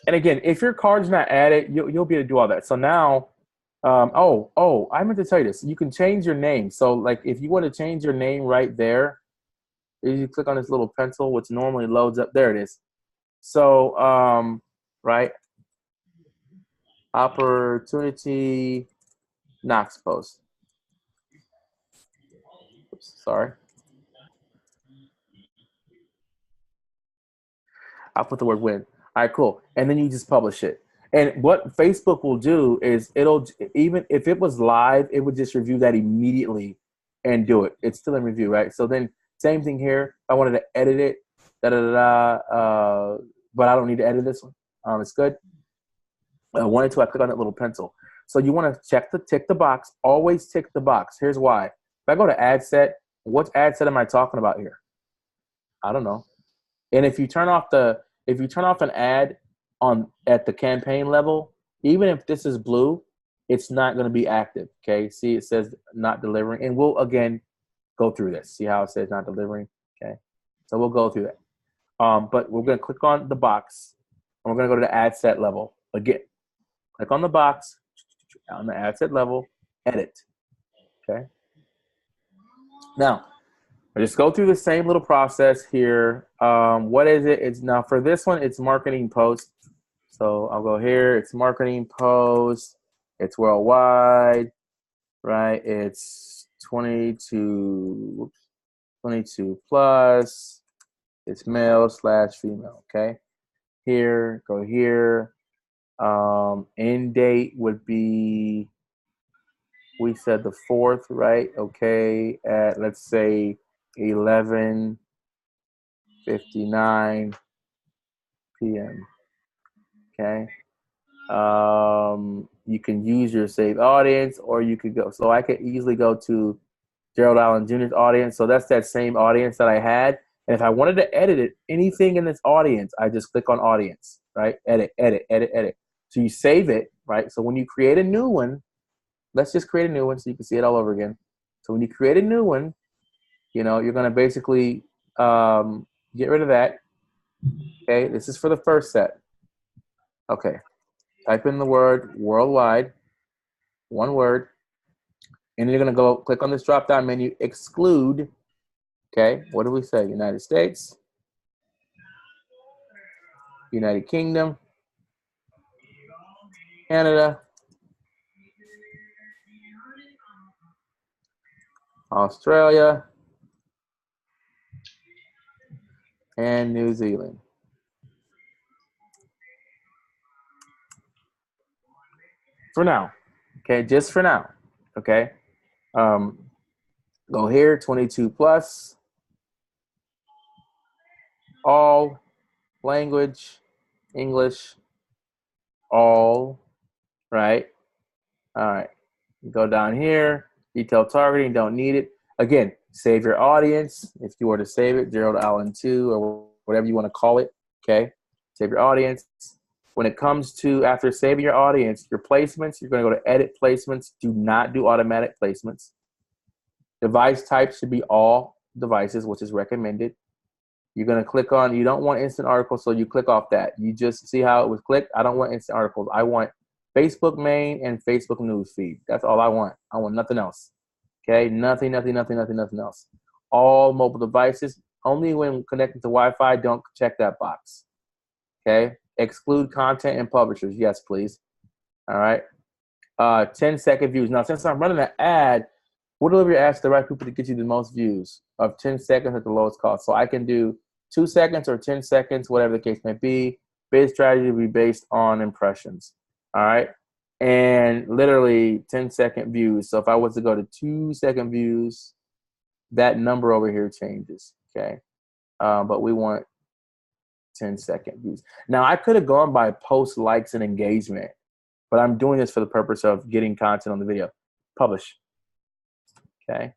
And again, if your card's not added, you'll be able to do all that. So now, I meant to tell you this. You can change your name. So like if you want to change your name right there, you click on this little pencil, which normally loads up. There it is. So, right, opportunity Knox post. Oops, sorry. I'll put the word win. All right, cool. And then you just publish it. And what Facebook will do is even if it was live, it would just review that immediately and do it. It's still in review, right? So then same thing here. I wanted to edit it, but I don't need to edit this one. It's good. I wanted to, I click on that little pencil. So you want to tick the box, always tick the box. Here's why. If I go to ad set, what ad set am I talking about here? I don't know. And if you turn off an ad at the campaign level, even if this is blue, it's not going to be active. Okay. See, it says not delivering, and we'll again go through this. See how it says not delivering. Okay. So we'll go through that. But we're going to click on the box, and we're going to go to the ad set level again. Click on the box on the ad set level, edit. Okay. Now, I just go through the same little process here. What is it? It's now for this one, it's marketing post. So I'll go here. It's marketing post. It's worldwide, right? It's 22 plus. It's male/female. Okay. Here, go here. End date would be, we said the 4th, right? Okay, at let's say 11:59 p.m. Okay. You can use your saved audience, or you could go. So I could easily go to Gerald Allen Jr.'s audience. So that's that same audience that I had. And if I wanted to edit it, anything in this audience, I just click on audience, right? Edit, edit, edit, edit. So you save it, right? So when you create a new one, let's just create a new one so you can see it all over again. So when you create a new one, you're going to basically get rid of that. Okay, this is for the first set. Okay, type in the word worldwide, one word, and you're going to go click on this drop-down menu, exclude. Okay, what do we say? United States, United Kingdom, Canada, Australia, and New Zealand. For now, okay, just for now, okay. Go here, 22 plus, all, language, English, all, right? All right, go down here, detail targeting, don't need it. Again, save your audience. If you were to save it, Gerald Allen 2 or whatever you want to call it, okay? Save your audience. When it comes to after saving your audience, your placements, you're going to go to edit placements. Do not do automatic placements. Device type should be all devices, which is recommended. You're going to click on, you don't want instant articles, so you click off that. You just see how it was clicked. I don't want instant articles. I want Facebook main and Facebook news feed. That's all I want. I want nothing else. Okay, nothing else. All mobile devices, only when connected to Wi-Fi, don't check that box. Okay, exclude content and publishers. Yes, please. All right. 10-second views. Now, since I'm running an ad, we'll deliver your ads to the right people to get you the most views of 10 seconds at the lowest cost. So I can do 2 seconds or 10 seconds, whatever the case may be. Bid strategy will be based on impressions. All right. And literally 10-second views. So if I was to go to 2-second views, that number over here changes. Okay. But we want 10-second views. Now I could have gone by post, likes, and engagement, but I'm doing this for the purpose of getting content on the video. Publish. Okay.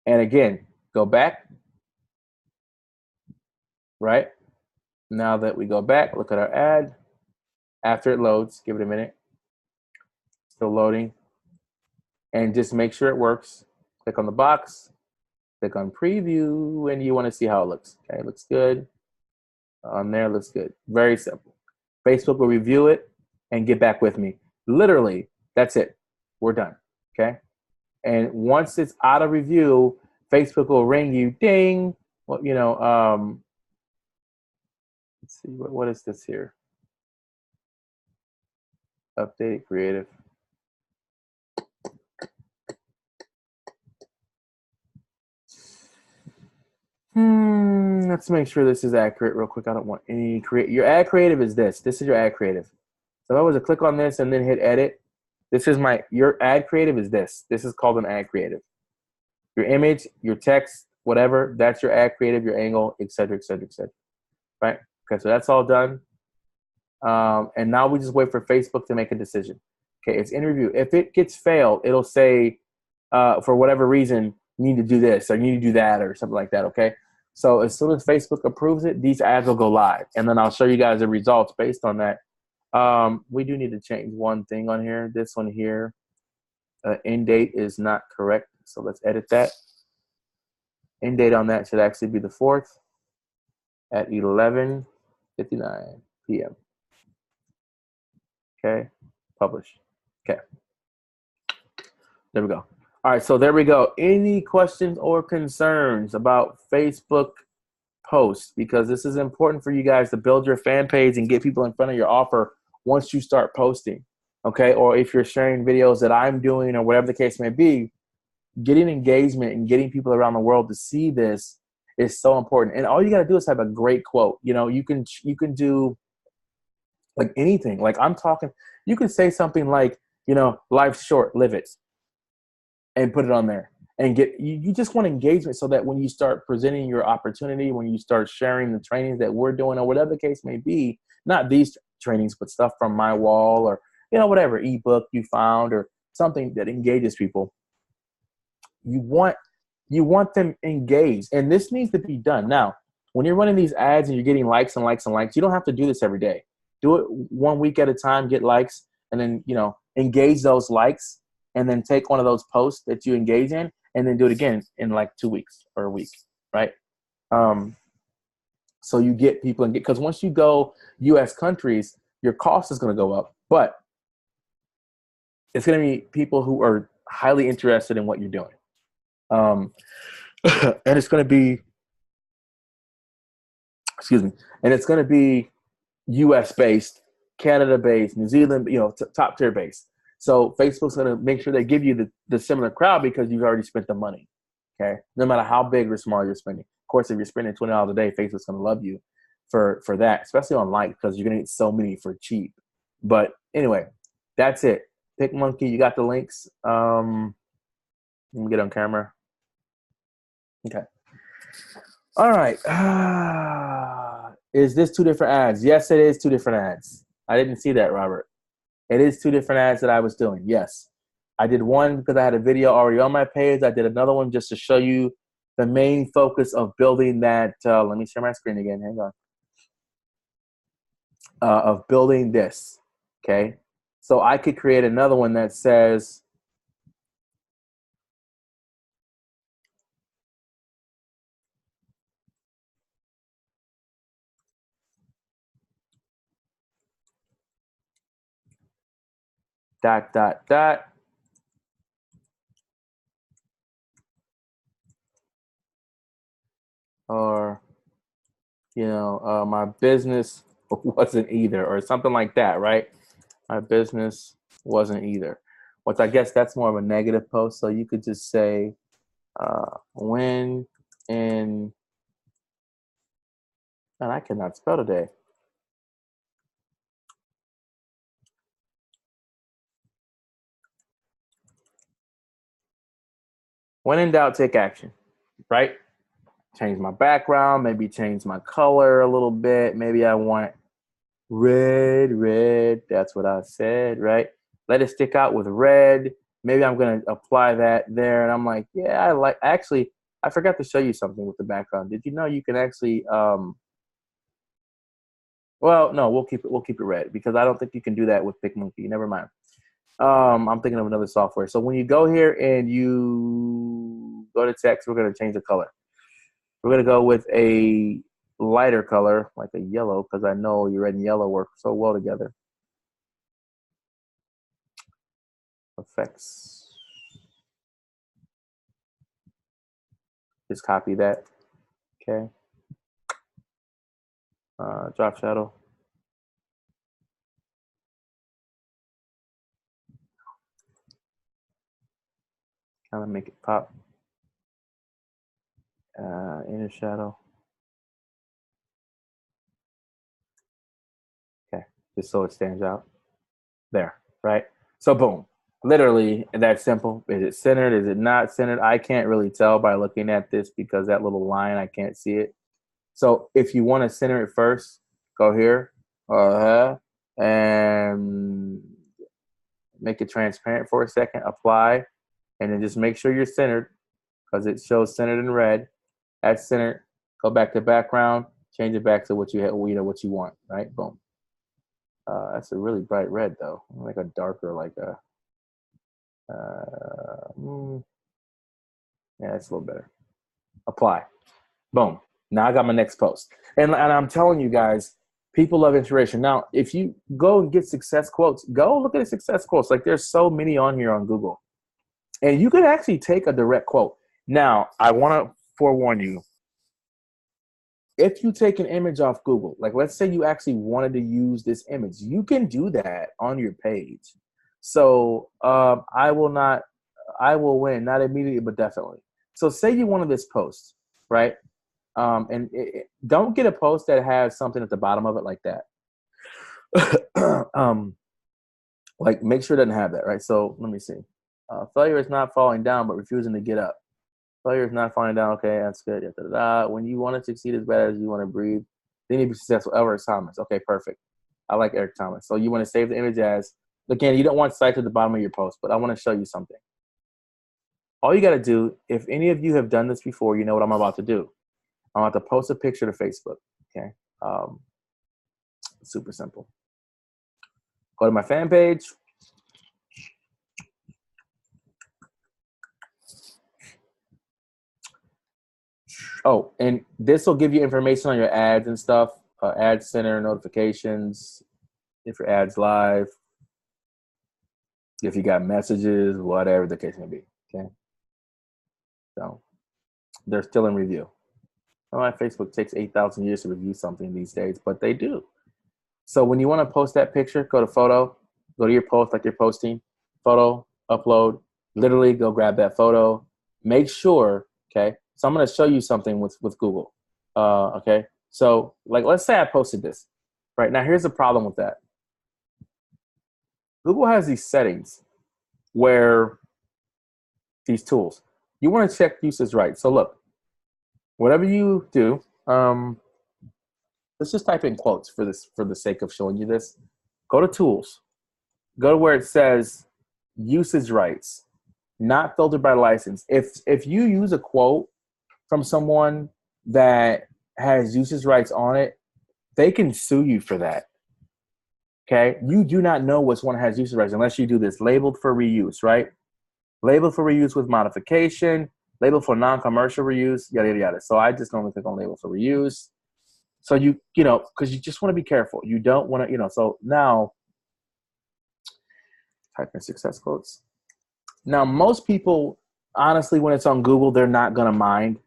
And again, go back. Right. Now that we go back, look at our ad. After it loads, give it a minute. Still loading. And just make sure it works. Click on the box, click on preview, and you want to see how it looks. Okay, it looks good. On there, looks good. Very simple. Facebook will review it and get back with me. Literally, that's it. We're done. Okay. And once it's out of review, Facebook will ring you, ding. Well, you know, let's see, what is this here? Update creative. Let's make sure this is accurate real quick. I don't want any your ad creative is this. This is your ad creative. So if I was to click on this and then hit edit, this is your ad creative is this. This is called an ad creative. Your image, your text, whatever, that's your ad creative, your angle, et cetera, et cetera, et cetera. Right? Okay, so that's all done. And now we just wait for Facebook to make a decision. Okay, it's in review. If it gets failed, it'll say, for whatever reason, you need to do this or you need to do that or something like that, okay? So as soon as Facebook approves it, these ads will go live. And then I'll show you guys the results based on that. We do need to change one thing on here. This one here, end date is not correct. So let's edit that. End date on that should actually be the 4th at 11:59 p.m. Okay, publish. Okay, there we go. All right, so there we go. Any questions or concerns about Facebook posts? Because this is important for you guys to build your fan page and get people in front of your offer once you start posting, okay? Or if you're sharing videos that I'm doing or whatever the case may be, getting engagement and getting people around the world to see this is so important. And all you got to do is have a great quote. You know, you can do like anything. Like I'm talking, you can say something like, you know, life's short, live it. And put it on there and you just want engagement so that when you start presenting your opportunity, when you start sharing the trainings that we're doing or whatever the case may be, not these trainings, but stuff from my wall or, you know, whatever ebook you found or something that engages people. You want them engaged, and this needs to be done. Now, when you're running these ads and you're getting likes and likes and likes, you don't have to do this every day. Do it 1 week at a time, get likes, and then, you know, engage those likes. And then take one of those posts that you engage in and then do it again in like 2 weeks or a week, right? So you get people, because once you go U.S. countries, your cost is going to go up. But it's going to be people who are highly interested in what you're doing. And it's going to be, and it's going to be U.S. based, Canada based, New Zealand, you know, top tier based. So Facebook's going to make sure they give you the similar crowd because you've already spent the money, okay? No matter how big or small you're spending. Of course, if you're spending $20 a day, Facebook's going to love you for that, especially on likes because you're going to get so many for cheap. But anyway, that's it. PicMonkey, you got the links. Let me get on camera. Okay. All right. Is this 2 different ads? Yes, it is 2 different ads. I didn't see that, Robert. It is 2 different ads that I was doing. Yes. I did one because I had a video already on my page. I did another one just to show you the main focus of building that. Let me share my screen again. Hang on. Of building this. Okay. So I could create another one that says, dot, dot, dot. Or, you know, my business wasn't either, or something like that, right? My business wasn't either. Which I guess that's more of a negative post. So you could just say, when in, and I cannot spell today. When in doubt, take action, right? Change my background, maybe change my color a little bit. Maybe I want red. That's what I said, right? Let it stick out with red. Maybe I'm going to apply that there. And I'm like, yeah, actually, I forgot to show you something with the background. Did you know you can actually Well, no, we'll keep it red because I don't think you can do that with PicMonkey. Never mind. I'm thinking of another software. So when you go here and you go to text, we're going to change the color. We're going to go with a lighter color, like a yellow, because I know your red and yellow work so well together. Effects. Just copy that. Okay. Drop shadow. Kind of make it pop. Inner shadow. Okay, just so it stands out. There, right? So boom, literally that simple. Is it centered? Is it not centered? I can't really tell by looking at this because that little line, I can't see it. So if you want to center it first, go here, and make it transparent for a second, apply, and then just make sure you're centered because it shows centered in red. That's centered. Go back to background, change it back to what you what you want, right? Boom. That's a really bright red though, like a darker, like a. Yeah, it's a little better. Apply. Boom. Now I got my next post. And I'm telling you guys, people love inspiration. Now, if you go and get success quotes, go look at the success quotes. Like there's so many on here on Google. And you can actually take a direct quote. Now, I want to forewarn you. If you take an image off Google, like let's say you actually wanted to use this image, you can do that on your page. So I will win, not immediately, but definitely. So say you wanted this post, right? And don't get a post that has something at the bottom of it like that. Like make sure it doesn't have that, right? So let me see. Failure is not falling down, but refusing to get up. Failure is not falling down. Okay, that's good. When you want to succeed as bad as you want to breathe, then you be successful. Eric Thomas. Okay, perfect. I like Eric Thomas. So you want to save the image as, again, you don't want sites at the bottom of your post, but I want to show you something. All you got to do, if any of you have done this before, you know what I'm about to do. I'm about to post a picture to Facebook. Okay, super simple. Go to my fan page. Oh, and this will give you information on your ads and stuff. Ad center, notifications, if your ad's live, if you got messages, whatever the case may be. Okay. So they're still in review. My Facebook takes 8,000 years to review something these days, but they do. So when you want to post that picture, go to photo, go to your post like you're posting, photo, upload, literally go grab that photo. Make sure, okay, so I'm going to show you something with Google, okay? So like let's say I posted this, right? Now here's the problem with that. Google has these settings where these tools, you want to check usage rights. So look, whatever you do, let's just type in quotes for the sake of showing you this. Go to tools, go to where it says usage rights, not filtered by license. If you use a quote from someone that has usage rights on it, they can sue you for that. Okay, you do not know which one has usage rights unless you do this labeled for reuse, right? Labeled for reuse with modification, labeled for non-commercial reuse, yada, yada, yada. So I just normally click on label for reuse. So you know, because you just want to be careful. You don't want to, so now type in success quotes. Now, most people, honestly, when it's on Google, they're not going to mind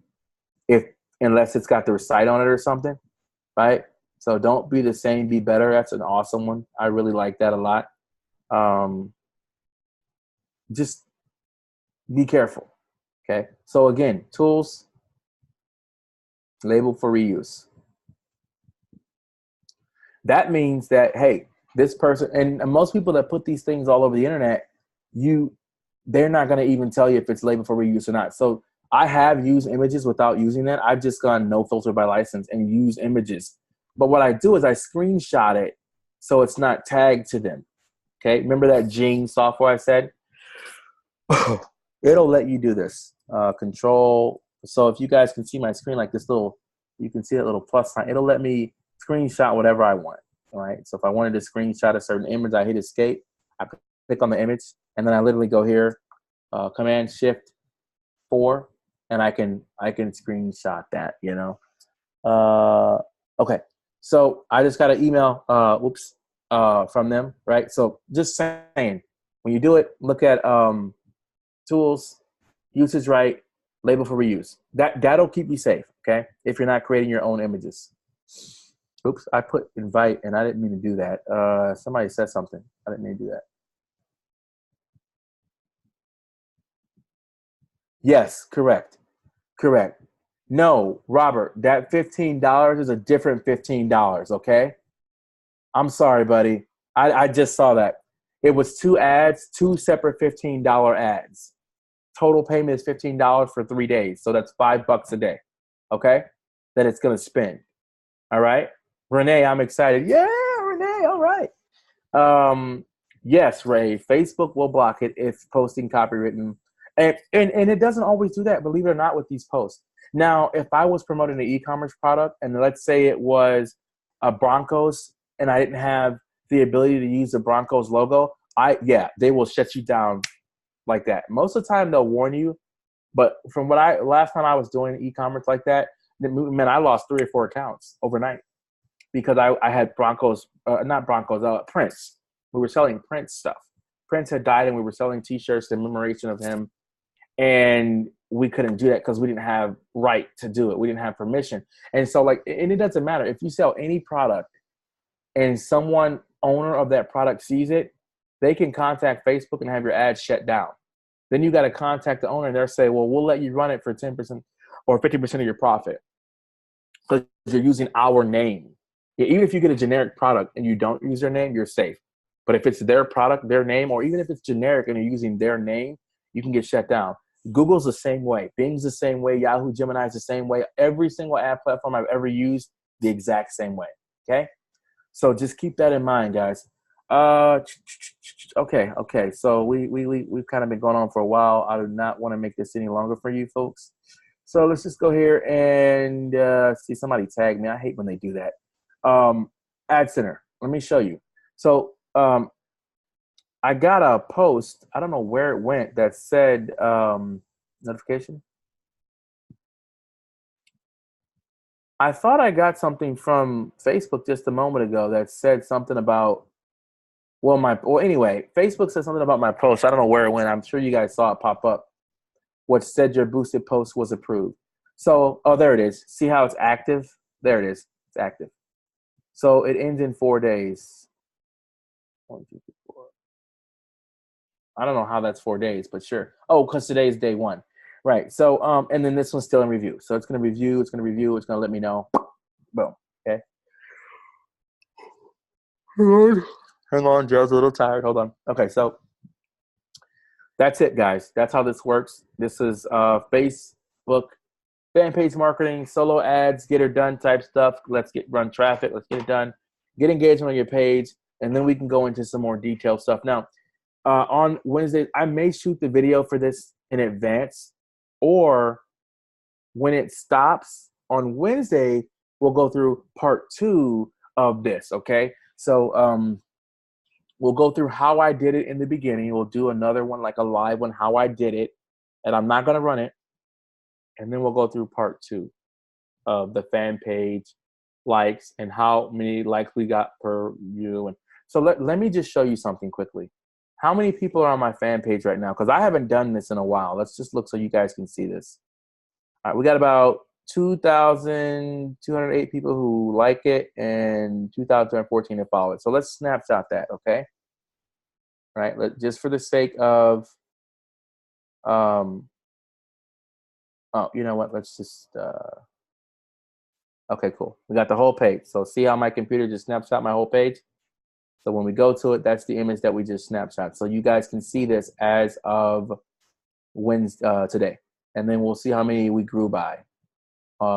unless it's got their site on it or something, right? So don't be the same, be better. That's an awesome one. I really like that a lot. Just be careful, okay? So again, tools, label for reuse. That means that, hey, this person, and most people that put these things all over the internet, they're not going to even tell you if it's labeled for reuse or not. So I have used images without using that. I've just gone no filter by license and use images. But what I do is I screenshot it so it's not tagged to them. Okay, remember that Jing software I said? It'll let you do this. Control. So if you guys can see my screen like this you can see that little plus sign. It'll let me screenshot whatever I want. All right. So if I wanted to screenshot a certain image, I hit escape. I click on the image, and then I literally go here, Command Shift 4, and I can screenshot that. Okay. So I just got an email. From them, right? So just saying, when you do it, look at tools, usage right, label for reuse. That'll keep you safe, okay? If you're not creating your own images. Oops, I put invite and I didn't mean to do that. Somebody said something. I didn't mean to do that. Yes, correct. No, Robert, that $15 is a different $15, okay? I'm sorry, buddy. I just saw that. It was 2 ads, 2 separate $15 ads. Total payment is $15 for 3 days. So that's $5 a day, okay? That it's going to spend. All right? Renee, I'm excited. Yeah, Renee, all right. Yes, Ray, Facebook will block it if posting copywritten. And it doesn't always do that, believe it or not, with these posts. Now, if I was promoting an e-commerce product, and let's say it was a Broncos, and I didn't have the ability to use the Broncos logo, they will shut you down like that. Most of the time, they'll warn you. But from last time I was doing e-commerce like that, man, I lost 3 or 4 accounts overnight because I had Broncos, Prince. We were selling Prince stuff. Prince had died, and we were selling T-shirts in commemoration of him. And we couldn't do that because we didn't have right to do it. We didn't have permission. And so, and it doesn't matter. If you sell any product and someone, owner of that product, sees it, they can contact Facebook and have your ads shut down. Then you got to contact the owner, and they'll say, well, we'll let you run it for 10% or 50% of your profit because you're using our name. Even if you get a generic product and you don't use their name, you're safe. But if it's their product, their name, or even if it's generic and you're using their name, you can get shut down. Google's the same way. Bing's the same way. Yahoo, Gemini's the same way. Every single ad platform I've ever used, the exact same way. Okay? So just keep that in mind, guys. Okay. So we've kind of been going on for a while. I do not want to make this any longer for you folks. So let's just go here and see, somebody tag me. I hate when they do that. Ad Center. Let me show you. So I got a post. I don't know where it went that said notification. I thought I got something from Facebook just a moment ago that said something about, anyway, Facebook said something about my post. I don't know where it went. I'm sure you guys saw it pop up, which said your boosted post was approved. So, there it is. See how it's active? There it is. It's active. So it ends in 4 days. 1, 2, 3, 4. I don't know how that's 4 days, but sure. Oh, because today is day 1. Right. So, and then this one's still in review. So it's going to review. It's going to let me know. Boom. Okay. Hang on. Joe's a little tired. Hold on. Okay. So that's it, guys. That's how this works. This is Facebook fan page marketing, solo ads, get her done type stuff. Let's run traffic. Let's get it done. Get engagement on your page. And then we can go into some more detailed stuff. Now, on Wednesday, I may shoot the video for this in advance, or when it stops on Wednesday, we'll go through part 2 of this, okay? So we'll go through how I did it in the beginning. We'll do another one, like a live one, how I did it, and I'm not going to run it. And then we'll go through part 2 of the fan page likes and how many likes we got per view. And so let me just show you something quickly. How many people are on my fan page right now? Because I haven't done this in a while. Let's just look so you guys can see this. All right, we got about 2,208 people who like it and 2,214 who follow it. So let's snapshot that, okay? All right, just for the sake of, you know what? Let's just, okay, cool. We got the whole page. So see how my computer just snapshot my whole page? So when we go to it, that's the image that we just snapshot. So you guys can see this as of Wednesday, today. And then we'll see how many we grew by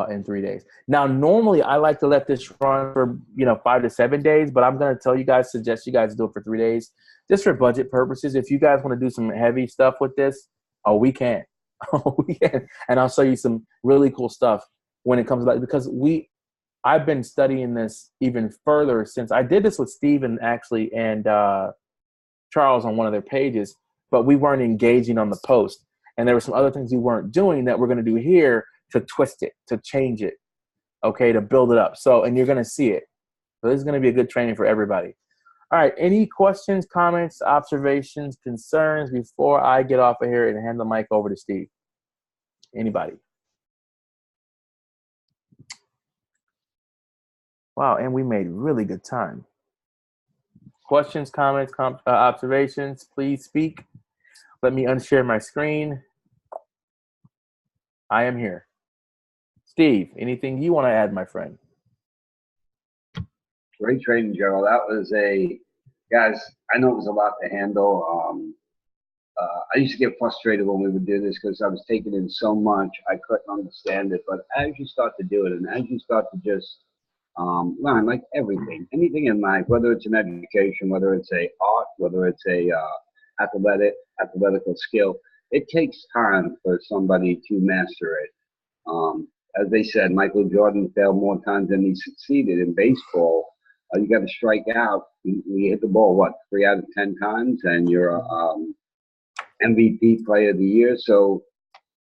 in 3 days. Now, normally I like to let this run for 5 to 7 days, but I'm going to suggest you guys do it for 3 days, just for budget purposes. If you guys want to do some heavy stuff with this, we can. We can. And I'll show you some really cool stuff when it comes to that, because I've been studying this even further since I did this with Steven actually and Charles on one of their pages, but we weren't engaging on the post. And there were some other things we weren't doing that we're going to do here to twist it, to change it, okay, to build it up. So, and you're going to see it. So this is going to be a good training for everybody. All right, any questions, comments, observations, concerns before I get off of here and hand the mic over to Steve? Anybody? Wow, and we made really good time. Questions, comments, observations, please speak. Let me unshare my screen. I am here. Steve, anything you want to add, my friend? Great training, Gerald. That was guys, I know it was a lot to handle. I used to get frustrated when we would do this because I was taking in so much, I couldn't understand it. But as you start to do it and as you start to just learn, like everything, anything in life, whether it's an education, whether it's a art, whether it's a athletical skill, it takes time for somebody to master it. As they said, Michael Jordan failed more times than he succeeded in baseball. You got to strike out. You hit the ball, what, 3 out of 10 times, and you're MVP player of the year. So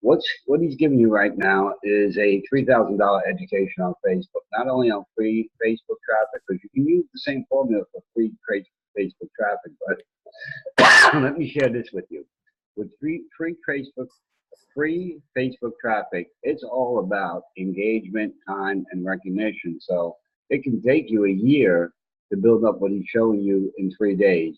what he's giving you right now is a $3,000 education on Facebook, not only on free Facebook traffic, because you can use the same formula for free Facebook traffic, but let me share this with you. With free Facebook traffic, it's all about engagement, time, and recognition. So it can take you a year to build up what he's showing you in 3 days.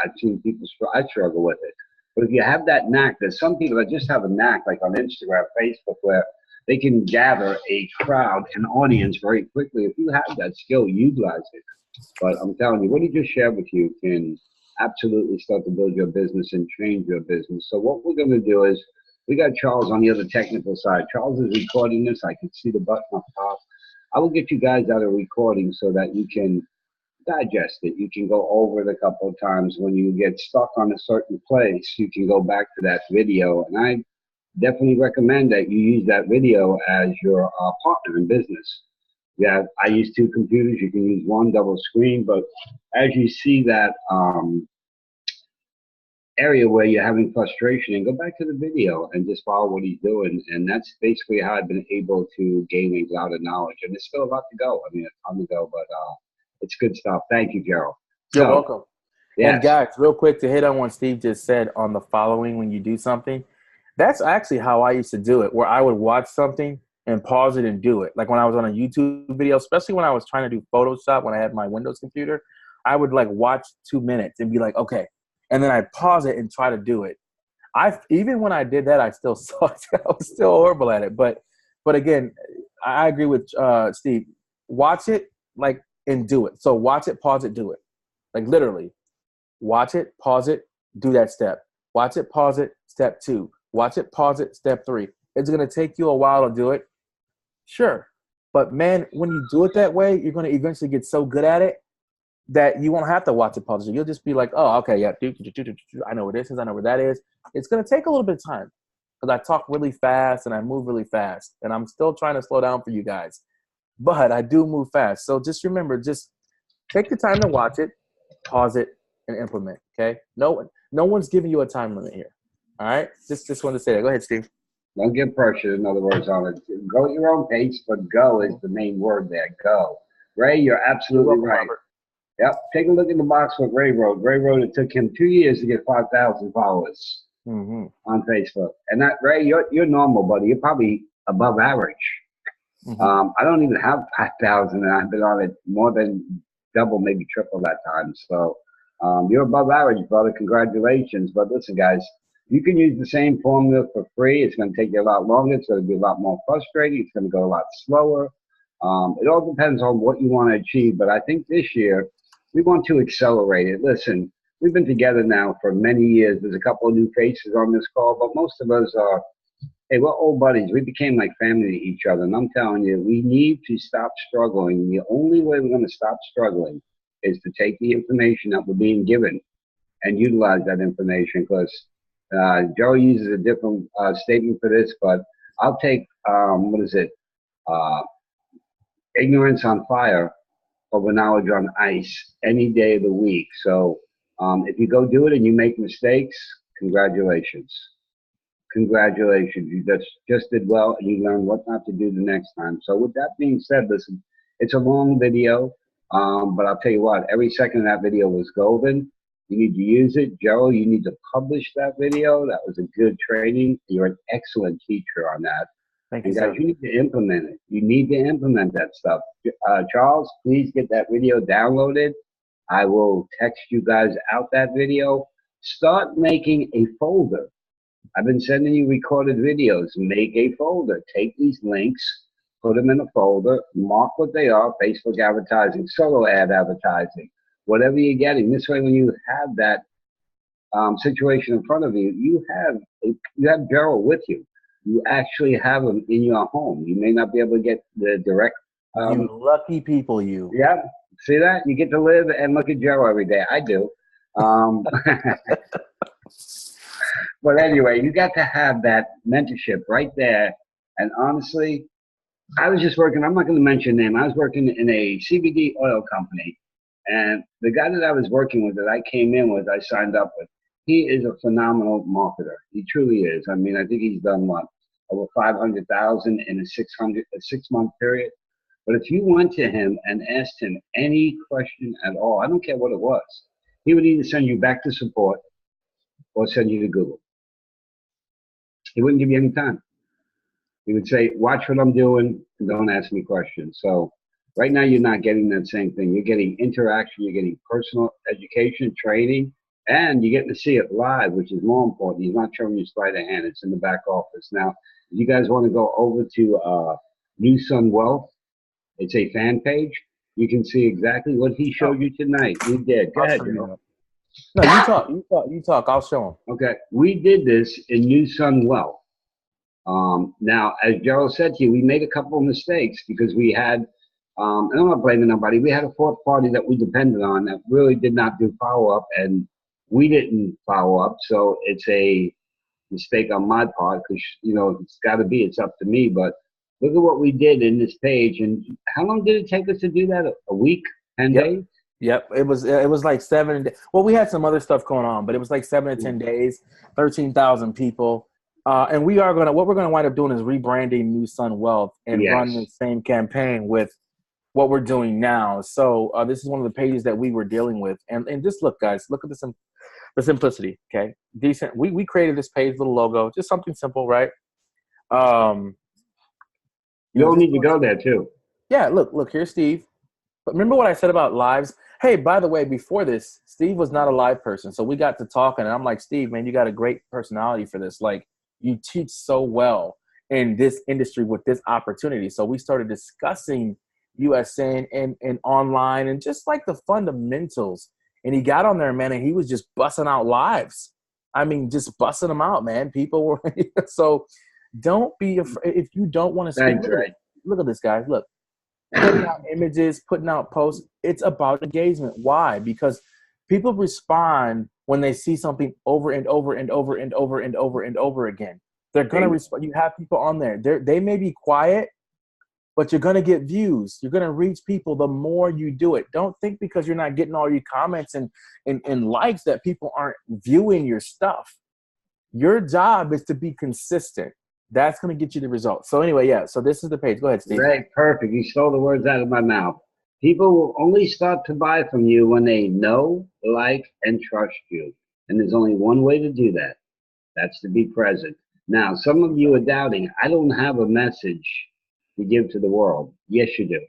I've seen people, I struggle with it. But if you have that knack, there's some people that just have a knack, like on Instagram, Facebook, where they can gather a crowd, an audience very quickly. If you have that skill, utilize it. But I'm telling you, what he just shared with you can absolutely start to build your business and change your business. So what we're going to do is, we got Charles on the other technical side. Charles is recording this. I can see the button up top. I will get you guys out a recording so that you can digest it. You can go over it a couple of times. When you get stuck on a certain place, you can go back to that video. And I definitely recommend that you use that video as your partner in business. Yeah, I use 2 computers. You can use one double screen, but as you see that area where you're having frustration, and go back to the video and just follow what he's doing. And that's basically how I've been able to gain a lot of knowledge. And there's still a lot to go. I mean, a ton to go, but it's good stuff. Thank you, Gerald. You're welcome. Yes. And guys, real quick to hit on what Steve just said on the following when you do something, that's actually how I used to do it, where I would watch something and pause it and do it. Like when I was on a YouTube video, especially when I was trying to do Photoshop when I had my Windows computer, I would like watch 2 minutes and be like, okay. And then I'd pause it and try to do it. Even when I did that, I still sucked. I was still horrible at it. But again, I agree with Steve. Watch it like and do it. So watch it, pause it, do it. Like literally. Watch it, pause it, do that step. Watch it, pause it, step 2. Watch it, pause it, step 3. It's going to take you a while to do it. Sure. But man, when you do it that way, you're going to eventually get so good at it that you won't have to watch it, pause it. You'll just be like, oh, okay, yeah, I know where this is, I know where that is. It's going to take a little bit of time because I talk really fast and I move really fast. And I'm still trying to slow down for you guys. But I do move fast. So just remember, just take the time to watch it, pause it, and implement, okay? No one's giving you a time limit here, all right? Just wanted to say that. Go ahead, Steve. Don't get pressured, in other words, on it. Go at your own pace, but go is the main word there, go. Ray, you're absolutely right. Robert. Yep, take a look at the box what Ray wrote. Ray wrote it took him 2 years to get 5,000 followers on Facebook. And that, Ray, you're normal, buddy. You're probably above average. I don't even have 5,000, and I've been on it more than double, maybe triple that time. So you're above average, brother. Congratulations. But listen, guys, you can use the same formula for free. It's going to take you a lot longer. It's going to be a lot more frustrating. It's going to go a lot slower. It all depends on what you want to achieve. But I think this year, we want to accelerate it. Listen, we've been together now for many years. There's a couple of new faces on this call, but most of us are, hey, we're old buddies. We became like family to each other. And I'm telling you, we need to stop struggling. The only way we're going to stop struggling is to take the information that we're being given and utilize that information. Because Joe uses a different statement for this, but I'll take, ignorance on fire, over knowledge on ice any day of the week. So if you go do it and you make mistakes, congratulations. Congratulations. You just did well and you learned what not to do the next time. So with that being said, listen, it's a long video, but I'll tell you what, every second of that video was golden. You need to use it. Joe, you need to publish that video. That was a good training. You're an excellent teacher on that. Thank you, And guys, sir. you need to implement it. You need to implement that stuff. Charles, please get that video downloaded. I will text you guys out that video. Start making a folder. I've been sending you recorded videos. Make a folder. Take these links, put them in a folder, mark what they are, Facebook advertising, solo ad advertising, whatever you're getting. This way, when you have that situation in front of you, you have Gerald with you. You actually have them in your home. You may not be able to get the direct. You lucky people, you. Yeah, see that? You get to live and look at Joe every day. I do. But anyway, you got to have that mentorship right there. And honestly, I was just working, I'm not going to mention name. I was working in a CBD oil company. And the guy that I was working with, that I came in with, I signed up with, he is a phenomenal marketer. He truly is. I mean, I think he's done what? Over 500,000 in a 6-month period. But if you went to him and asked him any question at all, I don't care what it was, he would either send you back to support or send you to Google. He wouldn't give you any time. He would say, watch what I'm doing and don't ask me questions. So right now you're not getting that same thing. You're getting interaction, you're getting personal education, training, and you're getting to see it live, which is more important. He's not showing you sleight of hand. It's in the back office. Now, if you guys want to go over to New Sun Wealth, it's a fan page. You can see exactly what he showed you tonight. We did. Go ahead, Joe. No, you talk. I'll show him. Okay. We did this in New Sun Wealth. Now, as Gerald said to you, we made a couple of mistakes because we had, and I'm not blaming nobody, we had a fourth party that we depended on that really did not do follow-up, and we didn't follow up. So it's a mistake on my part because, you know, it's got to be, it's up to me. But look at what we did in this page. And how long did it take us to do that? A week, 10 days? Yep, it was like 7. Well, we had some other stuff going on, but it was like 7 to 10 days, 13,000 people, and what we're gonna wind up doing is rebranding New Sun Wealth and run the same campaign with what we're doing now. So this is one of the pages that we were dealing with, and just look, guys, look at the simplicity. Okay, decent. We created this page, little logo, just something simple, right? You don't need to go there too. Yeah, look, here's Steve. But remember what I said about lives? Hey, by the way, before this, Steve was not a live person. So we got to talking, and I'm like, Steve, man, you got a great personality for this. Like, you teach so well in this industry with this opportunity. So we started discussing USN and online and just like the fundamentals. And he got on there, man, and he was just busting out lives. I mean, just busting them out, man. People were – so don't be afraid. If you don't want to speak, look at this, guys. Look. Putting out images, putting out posts, it's about engagement. Why? Because people respond when they see something over and over and over and over and over and over again. They're going to respond. You have people on there. They may be quiet, but you're going to get views. You're going to reach people the more you do it. Don't think because you're not getting all your comments and likes that people aren't viewing your stuff. Your job is to be consistent. That's going to get you the results. So anyway, yeah, so this is the page. Go ahead, Steve. Right, perfect. You stole the words out of my mouth. People will only start to buy from you when they know, like, and trust you. And there's only one way to do that. That's to be present. Now, some of you are doubting, I don't have a message to give to the world. Yes, you do.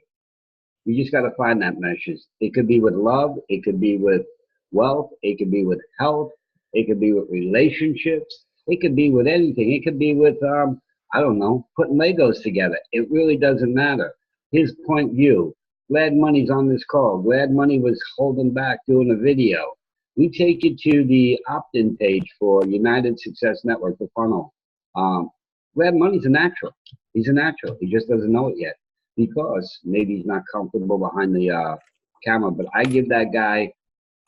You just got to find that message. It could be with love. It could be with wealth. It could be with health. It could be with relationships. It could be with anything. It could be with, I don't know, putting Legos together. It really doesn't matter. His point of view. Glad Money's on this call. Glad Money was holding back doing a video. We take you to the opt-in page for United Success Network, the funnel. Glad Money's a natural. He's a natural. He just doesn't know it yet because maybe he's not comfortable behind the camera. But I give that guy,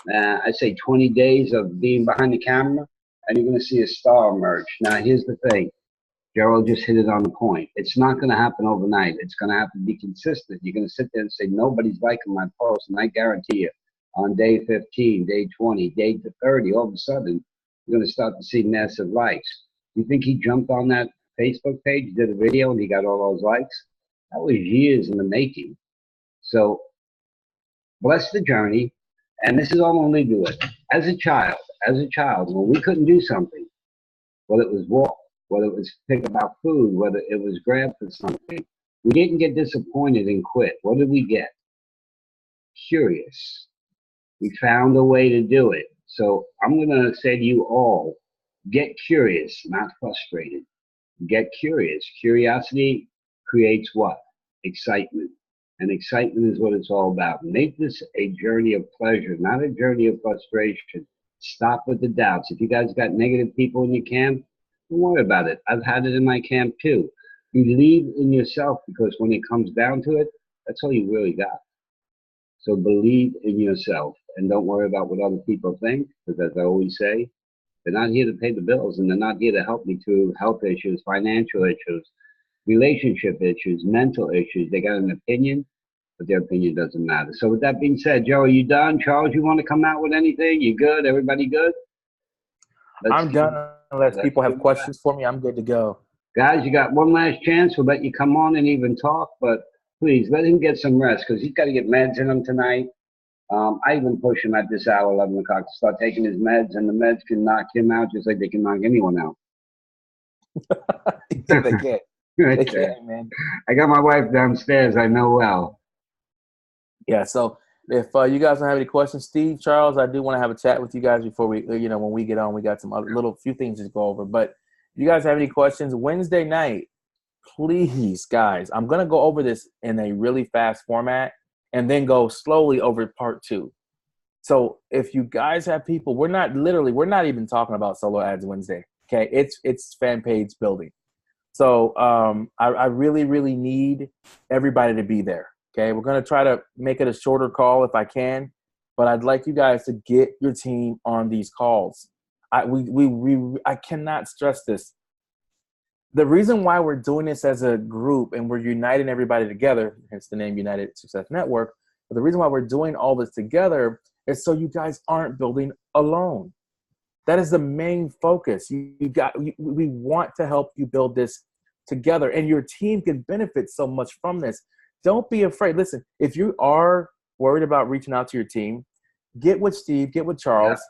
I say 20 days of being behind the camera, and you're going to see a star emerge. Now, here's the thing. Gerald just hit it on the point. It's not going to happen overnight. It's going to have to be consistent. You're going to sit there and say, nobody's liking my post. And I guarantee you, on day 15, day 20, day 30, all of a sudden, you're going to start to see massive likes. You think he jumped on that Facebook page, did a video, and he got all those likes? That was years in the making. So bless the journey. And this is all when we do it. As a child, when we couldn't do something, whether it was walk, whether it was pick about food, whether it was grab for something, we didn't get disappointed and quit. What did we get? Curious. We found a way to do it. So I'm going to say to you all, get curious, not frustrated. Get curious. Curiosity creates what? Excitement. And excitement is what it's all about. Make this a journey of pleasure, not a journey of frustration. Stop with the doubts. If you guys got negative people in your camp, don't worry about it. I've had it in my camp too. You believe in yourself, because when it comes down to it, that's all you really got. So believe in yourself and don't worry about what other people think, because as I always say, they're not here to pay the bills, and they're not here to help me through health issues, financial issues, relationship issues, mental issues. They got an opinion, but their opinion doesn't matter. So with that being said, Joe, are you done? Charles, you want to come out with anything? You good? Everybody good? I'm done. Unless people have questions for me, I'm good to go. Guys, you got one last chance. We'll let you come on and even talk, but please let him get some rest, because he's got to get meds in him tonight. I even push him at this hour, 11 o'clock, to start taking his meds, and the meds can knock him out just like they can knock anyone out. They can't. They can't, man. I got my wife downstairs. I know well. Yeah, so if you guys don't have any questions, Steve, Charles, I do want to have a chat with you guys before we, when we get on. We got some few things to go over. But if you guys have any questions, Wednesday night, please, guys, I'm going to go over this in a really fast format and then go slowly over part 2. So if you guys have people, we're not even talking about solo ads Wednesday. Okay, it's fan page building. So I really, really need everybody to be there. Okay, we're going to try to make it a shorter call if I can, but I'd like you guys to get your team on these calls. I cannot stress this. The reason why we're doing this as a group and we're uniting everybody together, hence the name United Success Network, but the reason why we're doing all this together is so you guys aren't building alone. That is the main focus. We want to help you build this together, and your team can benefit so much from this. Don't be afraid. Listen, if you are worried about reaching out to your team, get with Steve, get with Charles,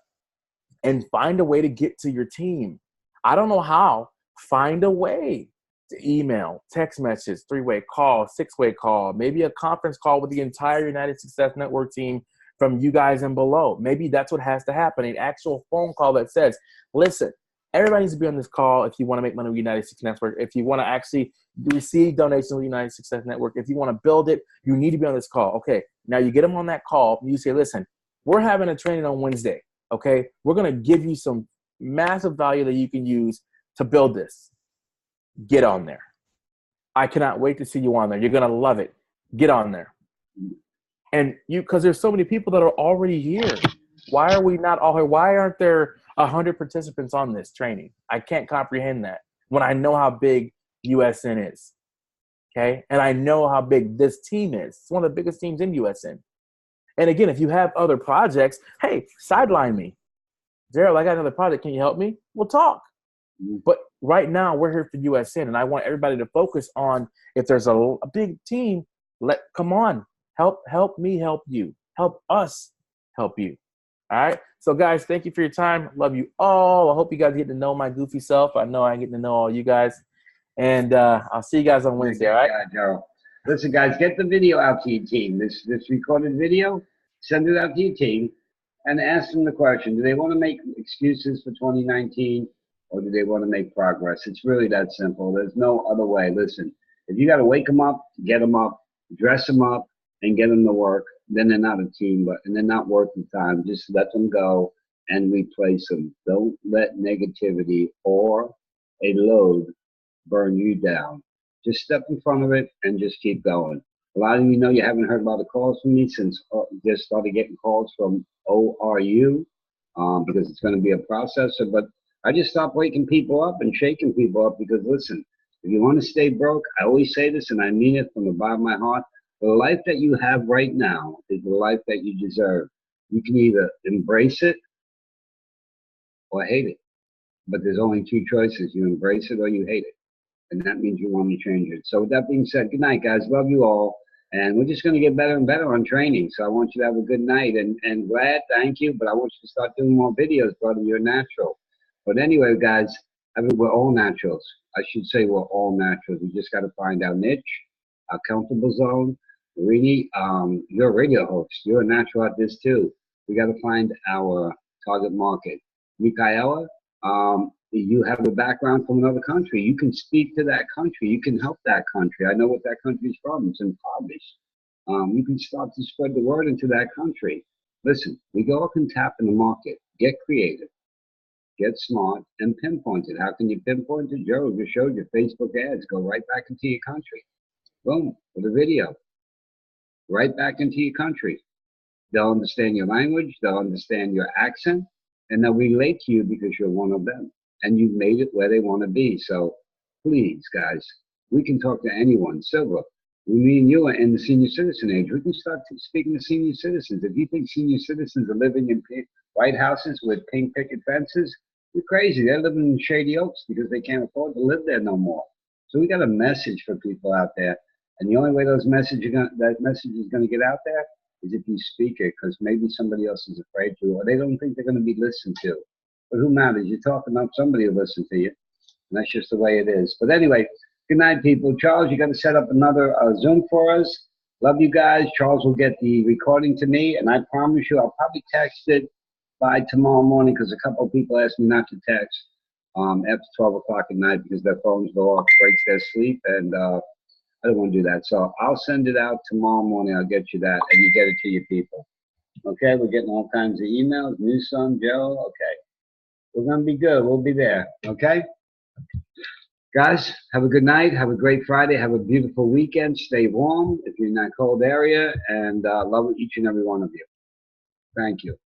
and find a way to get to your team. I don't know how. Find a way to email, text message, 3-way call, 6-way call, maybe a conference call with the entire United Success Network team from you guys and below. Maybe that's what has to happen, an actual phone call that says, listen, everybody needs to be on this call if you want to make money with United Success Network, if you want to actually receive donations with United Success Network, if you want to build it, you need to be on this call. Okay, now you get them on that call, and you say, listen, we're having a training on Wednesday, okay? We're going to give you some massive value that you can use to build this. Get on there. I cannot wait to see you on there. You're going to love it. Get on there. And because there's so many people that are already here. Why are we not all here? Why aren't there 100 participants on this training? I can't comprehend that when I know how big USN is. Okay? And I know how big this team is. It's one of the biggest teams in USN. And again, if you have other projects, hey, sideline me. Gerald, I got another project. Can you help me? We'll talk. But right now, we're here for USN, and I want everybody to focus on, if there's a big team, come on. Help me help you. Help us help you. All right? So, guys, thank you for your time. Love you all. I hope you guys get to know my goofy self. I know I get to know all you guys. And I'll see you guys on Wednesday, all right? Yeah, Joe. Listen, guys, get the video out to your team. This recorded video, send it out to your team, and ask them the question, do they want to make excuses for 2019, or do they want to make progress? It's really that simple. There's no other way. Listen, if you got to wake them up, get them up, dress them up, and get them to work, then they're not a team, and they're not worth the time. Just let them go and replace them. Don't let negativity or a load burn you down. Just step in front of it and just keep going. A lot of you know you haven't heard a lot of calls from me since just started getting calls from ORU because it's going to be a processor. But I just stopped waking people up and shaking people up because, listen, If you want to stay broke, I always say this and I mean it from the bottom of my heart. The life that you have right now is the life that you deserve. You can either embrace it or hate it. But there's only two choices. You embrace it or you hate it. And that means you want to change it. So with that being said, good night, guys. Love you all. And we're just going to get better and better on training. So I want you to have a good night. And Glad, thank you. But I want you to start doing more videos, brother. You're natural. But anyway, guys, we're all naturals. I should say we're all naturals. We just got to find our niche, our comfortable zone. Really, you're a radio host. You're a natural at this too. We got to find our target market. Mikaela, you have a background from another country. You can speak to that country. You can help that country. I know what that country's from. It's impoverished. You can start to spread the word into that country. Listen, we go up and tap in the market. Get creative. Get smart and pinpoint it. How can you pinpoint it? Joe just showed you Facebook ads. Go right back into your country. Boom, with a video. Right back into your country. They'll understand your language. They'll understand your accent. And they'll relate to you because you're one of them. And you've made it where they want to be. So please, guys, we can talk to anyone. Silver, me and you are in the senior citizen age. We can start speaking to senior citizens. If you think senior citizens are living in White Houses with pink picket fences, you're crazy. They're living in Shady Oaks because they can't afford to live there no more. So we got a message for people out there. And the only way that message is going to get out there is if you speak it, because maybe somebody else is afraid to, or they don't think they're going to be listened to. But who matters? You're talking up, somebody will listen to you. And that's just the way it is. But anyway, good night, people. Charles, you got to set up another Zoom for us. Love you guys. Charles will get the recording to me, and I promise you I'll probably text it by tomorrow morning, because a couple of people asked me not to text after 12 o'clock at night because their phones go off, breaks their sleep, and I don't want to do that. So I'll send it out tomorrow morning. I'll get you that, and you get it to your people. Okay, we're getting all kinds of emails. New son, Joe. Okay. We're going to be good. We'll be there. Okay? Guys, have a good night. Have a great Friday. Have a beautiful weekend. Stay warm if you're in that cold area. And love each and every one of you. Thank you.